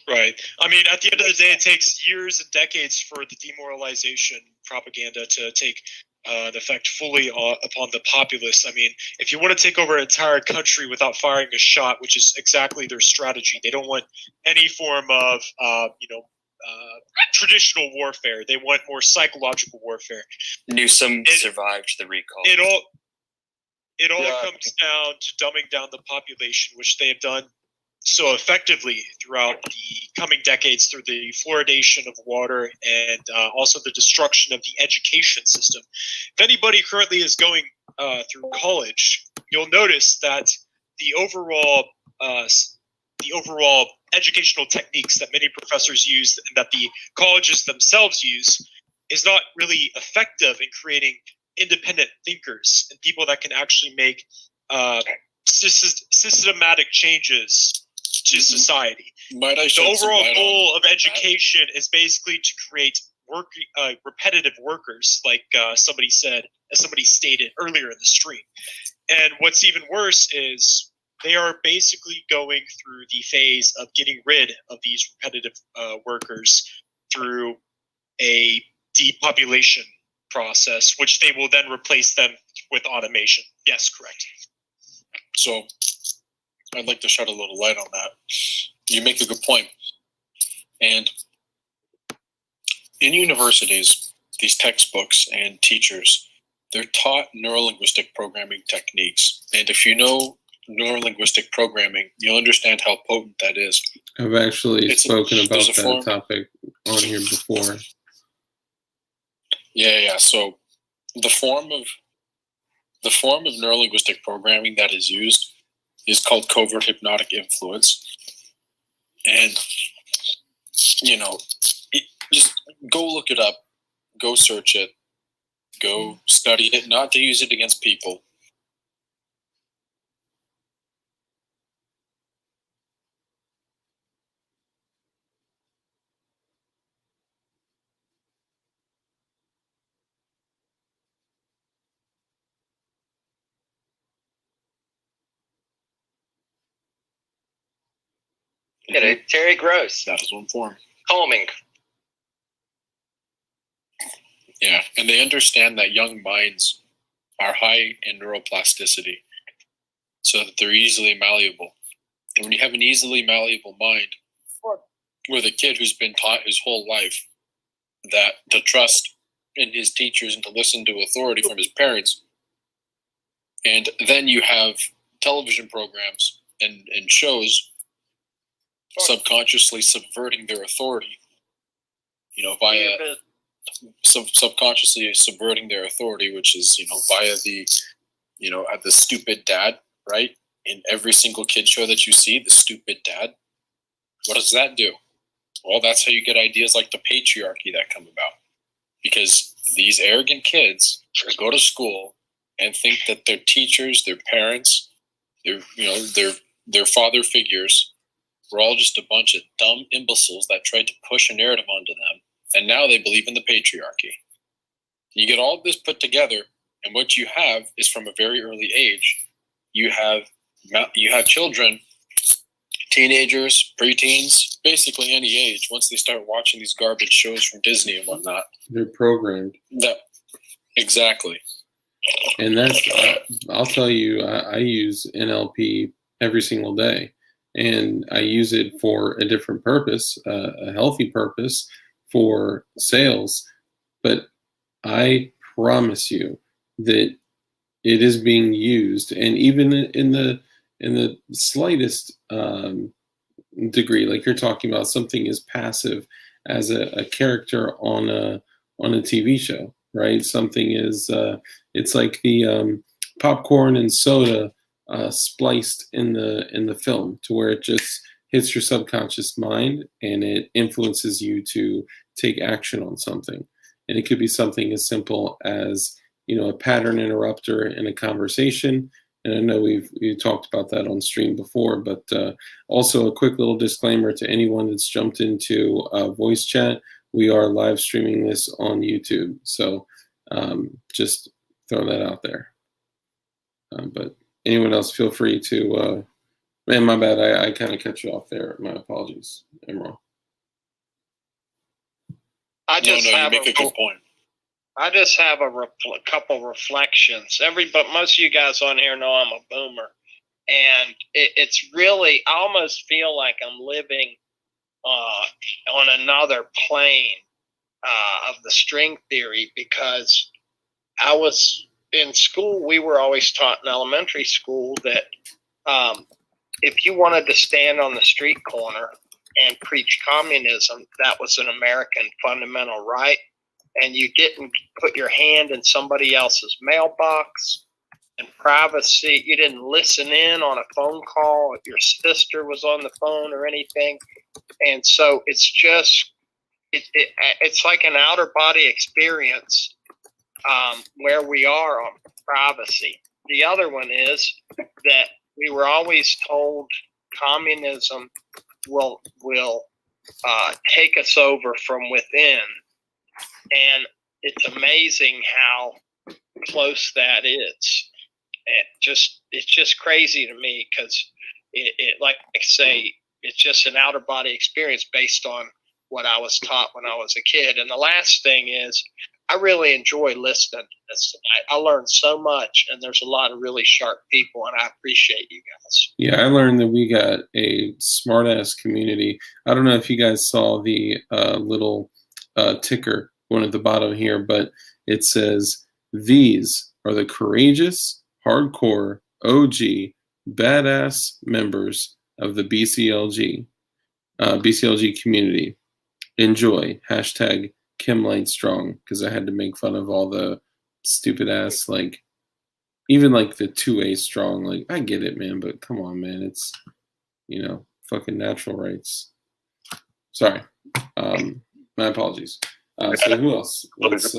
Right. I mean, at the end of the day, it takes years and decades for the demoralization propaganda to take the effect fully upon the populace. I mean, if you want to take over an entire country without firing a shot, which is exactly their strategy, they don't want any form of, traditional warfare. They want more psychological warfare. Newsom survived the recall. It all comes down to dumbing down the population, which they have done so effectively throughout the coming decades through the fluoridation of water and also the destruction of the education system. If anybody currently is going through college, you'll notice that the overall educational techniques that many professors use and that the colleges themselves use is not really effective in creating independent thinkers and people that can actually make systematic changes to society. The overall goal of education is basically to create repetitive workers, like somebody stated earlier in the stream. And what's even worse is they are basically going through the phase of getting rid of these repetitive workers through a depopulation process, which they will then replace them with automation. Yes, correct. So I'd like to shed a little light on that. You make a good point. And in universities, these textbooks and teachers, they're taught neurolinguistic programming techniques. And if you know neurolinguistic programming, you'll understand how potent that is. I've actually spoken about there's a that form- topic on here before. Yeah. So the form of neurolinguistic programming that is used is called covert hypnotic influence. And, just go look it up, go search it, go study it, not to use it against people. Terry Gross. That is one form. Calming. Yeah, and they understand that young minds are high in neuroplasticity, so that they're easily malleable. And when you have an easily malleable mind, with a kid who's been taught his whole life that to trust in his teachers and to listen to authority from his parents, and then you have television programs and shows subconsciously subverting their authority, via subconsciously subverting their authority, which is, via the stupid dad, right? In every single kid show that you see, the stupid dad. What does that do? Well, that's how you get ideas like the patriarchy that come about. Because these arrogant kids go to school and think that their teachers, their parents, their father figures were all just a bunch of dumb imbeciles that tried to push a narrative onto them. And now they believe in the patriarchy. You get all of this put together, and what you have is from a very early age, you have children, teenagers, preteens, basically any age, once they start watching these garbage shows from Disney and whatnot. They're programmed. Exactly. And that's, I'll tell you, I use NLP every single day. And I use it for a different purpose, a healthy purpose for sales. But I promise you that it is being used, and even in the slightest degree, like you're talking about, something as passive as a character on a TV show, right? Something is it's like the popcorn and soda spliced in the film, to where it just hits your subconscious mind and it influences you to take action on something. And it could be something as simple as, a pattern interrupter in a conversation. And I know we've talked about that on stream before, but also a quick little disclaimer to anyone that's jumped into voice chat. We are live streaming this on YouTube. So just throw that out there. But anyone else, feel free to, man, my bad. I kind of cut you off there. My apologies. I'm wrong. You make a good point. I just have a couple reflections. Most of you guys on here know I'm a boomer, and it's really, I almost feel like I'm living on another plane of the string theory, because I was in school. We were always taught in elementary school that if you wanted to stand on the street corner and preach communism, that was an American fundamental right. And you didn't put your hand in somebody else's mailbox, and privacy. You didn't listen in on a phone call if your sister was on the phone or anything. And so it's just, it's like an outer body experience where we are on privacy. The other one is that we were always told communism will take us over from within. And it's amazing how close that is. It's just crazy to me, because it like I say, it's just an outer body experience based on what I was taught when I was a kid. And the last thing is, I really enjoy listening to this tonight. I learned so much, and there's a lot of really sharp people, and I appreciate you guys. Yeah, I learned that we got a smart ass community. I don't know if you guys saw the little ticker one at the bottom here, but it says, "These are the courageous, hardcore, OG, badass members of the BCLG community. Enjoy. Hashtag Kim Light Strong," because I had to make fun of all the stupid ass, like, even like the 2A strong. Like, I get it, man, but come on, man. It's, fucking natural rights. Sorry. My apologies. So who else? What's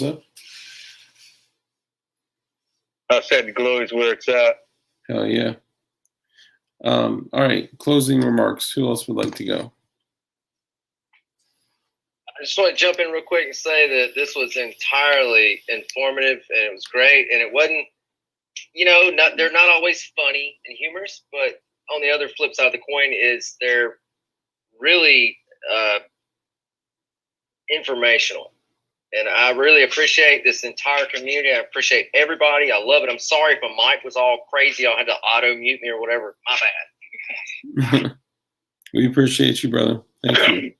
up? I said the glory's where it's at. Hell yeah. All right. Closing remarks. Who else would like to go? I just want to jump in real quick and say that this was entirely informative and it was great. And it wasn't, they're not always funny and humorous, but on the other flip side of the coin is they're really informational. And I really appreciate this entire community. I appreciate everybody. I love it. I'm sorry if my mic was all crazy. I had to auto mute me or whatever. My bad. We appreciate you, brother. Thank you.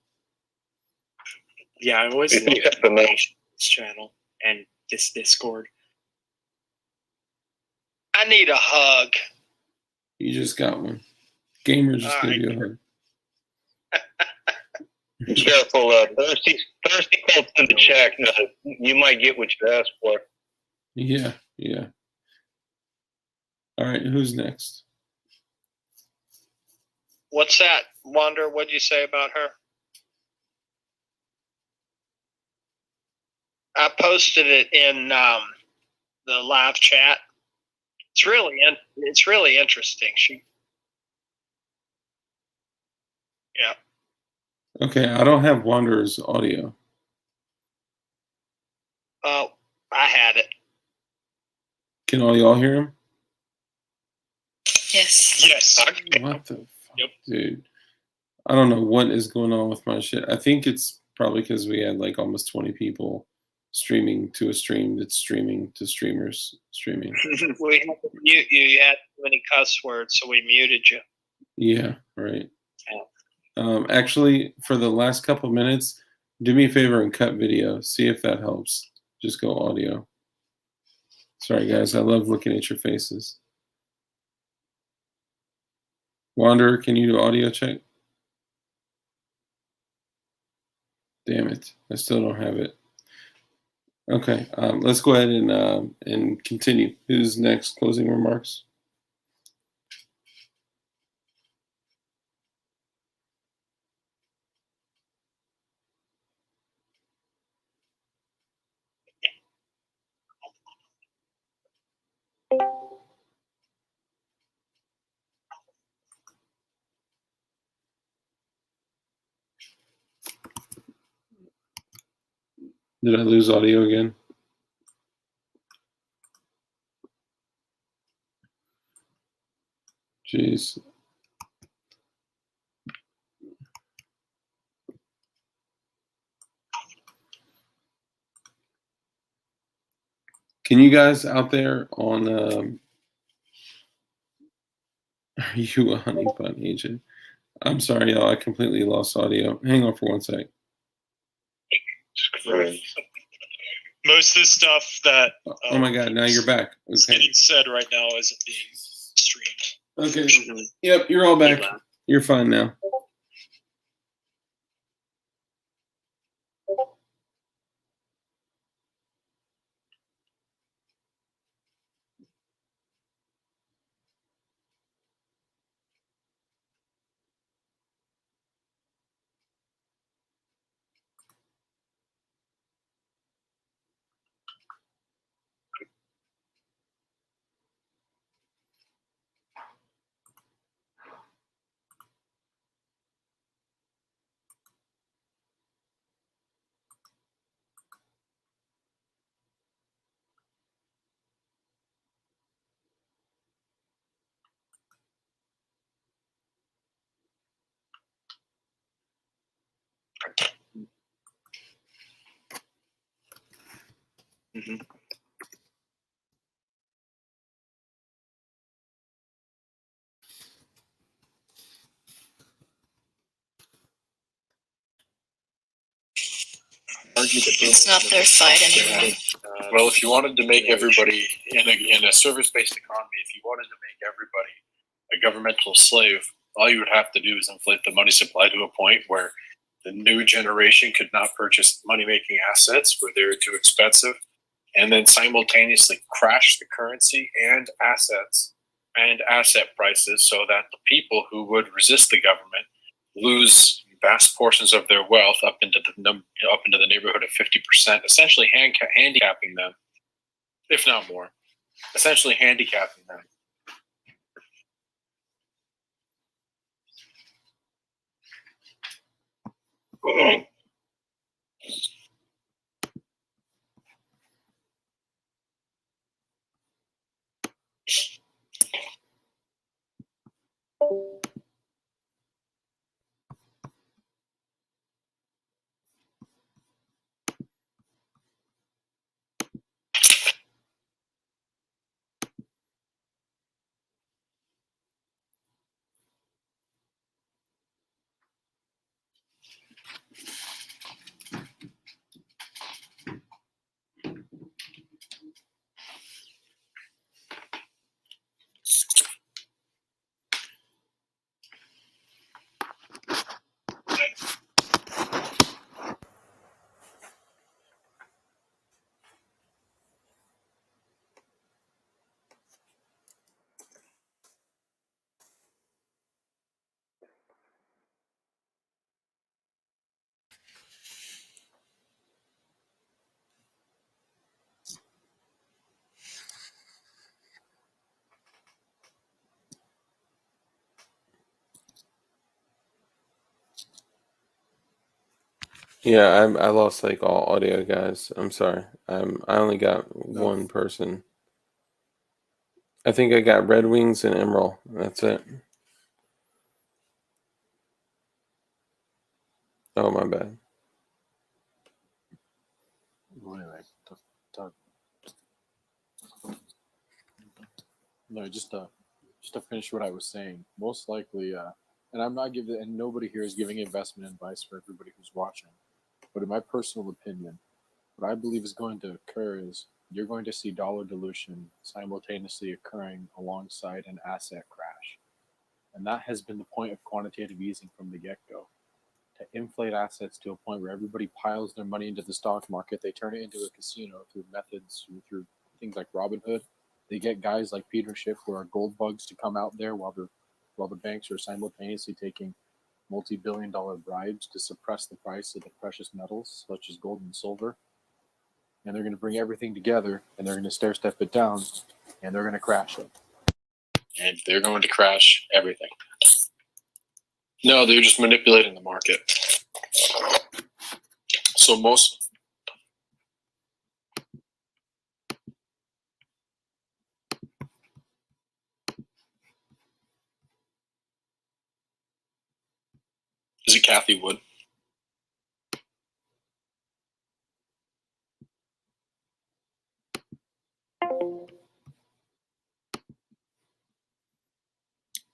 Yeah, I always love this channel and this Discord. I need a hug. You just got one. Gamer just gave you a hug. Be careful, thirsty folks in the chat. You might get what you asked for. Yeah. All right, who's next? What's that, Wander? What'd you say about her? I posted it in the live chat. It's really interesting. Yeah. Okay, I don't have Wanderer's audio. Oh, I had it. Can all y'all hear him? Yes. What the fuck, dude? I don't know what is going on with my shit. I think it's probably because we had like almost 20 people streaming to a stream that's streaming to streamers streaming. We had to mute you. You had too many cuss words, so we muted you. Yeah, right. Actually, for the last couple minutes, do me a favor and cut video. See if that helps. Just go audio. Sorry, guys. I love looking at your faces. Wanderer, can you do audio check? Damn it. I still don't have it. Okay, let's go ahead and continue. Who's next? Closing remarks? Did I lose audio again? Jeez. Can you guys out there on, are you a honeypot agent? I'm sorry, y'all. I completely lost audio. Hang on for 1 sec. Most of the stuff that Oh my God! Now you're back. is Okay. getting said right now isn't being streamed. Okay. Yep, you're all back. You're fine now. Mhm. It's not their fight anymore. Well, if you wanted to make everybody in a service-based economy, if you wanted to make everybody a governmental slave, all you would have to do is inflate the money supply to a point where the new generation could not purchase money-making assets where they were too expensive, and then simultaneously crash the currency and assets and asset prices so that the people who would resist the government lose vast portions of their wealth up into the neighborhood of 50%, essentially handicapping them, if not more, essentially handicapping them. Yeah, I lost like all audio, guys. I'm sorry. I only got one person. I think I got Red Wings and Emerald. That's it. Oh, my bad. Well, anyway, no, just to finish what I was saying. Most likely, and I'm not giving, and nobody here is giving investment advice for everybody who's watching. But in my personal opinion, what I believe is going to occur is you're going to see dollar dilution simultaneously occurring alongside an asset crash. And that has been the point of quantitative easing from the get-go. To inflate assets to a point where everybody piles their money into the stock market, they turn it into a casino through methods, through things like Robinhood. They get guys like Peter Schiff who are gold bugs to come out there while the banks are simultaneously taking multi-billion-dollar bribes to suppress the price of the precious metals such as gold and silver. And they're going to bring everything together, and they're going to stair-step it down, and they're going to crash it. And they're going to crash everything. No, they're just manipulating the market. So most... Is it Kathy Wood?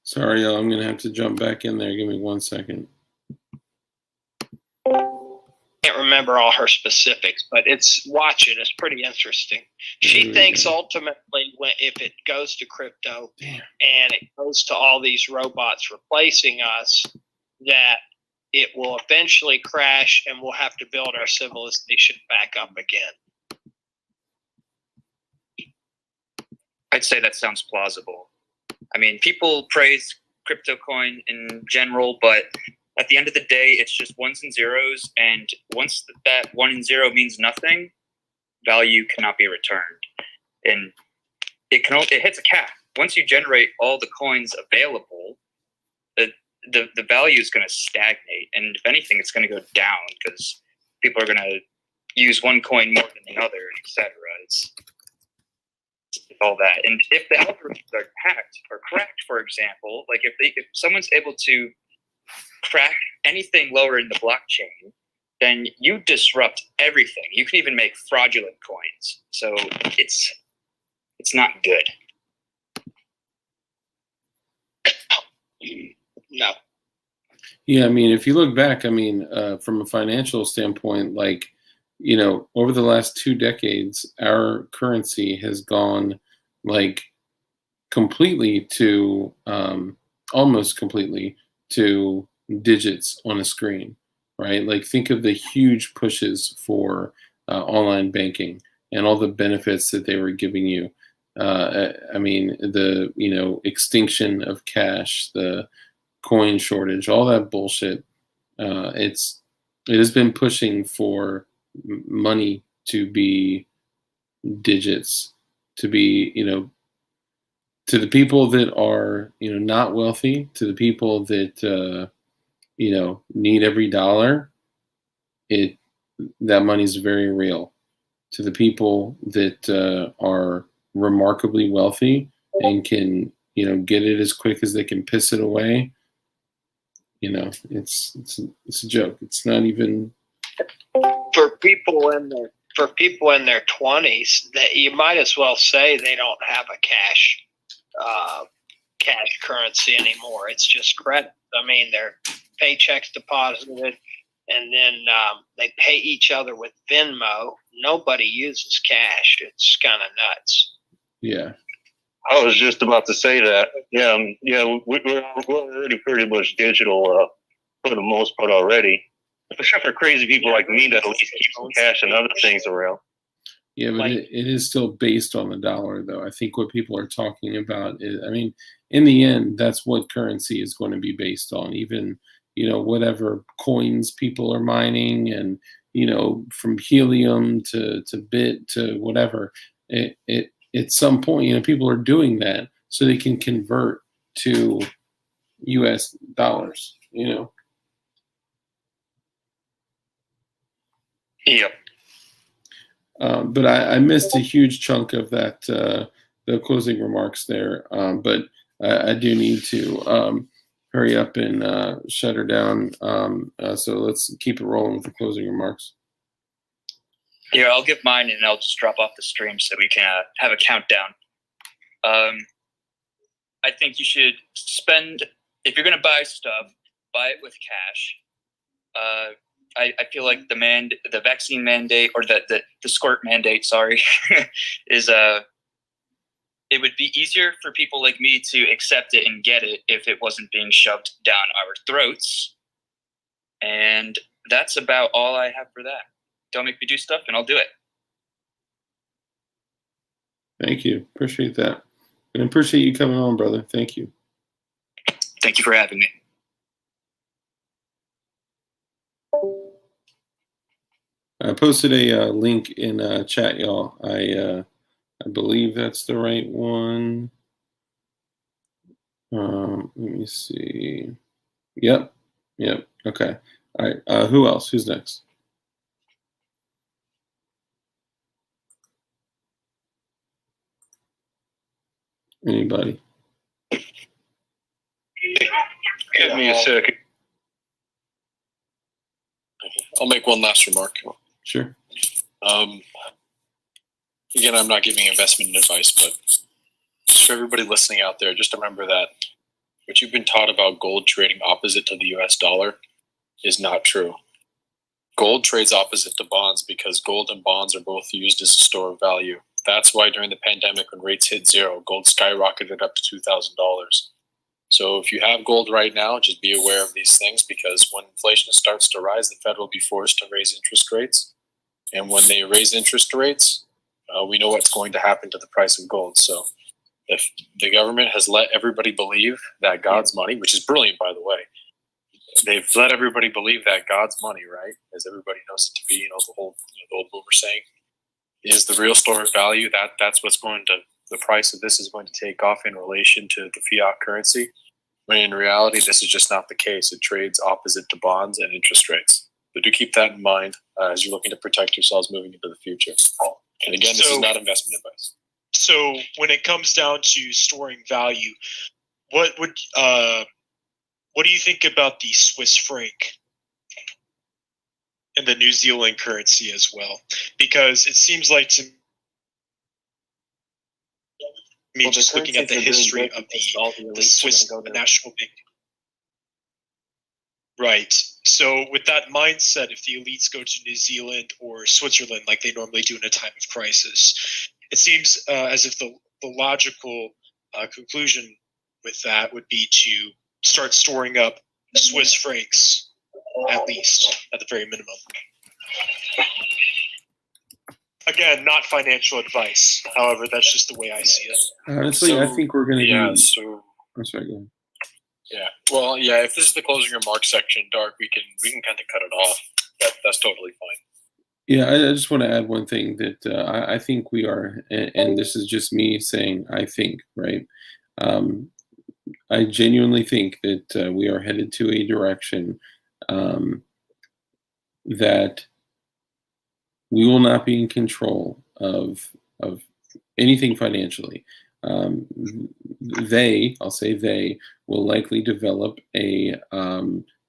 Sorry, y'all. I'm going to have to jump back in there. Give me 1 second. Can't remember all her specifics, but watch it. It's pretty interesting. She thinks ultimately, if it goes to crypto and it goes to all these robots replacing us, that it will eventually crash and we'll have to build our civilization back up again. I'd say that sounds plausible. I mean, people praise crypto coin in general, but at the end of the day, it's just ones and zeros, and once that 1 and 0 means nothing, value cannot be returned, and it hits a cap. Once you generate all the coins available, the value is going to stagnate, and if anything, it's going to go down because people are going to use one coin more than the other, etc. It's all that, and if the algorithms are hacked or cracked, for example, like if someone's able to crack anything lower in the blockchain, then you disrupt everything. You can even make fraudulent coins. So it's not good. No. Yeah, I mean, if you look back, I mean, from a financial standpoint, like, over the last 2 decades, our currency has gone like completely to almost completely to digits on a screen, right? Like, think of the huge pushes for online banking and all the benefits that they were giving you. I mean, the extinction of cash, the coin shortage, all that bullshit. It has been pushing for money to be digits, to be to the people that are not wealthy, to the people that need every dollar. That money is very real. To the people that are remarkably wealthy and can get it as quick as they can piss it away. It's a joke. It's not even for people in their 20s. That you might as well say they don't have a cash currency anymore. It's just credit. I mean, their paychecks deposited, and then they pay each other with Venmo. Nobody uses cash. It's kind of nuts. Yeah. I was just about to say that. Yeah, we're already pretty much digital for the most part already. Except for crazy people like me that at least keep some cash and other things around. Yeah, but it is still based on the dollar, though. I think what people are talking about is, I mean, in the end, that's what currency is going to be based on. Even, whatever coins people are mining and, from helium to bit to whatever, it at some point, people are doing that so they can convert to US dollars, Yep. But I missed a huge chunk of that, the closing remarks there. But I do need to hurry up and shut her down. So let's keep it rolling with the closing remarks. Here, I'll give mine and I'll just drop off the stream so we can have a countdown. I think you should spend, if you're going to buy stuff, buy it with cash. I feel like the vaccine mandate, or the squirt mandate, sorry, is it would be easier for people like me to accept it and get it if it wasn't being shoved down our throats. And that's about all I have for that. Don't make me do stuff and I'll do it. Thank you. Appreciate that. And appreciate you coming on, brother. Thank you. Thank you for having me. I posted a link in chat, y'all. I believe that's the right one. Let me see. Yep. Okay. All right. Who else? Who's next? Anybody? Give me a second. I'll make one last remark. Sure. Again, I'm not giving investment advice, but for everybody listening out there, just remember that what you've been taught about gold trading opposite to the US dollar is not true. Gold trades opposite to bonds because gold and bonds are both used as a store of value. That's why during the pandemic, when rates hit zero, gold skyrocketed up to $2,000. So if you have gold right now, just be aware of these things, because when inflation starts to rise, the Fed will be forced to raise interest rates. And when they raise interest rates, we know what's going to happen to the price of gold. So if the government has let everybody believe that God's money, which is brilliant, by the way, they've let everybody believe that God's money, right, as everybody knows it to be, the whole the old boomer saying, is the real store of value. That's what's going to, the price of this is going to take off in relation to the fiat currency. When in reality, this is just not the case. It trades opposite to bonds and interest rates. But do keep that in mind as you're looking to protect yourselves moving into the future. And again, this is not investment advice. So when it comes down to storing value, what do you think about the Swiss franc? and the New Zealand currency as well, because it seems like to me, just looking at the history of the Swiss national bank. Right. So with that mindset, if the elites go to New Zealand or Switzerland like they normally do in a time of crisis, it seems as if the logical conclusion with that would be to start storing up Swiss francs, at least, at the very minimum. Again, not financial advice. However, that's just the way I see it. Honestly, I think we're going to Yeah, be... so I'm sorry, go ahead. yeah. Well, yeah, if this is the closing remarks section, Dark, we can kind of cut it off. That's totally fine. Yeah, I just want to add one thing that I think we are, and this is just me saying I think, right? I genuinely think that we are headed to a direction that we will not be in control of anything financially. I'll say they, will likely develop a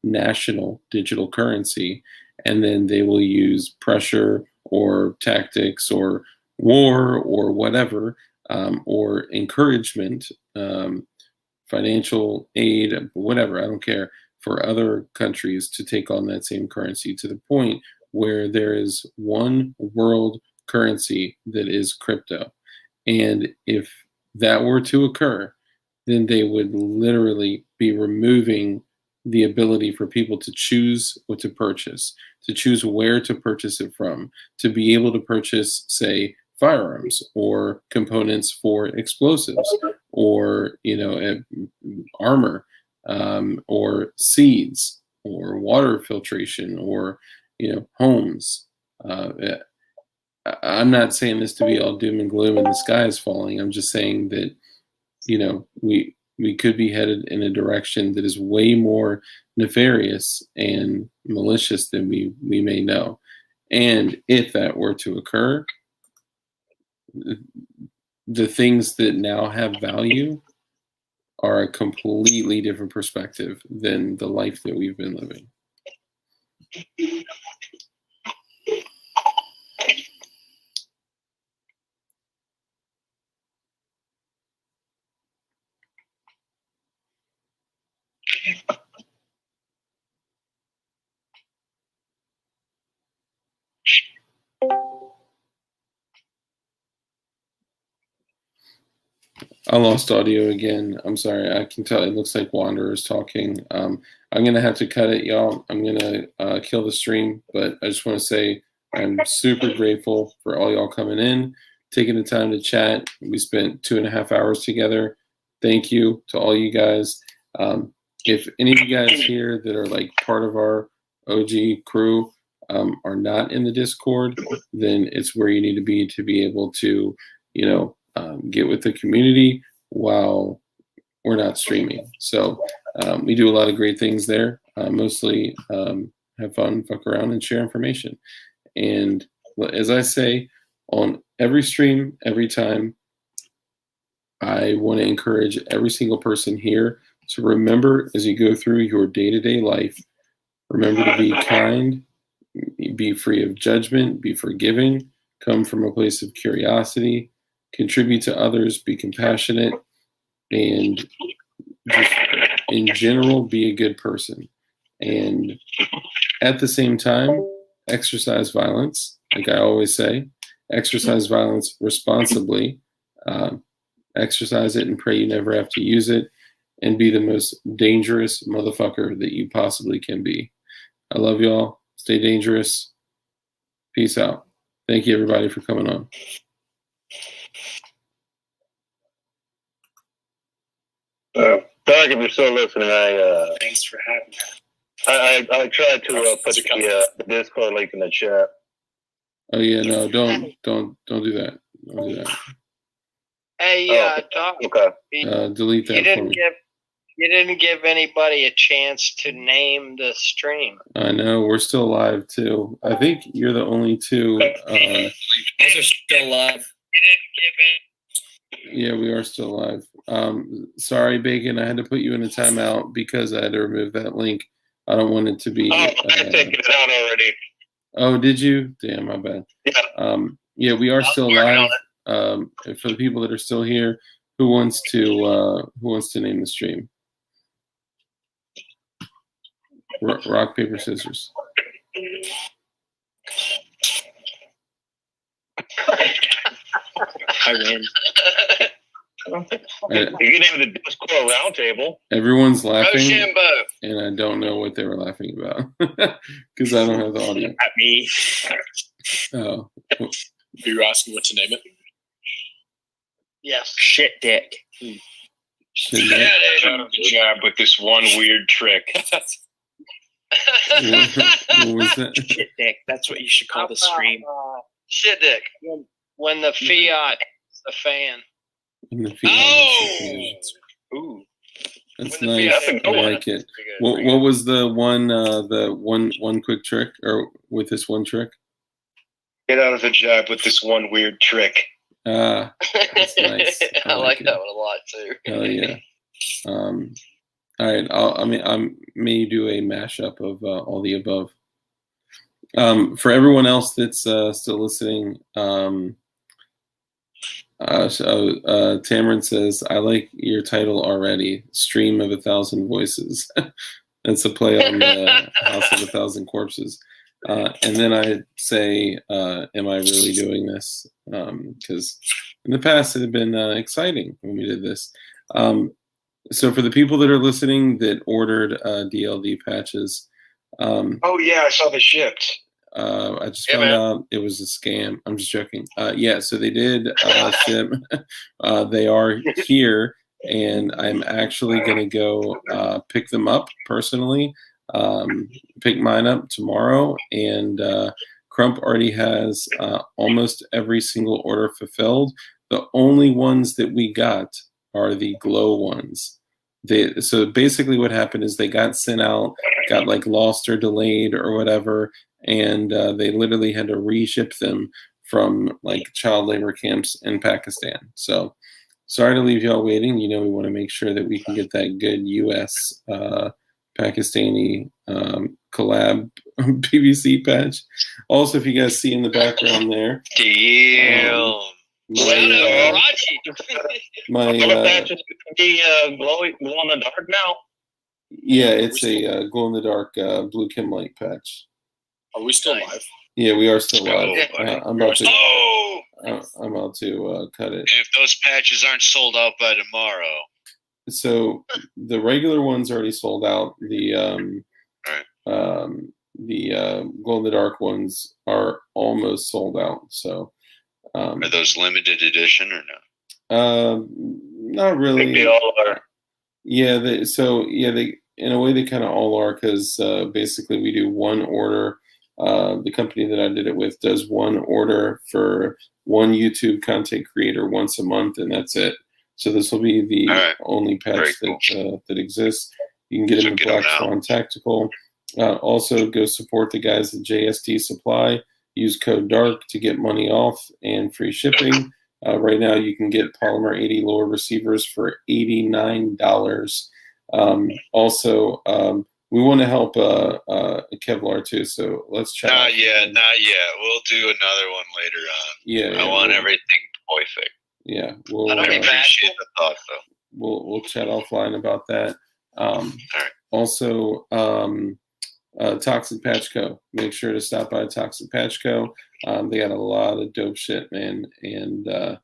national digital currency, and then they will use pressure or tactics or war or whatever, or encouragement, financial aid, whatever, I don't care, for other countries to take on that same currency to the point where there is one world currency that is crypto. And if that were to occur, then they would literally be removing the ability for people to choose what to purchase, to choose where to purchase it from, to be able to purchase, say, firearms or components for explosives, or armor, or seeds, or water filtration, or homes. I'm not saying this to be all doom and gloom and the sky is falling. I'm just saying that we could be headed in a direction that is way more nefarious and malicious than we may know. And if that were to occur, the things that now have value are a completely different perspective than the life that we've been living. I lost audio again. I'm sorry. I can tell it looks like Wanderer is talking. I'm going to have to cut it, y'all. I'm going to kill the stream, but I just want to say I'm super grateful for all y'all coming in, taking the time to chat. We spent 2.5 hours together. Thank you to all you guys. If any of you guys here that are like part of our OG crew are not in the Discord, then it's where you need to be able to, get with the community while we're not streaming. So we do a lot of great things there. Mostly have fun, fuck around, and share information. And as I say on every stream, every time, I want to encourage every single person here to remember, as you go through your day-to-day life, remember to be kind, be free of judgment, be forgiving, come from a place of curiosity, contribute to others, be compassionate, and just in general, be a good person. And at the same time, exercise violence. Like I always say, exercise violence responsibly. Exercise it and pray you never have to use it, and be the most dangerous motherfucker that you possibly can be. I love y'all. Stay dangerous. Peace out. Thank you, everybody, for coming on. Doug, if you're still listening, Thanks for having me. I tried to put the Discord link in the chat. Oh yeah, no, don't do that. Don't do that. Hey, Doc. Okay. Delete that for me. You didn't give anybody a chance to name the stream. I know, we're still live too. I think you're the only two. Those are still live. Yeah, we are still live. Sorry, Bacon, I had to put you in a timeout because I had to remove that link. I don't want it to be. I've taken it out already. Oh, did you? Damn, my bad. Yeah, we are still live. For the people that are still here, who wants to name the stream? Rock, paper, scissors. I win. You can name the Discord roundtable. Everyone's laughing, Rochambeau. and I don't know what they were laughing about because I don't have the audio. At me. Oh. Are you asking what to name it? Yes. Shit dick. Jab with this one weird trick. What was that? Shit dick. That's what you should call the stream. Shit dick. When the Fiat hits the fan. In the field. Ooh. That's nice. I like it. What was the one quick trick, or with this one trick? Get out of the jab with this one weird trick. That's nice. I like that one a lot too. Hell yeah. All right. I may do a mashup of all the above. For everyone else that's still listening, Tamron says, "I like your title already. Stream of 1,000 voices." That's a play on the House of 1,000 Corpses. And then I say, "Am I really doing this?" Because in the past it had been exciting when we did this. So for the people that are listening that ordered DLD patches, oh yeah, I saw the shipped. I just found out it was a scam. I'm just joking. Yeah, so they did ship. They are here, and I'm actually going to go pick them up personally. Pick mine up tomorrow, and Crump already has almost every single order fulfilled. The only ones that we got are the glow ones. So basically what happened is they got sent out, got like lost or delayed or whatever, and they literally had to reship them from like child labor camps in Pakistan. So sorry to leave y'all waiting. You know, we want to make sure that we can get that good US Pakistani collab PVC patch. Also, if you guys see in the background there, my glow in the dark now. Yeah, it's a glow in the dark blue Kim light patch. Are we still live? Yeah, we are still live. I'm about to cut it. And if those patches aren't sold out by tomorrow, so the regular one's already sold out. The glow in the dark ones are almost sold out. So are those limited edition or no? Not really. I think they all are. Yeah, they in a way they kind of all are, because basically we do one order. The company that I did it with does one order for one YouTube content creator once a month, and that's it. So this will be the only patch that exists. You can get them in Black Swan Tactical. Also, go support the guys at JST Supply. Use code DARK to get money off and free shipping. Right now, you can get Polymer 80 lower receivers for $89. Also, we want to help Kevlar too, so let's chat. Not yet. We'll do another one later on. Yeah, I want everything perfect. Yeah, I appreciate the thought, though. We'll chat offline about that. Also, Toxic Patch Co. Make sure to stop by Toxic Patch Co. They got a lot of dope shit, man, and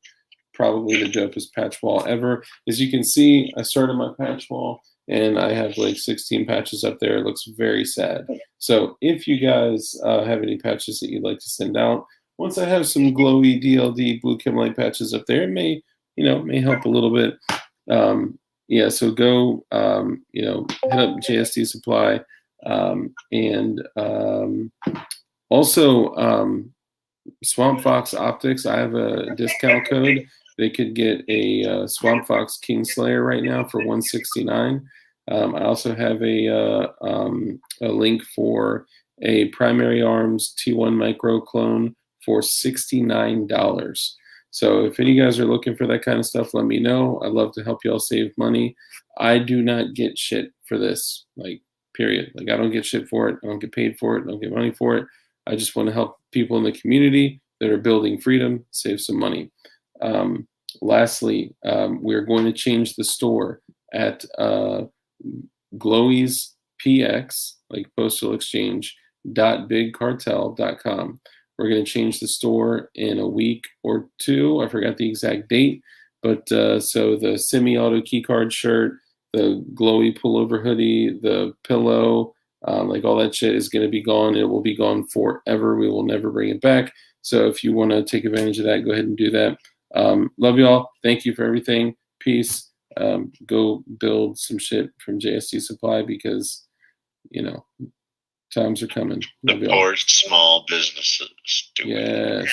probably the dopest patch wall ever. As you can see, I started my patch wall, and I have like 16 patches up there. It looks very sad. So if you guys have any patches that you'd like to send out, once I have some glowy DLD blue Kim light patches up there, it may help a little bit. Yeah, so go, hit up JST Supply. And also Swamp Fox Optics. I have a discount code. They could get a Swamp Fox Kingslayer right now for $169. I also have a link for a Primary Arms T1 Micro clone for $69. So if any of you guys are looking for that kind of stuff, let me know. I'd love to help y'all save money. I do not get shit for this, like, period. Like, I don't get shit for it. I don't get paid for it. I don't get money for it. I just want to help people in the community that are building freedom, save some money. Lastly, we're going to change the store at Glowy's PX, like Postal Exchange, .bigcartel.com. We're going to change the store in a week or two. I forgot the exact date, but so the semi-auto keycard shirt, the glowy pullover hoodie, the pillow, like all that shit is going to be gone. It will be gone forever. We will never bring it back. So if you want to take advantage of that, go ahead and do that. Love y'all. Thank you for everything. Peace. Go build some shit from JST Supply because, you know, times are coming. Love y'all. Support small businesses. Yes.